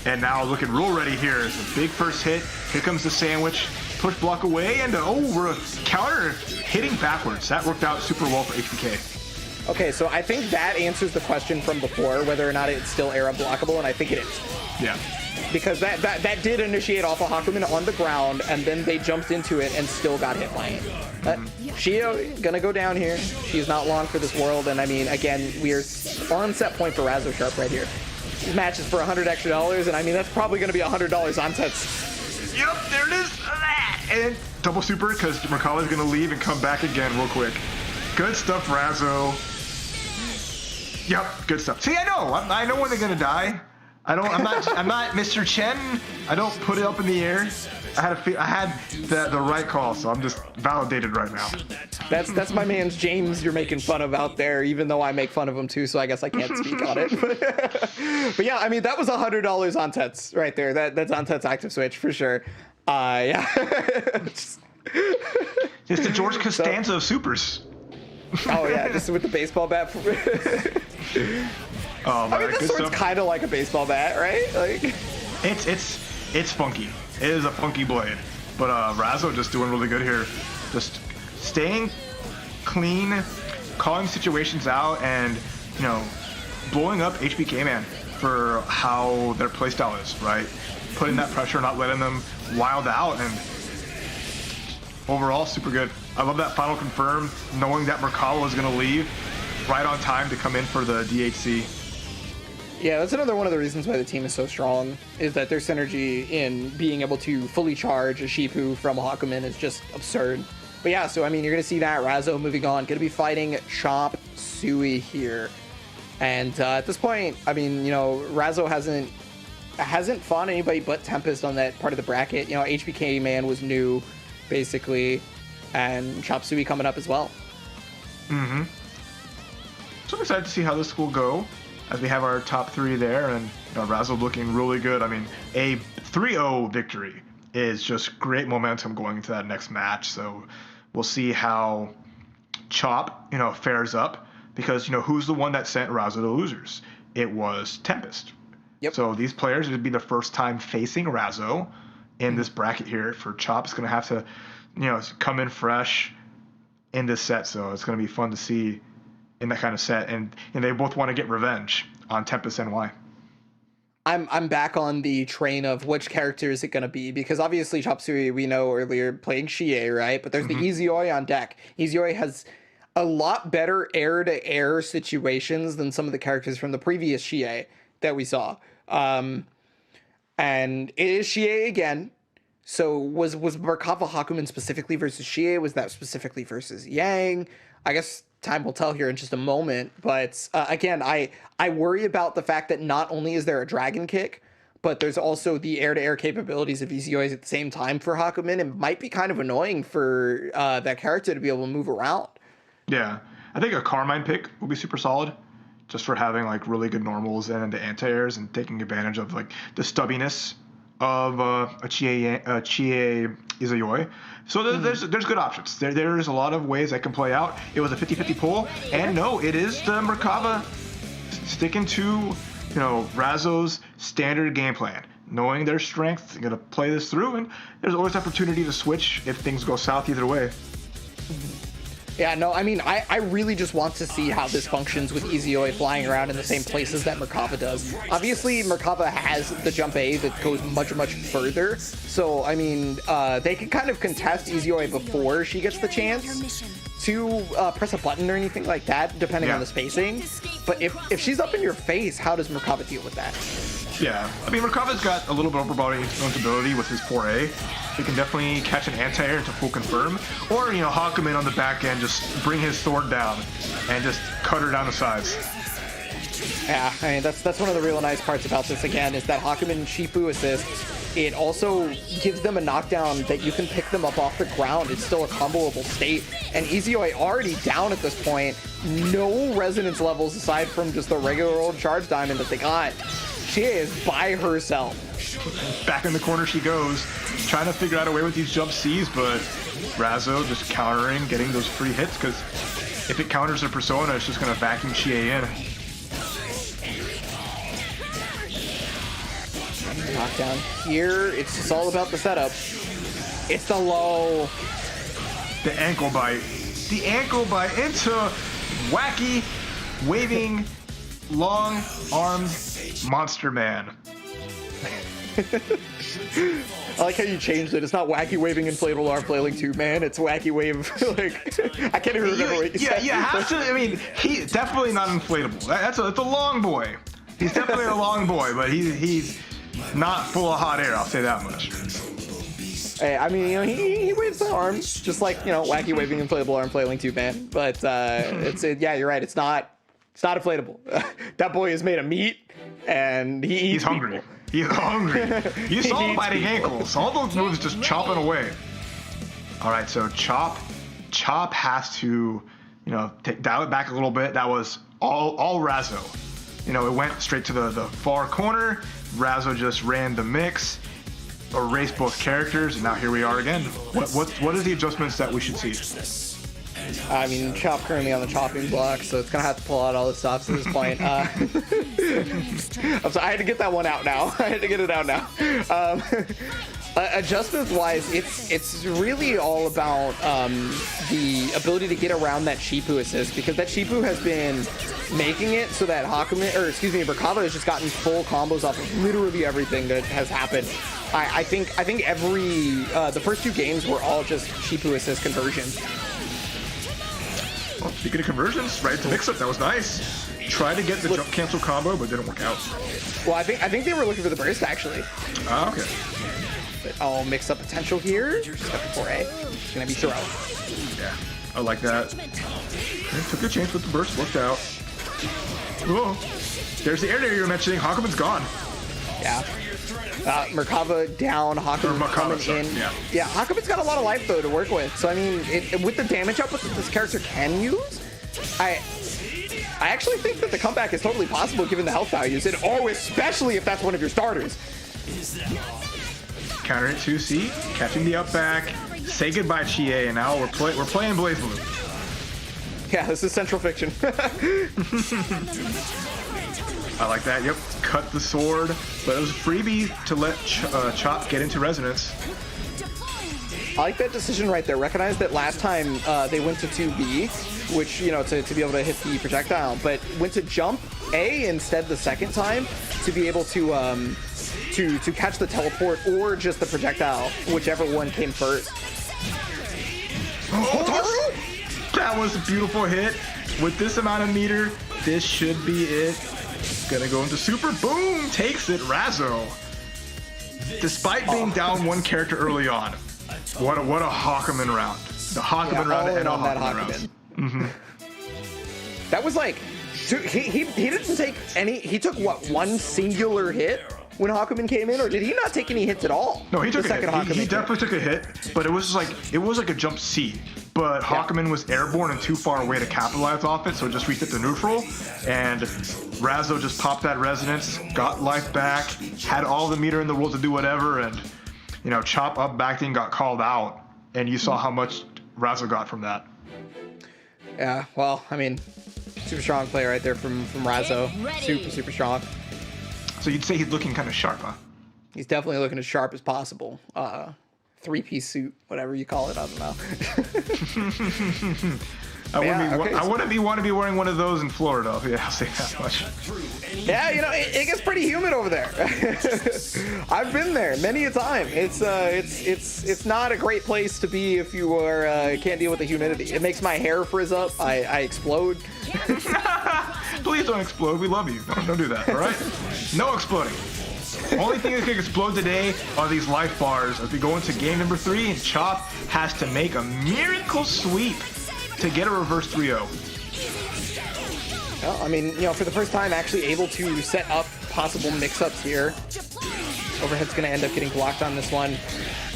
A: And now looking real ready here. It's a big first hit. Here comes the sandwich. Push block away, and we're counter hitting backwards. That worked out super well for HBK.
B: Okay, so I think that answers the question from before, whether or not it's still era blockable, and I think it is.
A: Yeah.
B: Because that did initiate off a Hakumen on the ground, and then they jumped into it and still got hit by it. Shio gonna go down here. She's not long for this world, and I mean, again, we're on set point for Razzo Sharp right here. This match is for $100 extra, and I mean, that's probably gonna be $100 on sets.
A: Yep, there it is. And double super, because Merkava is gonna leave and come back again real quick. Good stuff, Razzo. Yep, good stuff. See, I know when they're gonna die. I'm not Mr. Chen. I don't put it up in the air. I had the right call, so I'm just validated right now.
B: That's my man's James you're making fun of out there, even though I make fun of him too, so I guess I can't speak on it. But yeah, I mean, that was $100 on Tets right there. That's on Tets active switch for sure. Yeah.
A: It's the George Costanza of supers.
B: Oh yeah, just with the baseball bat.
A: Oh, man,
B: I mean, this sword's kind of like a baseball bat, right? Like,
A: it's funky. It is a funky blade. But Razzo just doing really good here. Just staying clean, calling situations out, and blowing up HBK Man for how their playstyle is, right? Putting that pressure, not letting them wild out, and overall super good. I love that final confirm, knowing that Merkava was going to leave right on time to come in for the DHC.
B: Yeah, that's another one of the reasons why the team is so strong, is that their synergy in being able to fully charge a Shipu from a Hakumen is just absurd. But yeah, so I mean, you're going to see that Razzo moving on, going to be fighting Chop Suey here. And at this point, I mean, you know, Razzo hasn't fought anybody but Tempest on that part of the bracket. You know, HBK Man was new, basically, and Chop Suey coming up as well.
A: Mm-hmm. So I'm excited to see how this will go, as we have our top 3 there, and you know, Razzo looking really good. I mean, a 3-0 victory is just great momentum going into that next match. So we'll see how Chop, you know, fares up, because you know who's the one that sent Razzo to losers? It was Tempest.
B: Yep.
A: So these players would be the first time facing Razzo in this bracket here. For Chop, it's going to have to, you know, come in fresh in this set. So it's going to be fun to see in that kind of set, and they both want to get revenge on Tempest and why.
B: I'm back on the train of which character is it going to be, because obviously Chop Suey, we know earlier, playing Chie, right? But there's the Izoi on deck. Izoi has a lot better air-to-air situations than some of the characters from the previous Chie that we saw. And it is Chie again. So was Merkava Hakumen specifically versus Chie? Was that specifically versus Yang? I guess time will tell here in just a moment. But again, I worry about the fact that not only is there a dragon kick, but there's also the air-to-air capabilities of Izoi at the same time for Hakumen. It might be kind of annoying for that character to be able to move around.
A: Yeah, I think a Carmine pick will be super solid, just for having like really good normals and the anti-airs and taking advantage of like the stubbiness of a Chie Izoi. So there's good options. There's a lot of ways that can play out. It was a 50-50 pull, and no, it is the Merkava sticking to, you know, Razzo's standard game plan, knowing their strength, going to play this through, and there's always opportunity to switch if things go south either way.
B: Yeah, no, I mean, I really just want to see how this functions with Izoi flying around in the same places that Merkava does. Obviously, Merkava has the jump A that goes much, much further. So, I mean, they can kind of contest Izoi before she gets the chance to press a button or anything like that, depending on the spacing. But if she's up in your face, how does Merkava deal with that?
A: Yeah, I mean, Merkava's got a little bit of overbody invincibility with his 4A. He can definitely catch an anti-air into full confirm, or, you know, Hakumen on the back end, just bring his sword down and just cut her down the sides.
B: Yeah, I mean, that's one of the real nice parts about this, again, is that Hakumen Shifu assist, it also gives them a knockdown that you can pick them up off the ground. It's still a comboable state, and Izoi already down at this point, no resonance levels aside from just the regular old charge diamond that they got. She is by herself.
A: Back in the corner she goes, trying to figure out a way with these jump Cs, but Razzo just countering, getting those free hits, because if it counters her persona, it's just going to vacuum Chie in.
B: Knockdown here, it's just all about the setup. It's the low.
A: The ankle bite. The ankle bite into wacky, waving, long-armed Monster Man.
B: I like how you changed it. It's not wacky waving inflatable arm flailing 2 man. It's wacky wave. Like, I can't even remember what you said.
A: Yeah, have to. I mean, he's definitely not inflatable. It's a long boy. He's definitely a long boy, but he's not full of hot air. I'll say that much.
B: Hey, I mean, you know, he waves the arms just like, you know, wacky waving inflatable arm flailing 2 man. But yeah, you're right. It's not inflatable. That boy is made of meat, and he's
A: hungry.
B: People.
A: He's hungry. You saw him biting ankles. All those moves just chopping away. All right, so Chop has to, you know, dial it back a little bit. That was all Razzo. You know, it went straight to the far corner. Razzo just ran the mix, erased both characters, and now here we are again. What is the adjustments that we should see?
B: I mean, Chop currently on the chopping block, so it's gonna have to pull out all the stops at this point. I'm sorry, I had to get that one out now. I had to get it out now. Adjustments-wise, it's really all about the ability to get around that Shifu assist, because that Shifu has been making it so that Merkava has just gotten full combos off of literally everything that has happened. I think the first 2 games were all just Shifu assist conversions.
A: Well, speaking of conversions, right to mix-up, that was nice. Tried to get the jump cancel combo, but didn't work out.
B: Well, I think they were looking for the burst, actually.
A: Oh, okay.
B: But mix-up potential here. Step 4A. It's going to be throw.
A: Yeah, I like that. Took a chance with the burst, worked out. Whoa. There's the air you were mentioning. Hakumen's gone.
B: Yeah. Merkava down, Hakumen coming in. Yeah, Hakumen's got a lot of life though to work with. So I mean, with the damage output that this character can use, I actually think that the comeback is totally possible given the health values, and especially if that's one of your starters.
A: Counter it 2C, catching the up back. Say goodbye, Chie, and now we're playing BlazBlue.
B: Yeah, this is Central Fiction.
A: I like that. Yep, cut the sword, but it was a freebie to let Chop get into resonance.
B: I like that decision right there. Recognize that last time they went to 2B, which, you know, to be able to hit the projectile, but went to jump A instead the second time to be able to catch the teleport or just the projectile, whichever one came first.
A: Oh, that was a beautiful hit. With this amount of meter, this should be it. Gonna go into super. Boom! Takes it, Razzo. Despite being down one character early on, what a Hakumen round. The Hakumen round and all Hakumen rounds. Mm-hmm.
B: That was like, he didn't take any. He took what, one singular hit when Hakumen came in, or did he not take any hits at all?
A: No, he took a hit. He definitely took a hit, but it was like a jump C. But Hakumen was airborne and too far away to capitalize off it, so it just reset to neutral. And Razzo just popped that resonance, got life back, had all the meter in the world to do whatever, and you know, Chop up back then got called out, and you saw how much Razzo got from that.
B: Yeah, well, I mean, super strong play right there from Razzo. Super strong.
A: So you'd say he's looking kind of sharp, huh?
B: He's definitely looking as sharp as possible. Three-piece suit, whatever you call it, I don't know.
A: I wouldn't want to be wearing one of those in Florida. Yeah, I'll say that much.
B: Yeah, you know, it gets pretty humid over there. I've been there many a time. It's not a great place to be if you are can't deal with the humidity. It makes my hair frizz up. I explode.
A: Please don't explode. We love you. Don't do that. All right? No exploding. Only thing that can explode today are these life bars as we go into game number 3, and Chop has to make a miracle sweep to get a reverse 3-0.
B: Well, I mean, you know, for the first time actually able to set up possible mix-ups here. Overhead's going to end up getting blocked on this one.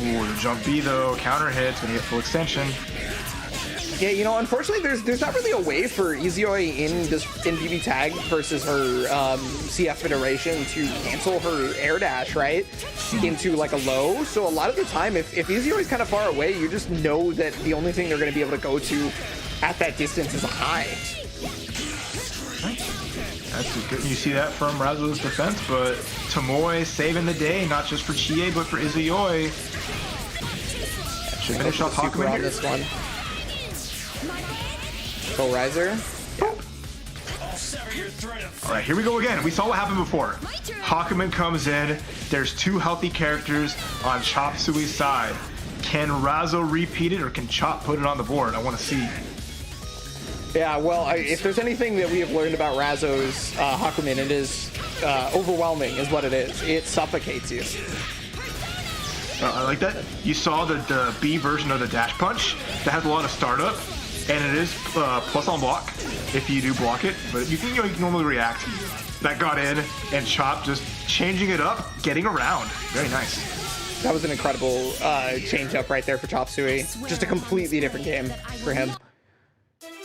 A: Ooh, the jump B though, counter hits, going to get full extension.
B: Yeah, you know, unfortunately, there's not really a way for Izuyoi in BBTAG versus her CF iteration to cancel her air dash, right, into like a low. So a lot of the time, if Izuyoi's kind of far away, you just know that the only thing they're going to be able to go to at that distance is a high.
A: That's good. You see that from Razzo's defense, but Tomoe saving the day, not just for Chie, but for Izuyoi. Should finish off Hakumen here.
B: This one. Full riser. Yeah.
A: All right, here we go again. We saw what happened before. Hakumen comes in. There's two healthy characters on Chop Suey's side. Can Razzo repeat it, or can Chop put it on the board? I want to see.
B: Yeah, well, if there's anything that we have learned about Razzo's Hakumen, it is overwhelming, is what it is. It suffocates you.
A: I like that. You saw the B version of the dash punch that has a lot of startup. And it is plus on block if you do block it, but you can normally react. That got in, and Chop just changing it up, getting around. Very nice.
B: That was an incredible change up right there for Chop Suey. Just a completely different game for him.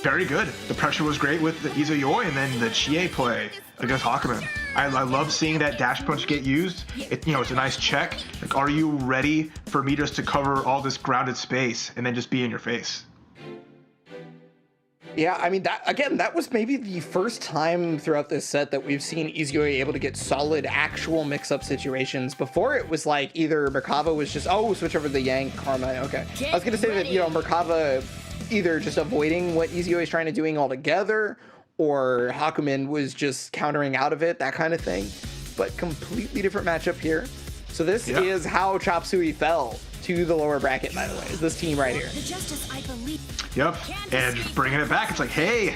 A: Very good. The pressure was great with the Izuyoi, and then the Chie play against Hakumen. I love seeing that dash punch get used. It's a nice check. Like, are you ready for me just to cover all this grounded space and then just be in your face?
B: Yeah, I mean, that was maybe the first time throughout this set that we've seen Izuyoi able to get solid actual mix-up situations. Before, it was like either Merkava was just, switch over to the Yank, Karma, okay. I was going to say that, Merkava either just avoiding what Izuyoi is trying to doing altogether, or Hakumen was just countering out of it, that kind of thing. But completely different matchup here. So this is how Chop Suey fell to the lower bracket, by the way, is this team right here.
A: Yep, and bringing it back, it's like, hey,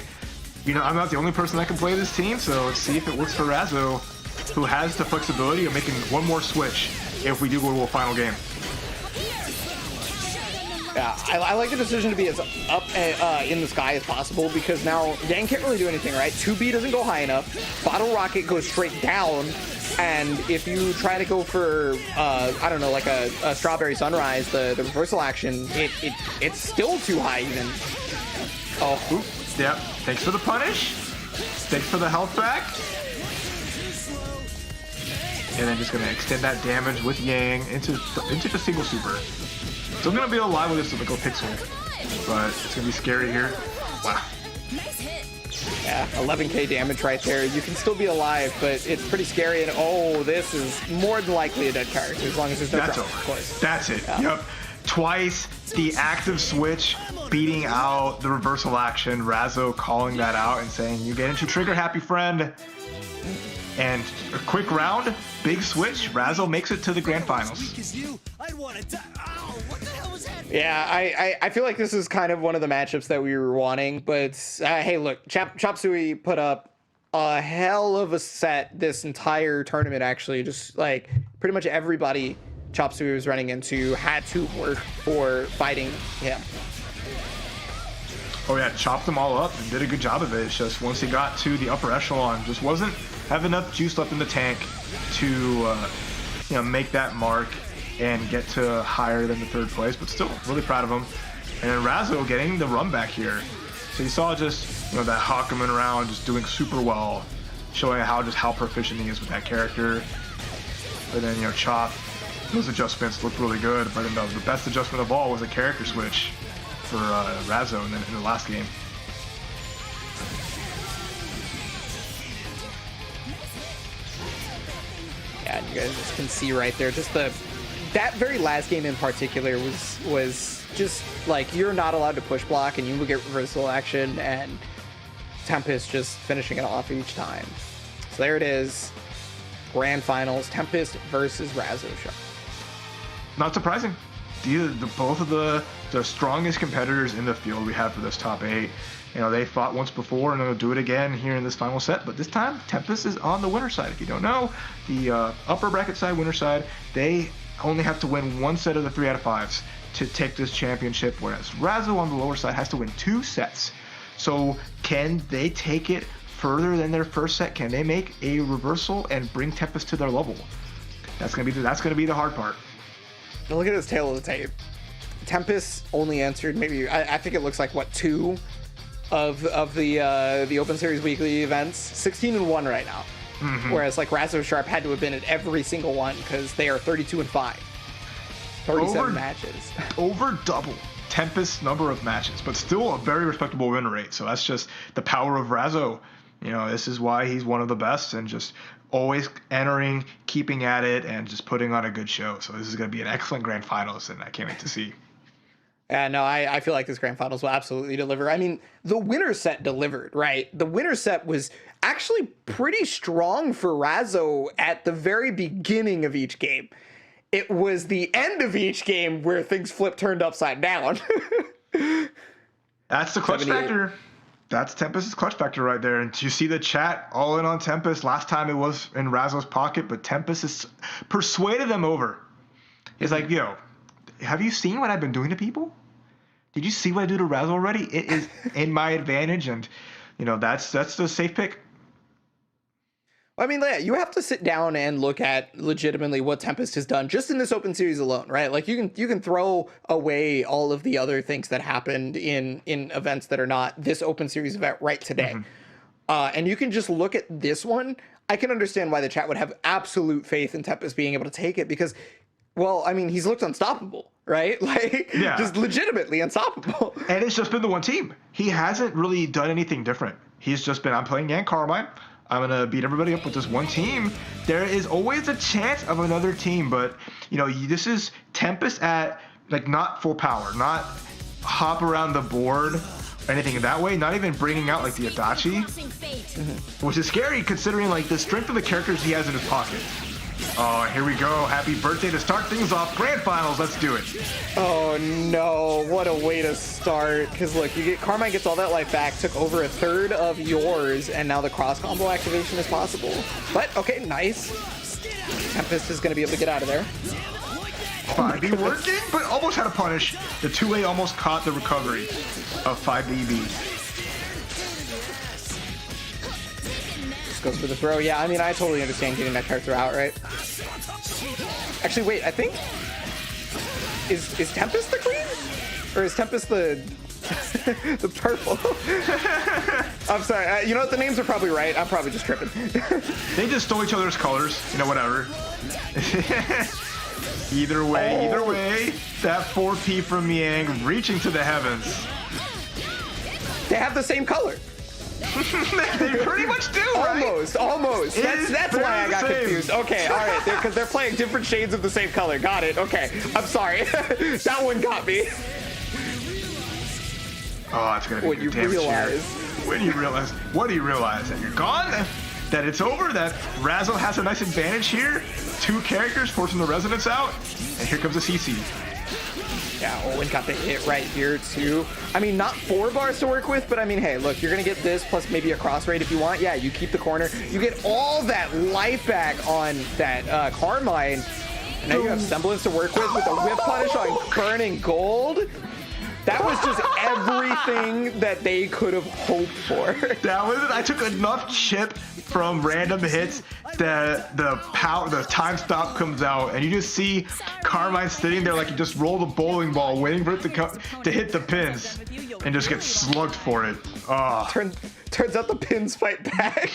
A: I'm not the only person that can play this team, so let's see if it works for Razzo, who has the flexibility of making one more switch if we do go to a final game.
B: Yeah, I like the decision to be as up in the sky as possible, because now Yang can't really do anything, right? 2B doesn't go high enough. Bottle Rocket goes straight down, and if you try to go for, I don't know, like a Strawberry Sunrise, the reversal action, it's still too high even. Oh.
A: Oops. Yep. Thanks for the punish. Thanks for the health back. And then just going to extend that damage with Yang into the single super. Still going to be alive with this little pixel, but it's going to be scary here. Wow.
B: Yeah, 11k damage right there. You can still be alive, but it's pretty scary. And oh, this is more than likely a dead character, as long as there's no drop, of course.
A: That's it.
B: Yeah.
A: Yep. Twice the active switch beating out the reversal action. Razzo calling that out and saying, "You get into trigger, happy friend." And a quick round, big switch. Razzo makes it to the grand finals.
B: Yeah, I feel like this is kind of one of the matchups that we were wanting, but hey, look, Chop Suey put up a hell of a set this entire tournament, actually. Just like pretty much everybody Chop Suey was running into had to work for fighting him.
A: Oh yeah, chopped them all up and did a good job of it. It's just once he got to the upper echelon, just wasn't have enough juice left in the tank to make that mark and get to higher than the third place, but still really proud of him. And then Razzo getting the run back here. So you saw just that Hawkman around just doing super well, showing how proficient he is with that character. But then Chop, those adjustments looked really good, but then the best adjustment of all was a character switch for Razzo in the last game.
B: Yeah, you guys just can see right there, just that very last game in particular was just like, you're not allowed to push block and you will get reversal action, and Tempest just finishing it off each time. So there it is, grand finals, Tempest versus Razzo Show.
A: Not surprising. Both of the strongest competitors in the field we have for this top 8. They fought once before and they'll do it again here in this final set, but this time Tempest is on the winner side. If you don't know, the upper bracket side, winner side, they only have to win one set of the 3 out of 5s to take this championship, whereas Razzo on the lower side has to win 2 sets. So can they take it further than their first set? Can they make a reversal and bring Tempest to their level? That's gonna be the hard part.
B: Now look at this tail of the tape. Tempest only answered maybe, I think it looks like, what, 2 of the Open Series weekly events. 16-1 right now. Mm-hmm. Whereas like Razzo Sharp had to have been at every single one, because they are 32-5. 37 matches.
A: Over double Tempest's number of matches, but still a very respectable win rate. So that's just the power of Razzo. This is why he's one of the best, and just always entering, keeping at it, and just putting on a good show. So this is going to be an excellent grand finals, and I can't wait to see.
B: Yeah, no, I feel like this grand finals will absolutely deliver. I mean, the winner set delivered, right? The winner set was actually pretty strong for Razzo at the very beginning of each game. It was the end of each game where things turned upside down.
A: That's the clutch factor. That's Tempest's clutch factor right there. And you see the chat all in on Tempest. Last time it was in Razzo's pocket, but Tempest has persuaded them over. He's like, yo, have you seen what I've been doing to people? Did you see what I do to Razzo already? It is in my advantage, and that's the safe pick.
B: I mean, yeah, you have to sit down and look at legitimately what Tempest has done just in this Open Series alone, right? Like you can throw away all of the other things that happened in events that are not this Open Series event right today. Mm-hmm. And you can just look at this one. I can understand why the chat would have absolute faith in Tempest being able to take it, because, well, I mean, he's looked unstoppable, right? Like, yeah. Just legitimately unstoppable.
A: And it's just been the one team. He hasn't really done anything different. He's just been, I'm playing Yang Carmine. I'm going to beat everybody up with this one team. There is always a chance of another team, but, this is Tempest at, like, not full power, not hop around the board or anything in that way, not even bringing out, like, the Adachi, which is scary considering, like, the strength of the characters he has in his pocket. Oh, here we go. Happy birthday to start things off. Grand finals. Let's do it.
B: Oh, no. What a way to start. Because, look, Carmine gets all that life back, took over a third of yours, and now the cross-combo activation is possible. But, okay, nice. Tempest is going to be able to get out of there.
A: 5B working, but almost had a punish. The 2A almost caught the recovery of 5BB.
B: Just goes for the throw. Yeah, I mean, I totally understand getting that character out, right? Actually, wait, I think... Is Tempest the green? Or is Tempest the... the purple? I'm sorry, you know what, the names are probably right. I'm probably just tripping.
A: They just stole each other's colors, you know, whatever. Either way, that 4P from Yang reaching to the heavens.
B: They have the same color.
A: They pretty much do, right?
B: Almost. That's why I got confused. Okay, all right, because they're playing different shades of the same color. Got it. Okay, I'm sorry. That one got me.
A: Oh, it's gonna be good damage here. What do you realize? That you're gone? That it's over? That Razzo has a nice advantage here? 2 characters forcing the resonance out? And here comes a CC.
B: Yeah, Owen got the hit right here too. I mean, not 4 bars to work with, but I mean, hey, look, you're gonna get this plus maybe a cross raid if you want. Yeah, you keep the corner. You get all that life back on that Carmine. And now you have semblance to work with a whip punish on Burning Gold. That was just everything that they could have hoped for.
A: That was it. I took enough chip from random hits that the time stop comes out, and you just see Carmine sitting there like he just rolled a bowling ball, waiting for it to hit the pins, and just get slugged for it. Oh.
B: Turns out the pins fight back.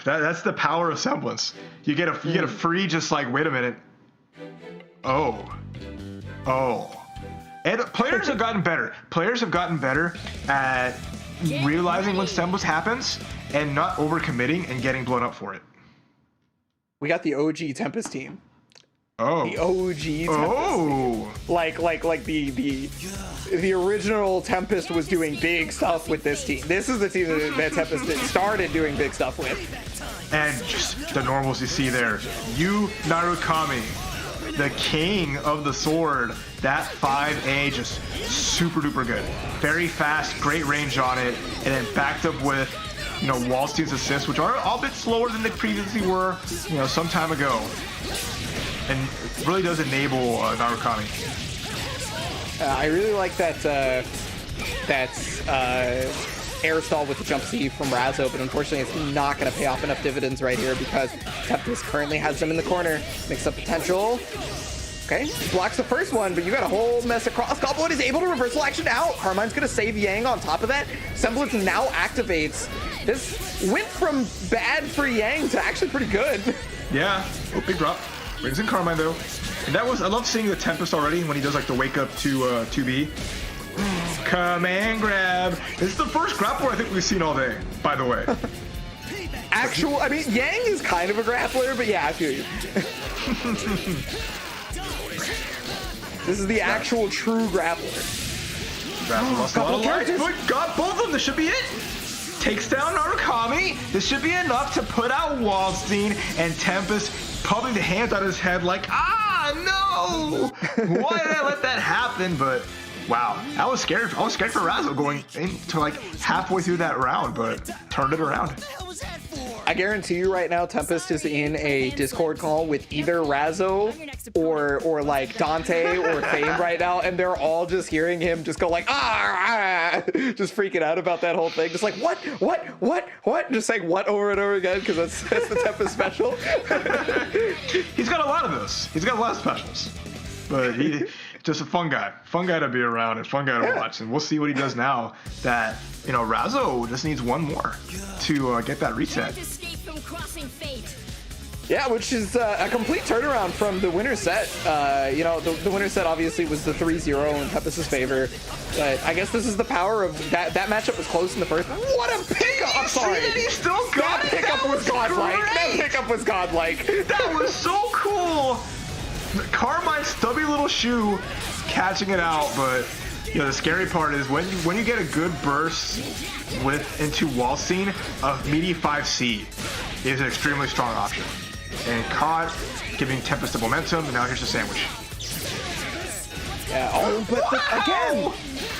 A: That's the power of semblance. You get a free, just like, wait a minute. Oh. And players have gotten better. Players have gotten better at realizing when semblance happens and not overcommitting and getting blown up for it.
B: We got the OG Tempest team.
A: Oh.
B: The OG Tempest. Like the original Tempest was doing big stuff with this team. This is the team that Tempest started doing big stuff with.
A: And just the normals you see there. You, Narukami, the king of the sword. That 5A just super duper good. Very fast, great range on it, and then backed up with, you know, Wallstein's assists, which are all a bit slower than they previously were, you know, some time ago. And it really does enable Narukami.
B: I really like that air stall with the jump C from Razzo, but unfortunately it's not going to pay off enough dividends right here because Tempest currently has them in the corner. Mix up potential. Okay, blocks the first one, but you got a whole mess across. Goblin is able to reversal action out. Carmine's going to save Yang on top of that. Semblance now activates. This went from bad for Yang to actually pretty good.
A: Yeah, big drop. Brings in Carmine though. And that was, I love seeing the Tempest already when he does like the wake up to 2B. Command grab. This is the first grappler I think we've seen all day, by the way.
B: I mean, Yang is kind of a grappler, but yeah, I feel you. This is the actual true grappler.
A: Razzo lost a lot of life, but got both of them. This should be it. Takes down Narukami. This should be enough to put out Wallstein, and Tempest pulling the hands out of his head like, no! Why did I let that happen? But wow, I was scared. I was scared for Razzo going into like halfway through that round, but turned it around.
B: I guarantee you right now, Tempest is in a Discord call with either Razzo or like Dante or Fame right now, and they're all just hearing him just go like, just freaking out about that whole thing. Just like, what? Just saying what over and over again, because that's the Tempest special.
A: He's got a lot of those. He's got a lot of specials. But he just a fun guy to be around and fun guy to watch. And we'll see what he does now that, you know, Razzo just needs one more to get that reset.
B: Yeah, which is a complete turnaround from the winner set. You know, the winner set obviously was the 3-0 in Tempest's favor. But I guess this is the power of that matchup was close in the first. What a pickup! I'm sorry.
A: He still got
B: that pickup was godlike. That pickup was godlike.
A: That was so cool. Carmine's stubby little shoe catching it out, but you know the scary part is when you get a good burst into Wallstein, a meaty 5C is an extremely strong option. And caught, giving Tempest the momentum, and now here's the sandwich.
B: Yeah, but again,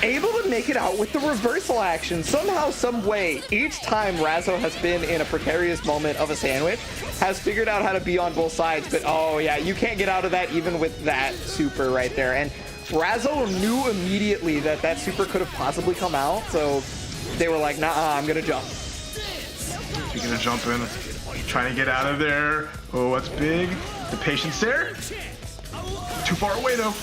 B: able to make it out with the reversal action. Somehow, some way, each time Razzo has been in a precarious moment of a sandwich, has figured out how to be on both sides, but oh yeah, you can't get out of that even with that super right there. And Razzo knew immediately that that super could have possibly come out, so they were like, nah, I'm gonna jump.
A: Speaking of jumping, trying to get out of there. Oh, what's big? The patience there. Too far away though.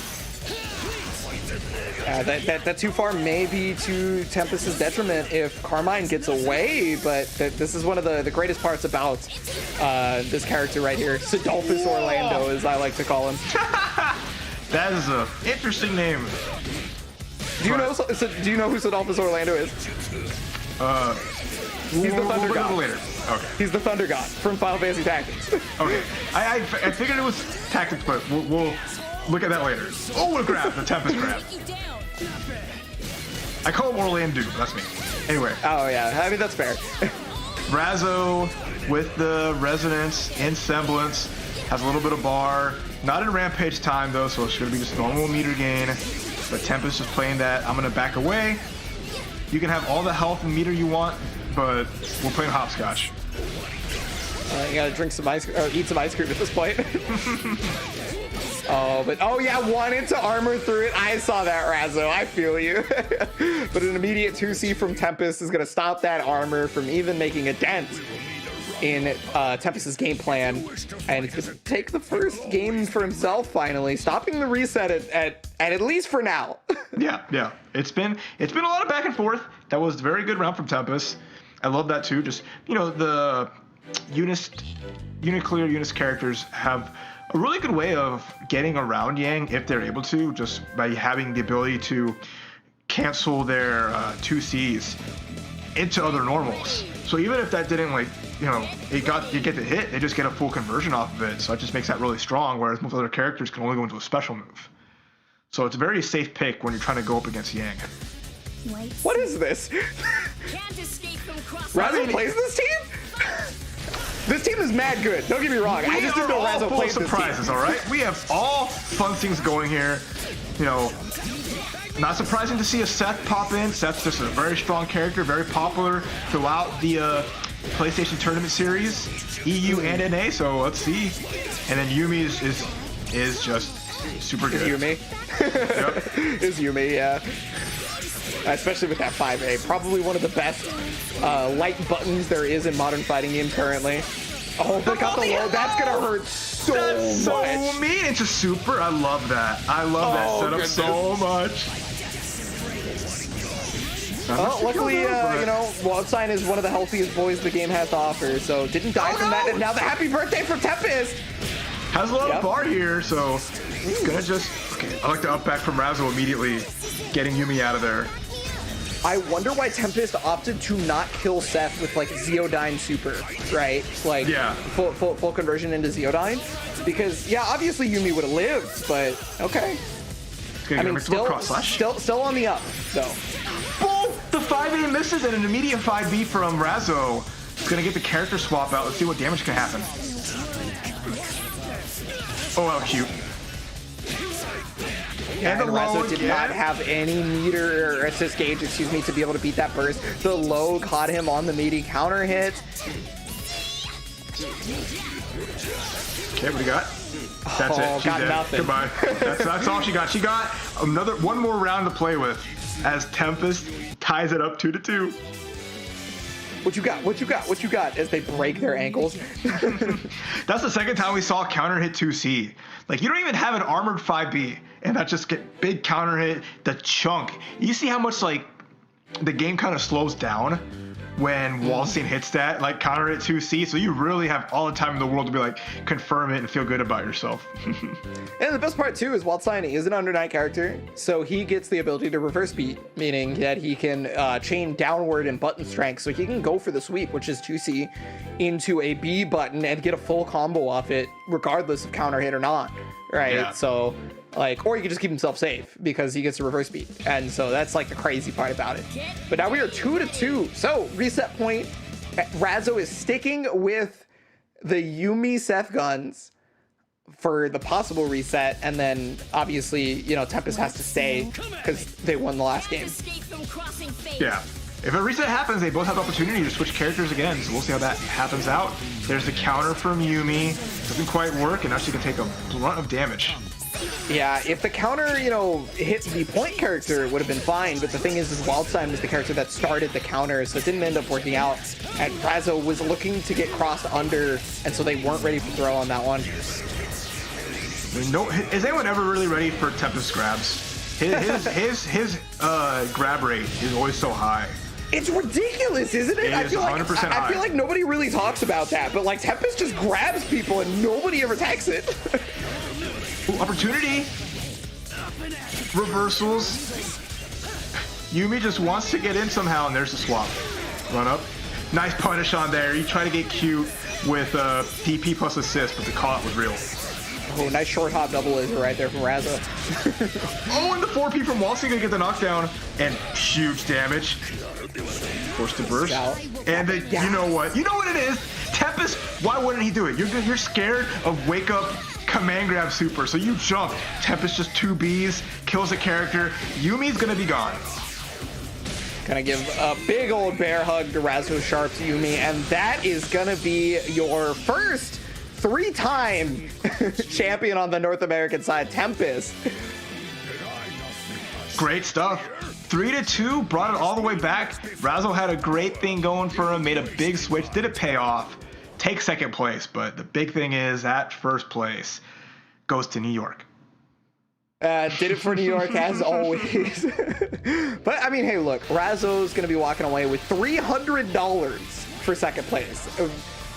B: That too far may be to Tempest's detriment if Carmine gets away, but this is one of the greatest parts about this character right here, Sidolphus Orlando, as I like to call him.
A: That is a interesting name.
B: Do you know who Sidolphus Orlando is? He's the Thunder God.
A: Later. Okay.
B: He's the Thunder God from Final Fantasy Tactics.
A: Okay. I figured it was Tactics, but we'll look at that later. Oh, what a grab! The Tempest grab. I call him Orlando, but that's me. Anyway.
B: Oh yeah, I mean that's fair.
A: Razzo with the resonance and semblance has a little bit of bar. Not in Rampage time though, so it's gonna be just normal meter gain. But Tempest is playing that. I'm gonna back away. You can have all the health and meter you want, but we're playing hopscotch.
B: You gotta drink some ice, or eat some ice cream at this point. Oh yeah, wanted to armor through it. I saw that, Razzo. I feel you. But an immediate 2C from Tempest is gonna stop that armor from even making a dent in Tempest's game plan, and he's gonna take the first game for himself finally, stopping the reset at least for now.
A: Yeah. It's been a lot of back and forth. That was a very good round from Tempest. I love that too. Just, you know, the Uniclear characters have a really good way of getting around Yang if they're able to, just by having the ability to cancel their 2Cs into other normals. So even if that didn't, like, you know, you get the hit, they just get a full conversion off of it. So it just makes that really strong, whereas most other characters can only go into a special move. So it's a very safe pick when you're trying to go up against Yang.
B: What is this? Razzo plays this team? This team is mad good. Don't get me wrong. I just didn't know Razzo plays this team.
A: Surprises, all right? We have all fun things going here. You know, not surprising to see a Seth pop in. Seth's just a very strong character, very popular throughout the PlayStation Tournament Series, EU and NA. So let's see. And then Yumi is just super good.
B: Yumi?
A: Yep.
B: Is Yumi, yeah. Especially with that 5A. Probably one of the best light buttons there is in modern fighting games currently. Oh, but got the low. That's gonna hurt so much.
A: So mean. It's a super. I love that. I love that setup so much.
B: Well, luckily, you know, Wildsign is one of the healthiest boys the game has to offer, so didn't die from that. And now the happy birthday from Tempest!
A: Has a lot of bar here, so it's gonna just... Okay, I like the up back from Razzo immediately, getting Yumi out of there.
B: I wonder why Tempest opted to not kill Seth with, like, Zeodyne super, right? Like,
A: yeah.
B: full conversion into Zeodyne. Because, yeah, obviously Yumi would have lived, but okay.
A: I mean, still
B: on the up, though.
A: Boom! The 5A misses and an immediate 5B from Razzo. He's gonna get the character swap out. Let's see what damage can happen. Oh, how cute.
B: Yeah, and Razzo did not have any meter or assist gauge, excuse me, to be able to beat that burst. The low caught him on the meaty counter hit.
A: Okay, what do you got? That's it. She's
B: got
A: dead.
B: nothing.
A: Goodbye. That's all she got. She got one more round to play with as Tempest ties it up 2-2.
B: What you got? What you got? What you got? As they break their ankles.
A: That's the second time we saw counter hit 2C. Like, you don't even have an armored 5B, and that just get big counter hit, the chunk. You see how much, like, the game kind of slows down when Wallstein hits that, like, counter hit 2C, so you really have all the time in the world to be like, confirm it and feel good about yourself.
B: And the best part too is Waldstein is an under 9 character, so he gets the ability to reverse beat, meaning that he can chain downward in button strength, so he can go for the sweep, which is 2C, into a B button and get a full combo off it, regardless of counter hit or not, right?
A: Yeah.
B: So, like, or he can just keep himself safe because he gets a reverse beat, and so that's like the crazy part about it. But now we are 2-2, so reset point. Razzo is sticking with the Yumi Seth guns for the possible reset, and then obviously, you know, Tempest has to stay because they won the last game.
A: Yeah. If a reset happens, they both have the opportunity to switch characters again, so we'll see how that happens out. There's the counter from Yumi. Doesn't quite work, and now she can take a brunt of damage.
B: Yeah, if the counter, you know, hit the point character, it would have been fine, but the thing is Wildstein was the character that started the counter, so it didn't end up working out, and Razzo was looking to get crossed under, and so they weren't ready for throw on that one.
A: No, is anyone ever really ready for Tempest grabs? His grab rate is always so high.
B: It's ridiculous, isn't it?
A: It is 100% high.
B: I feel like nobody really talks about that, but like Tempest just grabs people and nobody ever attacks it.
A: Ooh, opportunity. Reversals. Yumi just wants to get in somehow, and there's the swap. Run up. Nice punish on there. You try to get cute with DP plus assist, but the call-out was real.
B: Oh, nice short hop double laser right there from Razzo.
A: Oh, and the 4P from Walsing gonna get the knockdown, and huge damage. Forced to burst. And the, you know what it is? Tempest, why wouldn't he do it? You're scared of wake up command grab super, so you jump. Tempest just 2Bs, kills the character. Yumi's gonna be gone.
B: Gonna give a big old bear hug to Razzo Sharp's Yumi, and that is gonna be your first 3-time champion on the North American side, Tempest.
A: Great stuff. 3-2, brought it all the way back. Razzo had a great thing going for him, made a big switch, did it pay off? Take second place, but the big thing is that first place goes to New York.
B: Did it for New York as always. But I mean, hey, look, Razzo's gonna be walking away with $300 for second place.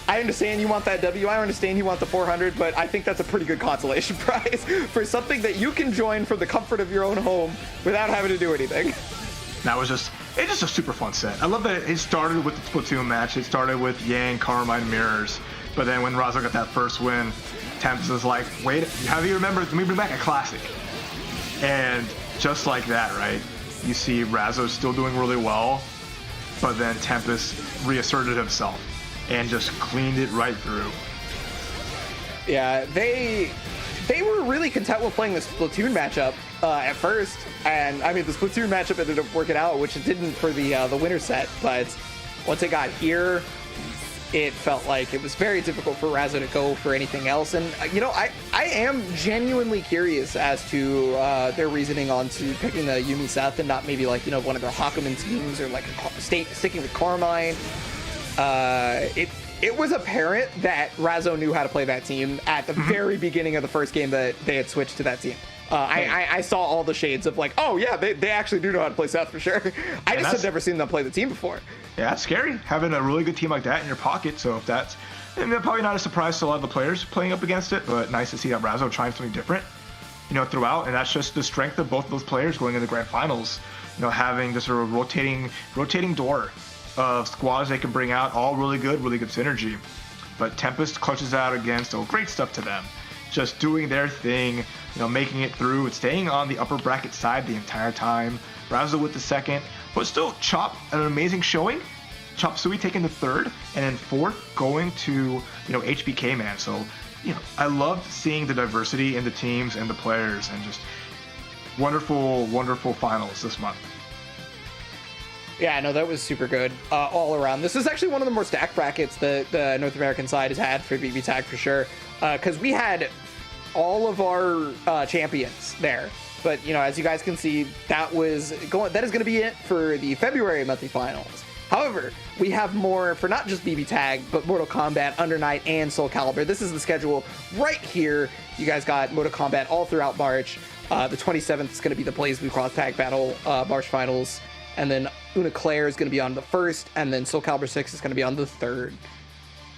B: I understand you want that W. I understand you want the 400, but I think that's a pretty good consolation prize for something that you can join from the comfort of your own home without having to do anything.
A: That was just a super fun set. I love that it started with the Splatoon match. It started with Yang, Carmine, Mirrors. But then when Razzo got that first win, Tempest was like, wait, have you remembered? Let me bring back a classic. And just like that, right? You see Razzo still doing really well, but then Tempest reasserted himself and just cleaned it right through.
B: Yeah, they were really content with playing the Splatoon matchup at first, and I mean the Splatoon matchup ended up working out, which it didn't for the winter set. But once it got here, it felt like it was very difficult for Razzo to go for anything else. And you know, I am genuinely curious as to their reasoning on to picking the Yumi Seth and not maybe like, you know, one of their Hakumen teams or like sticking with Carmine. It was apparent that Razzo knew how to play that team at the very beginning of the first game that they had switched to that team. I saw all the shades of like, oh yeah, they actually do know how to play Seth for sure. I just had never seen them play the team before.
A: Yeah, it's scary having a really good team like that in your pocket. So if that's, and probably not a surprise to a lot of the players playing up against it, but nice to see that Razzo trying something different, you know, throughout. And that's just the strength of both of those players going into the grand finals. You know, having this sort of rotating door of squads they can bring out, all really good synergy. But Tempest clutches out against, great stuff to them. Just doing their thing, you know, making it through and staying on the upper bracket side the entire time. Razzo with the second, but still Chop an amazing showing. Chop Suey taking the third, and then fourth going to, you know, HBK Man. So, you know, I love seeing the diversity in the teams and the players, and just wonderful finals this month.
B: Yeah, no, that was super good all around. This is actually one of the more stacked brackets that the North American side has had for BBTAG for sure, because we had all of our champions there. But, you know, as you guys can see, that is going to be it for the February monthly finals. However, we have more for not just BBTAG, but Mortal Kombat, Under Night, and Soul Calibur. This is the schedule right here. You guys got Mortal Kombat all throughout March. The 27th is going to be the BlazBlue Cross Tag Battle March finals. And then Una Claire is going to be on the 1st, and then Soul Calibur 6 is going to be on the 3rd.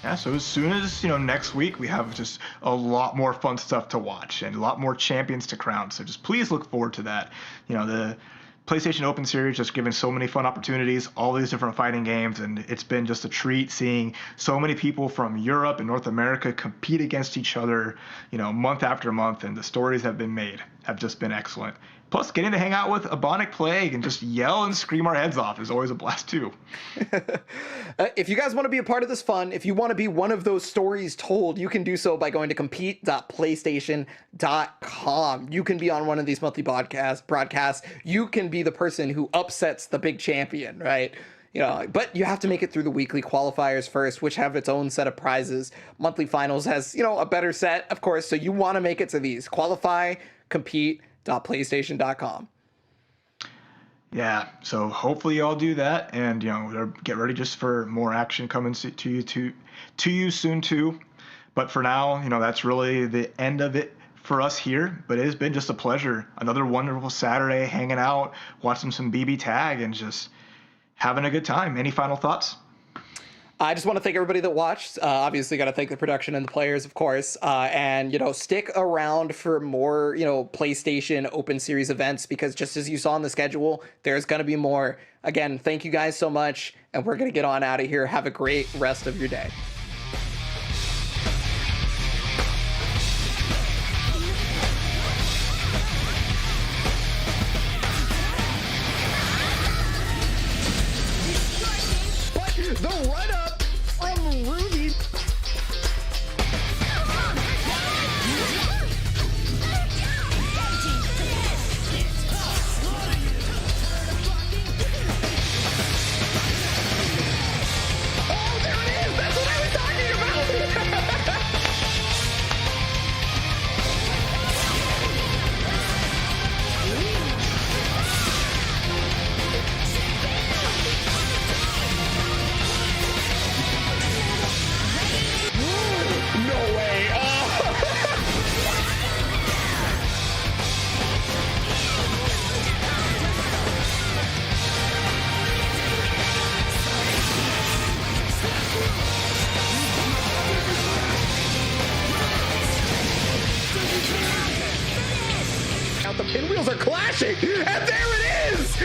A: Yeah, so as soon as, you know, next week, we have just a lot more fun stuff to watch and a lot more champions to crown. So just please look forward to that. You know, the PlayStation Open Series just giving so many fun opportunities, all these different fighting games, and it's been just a treat seeing so many people from Europe and North America compete against each other, you know, month after month, and the stories that have been made have just been excellent. Plus, getting to hang out with Ebonic Plague and just yell and scream our heads off is always a blast, too.
B: If you guys want to be a part of this fun, if you want to be one of those stories told, you can do so by going to compete.playstation.com. You can be on one of these monthly broadcasts. You can be the person who upsets the big champion, right? You know, but you have to make it through the weekly qualifiers first, which have its own set of prizes. Monthly finals has, you know, a better set, of course. So you want to make it to these. Qualify, compete.playstation.com.
A: Yeah, so hopefully y'all do that, and you know, get ready just for more action coming to you soon too. But for now, you know, that's really the end of it for us here. But it has been just a pleasure. Another wonderful Saturday hanging out, watching some BBTAG, and just having a good time. Any final thoughts?
B: I just want to thank everybody that watched. Obviously, got to thank the production and the players, of course. And, you know, stick around for more, you know, PlayStation Open Series events, because just as you saw on the schedule, there's going to be more. Again, thank you guys so much, and we're going to get on out of here. Have a great rest of your day. The run-up from Ruby. Oh, there it is! That's what I was talking about! No way! Now the pinwheels are clashing, and there it is!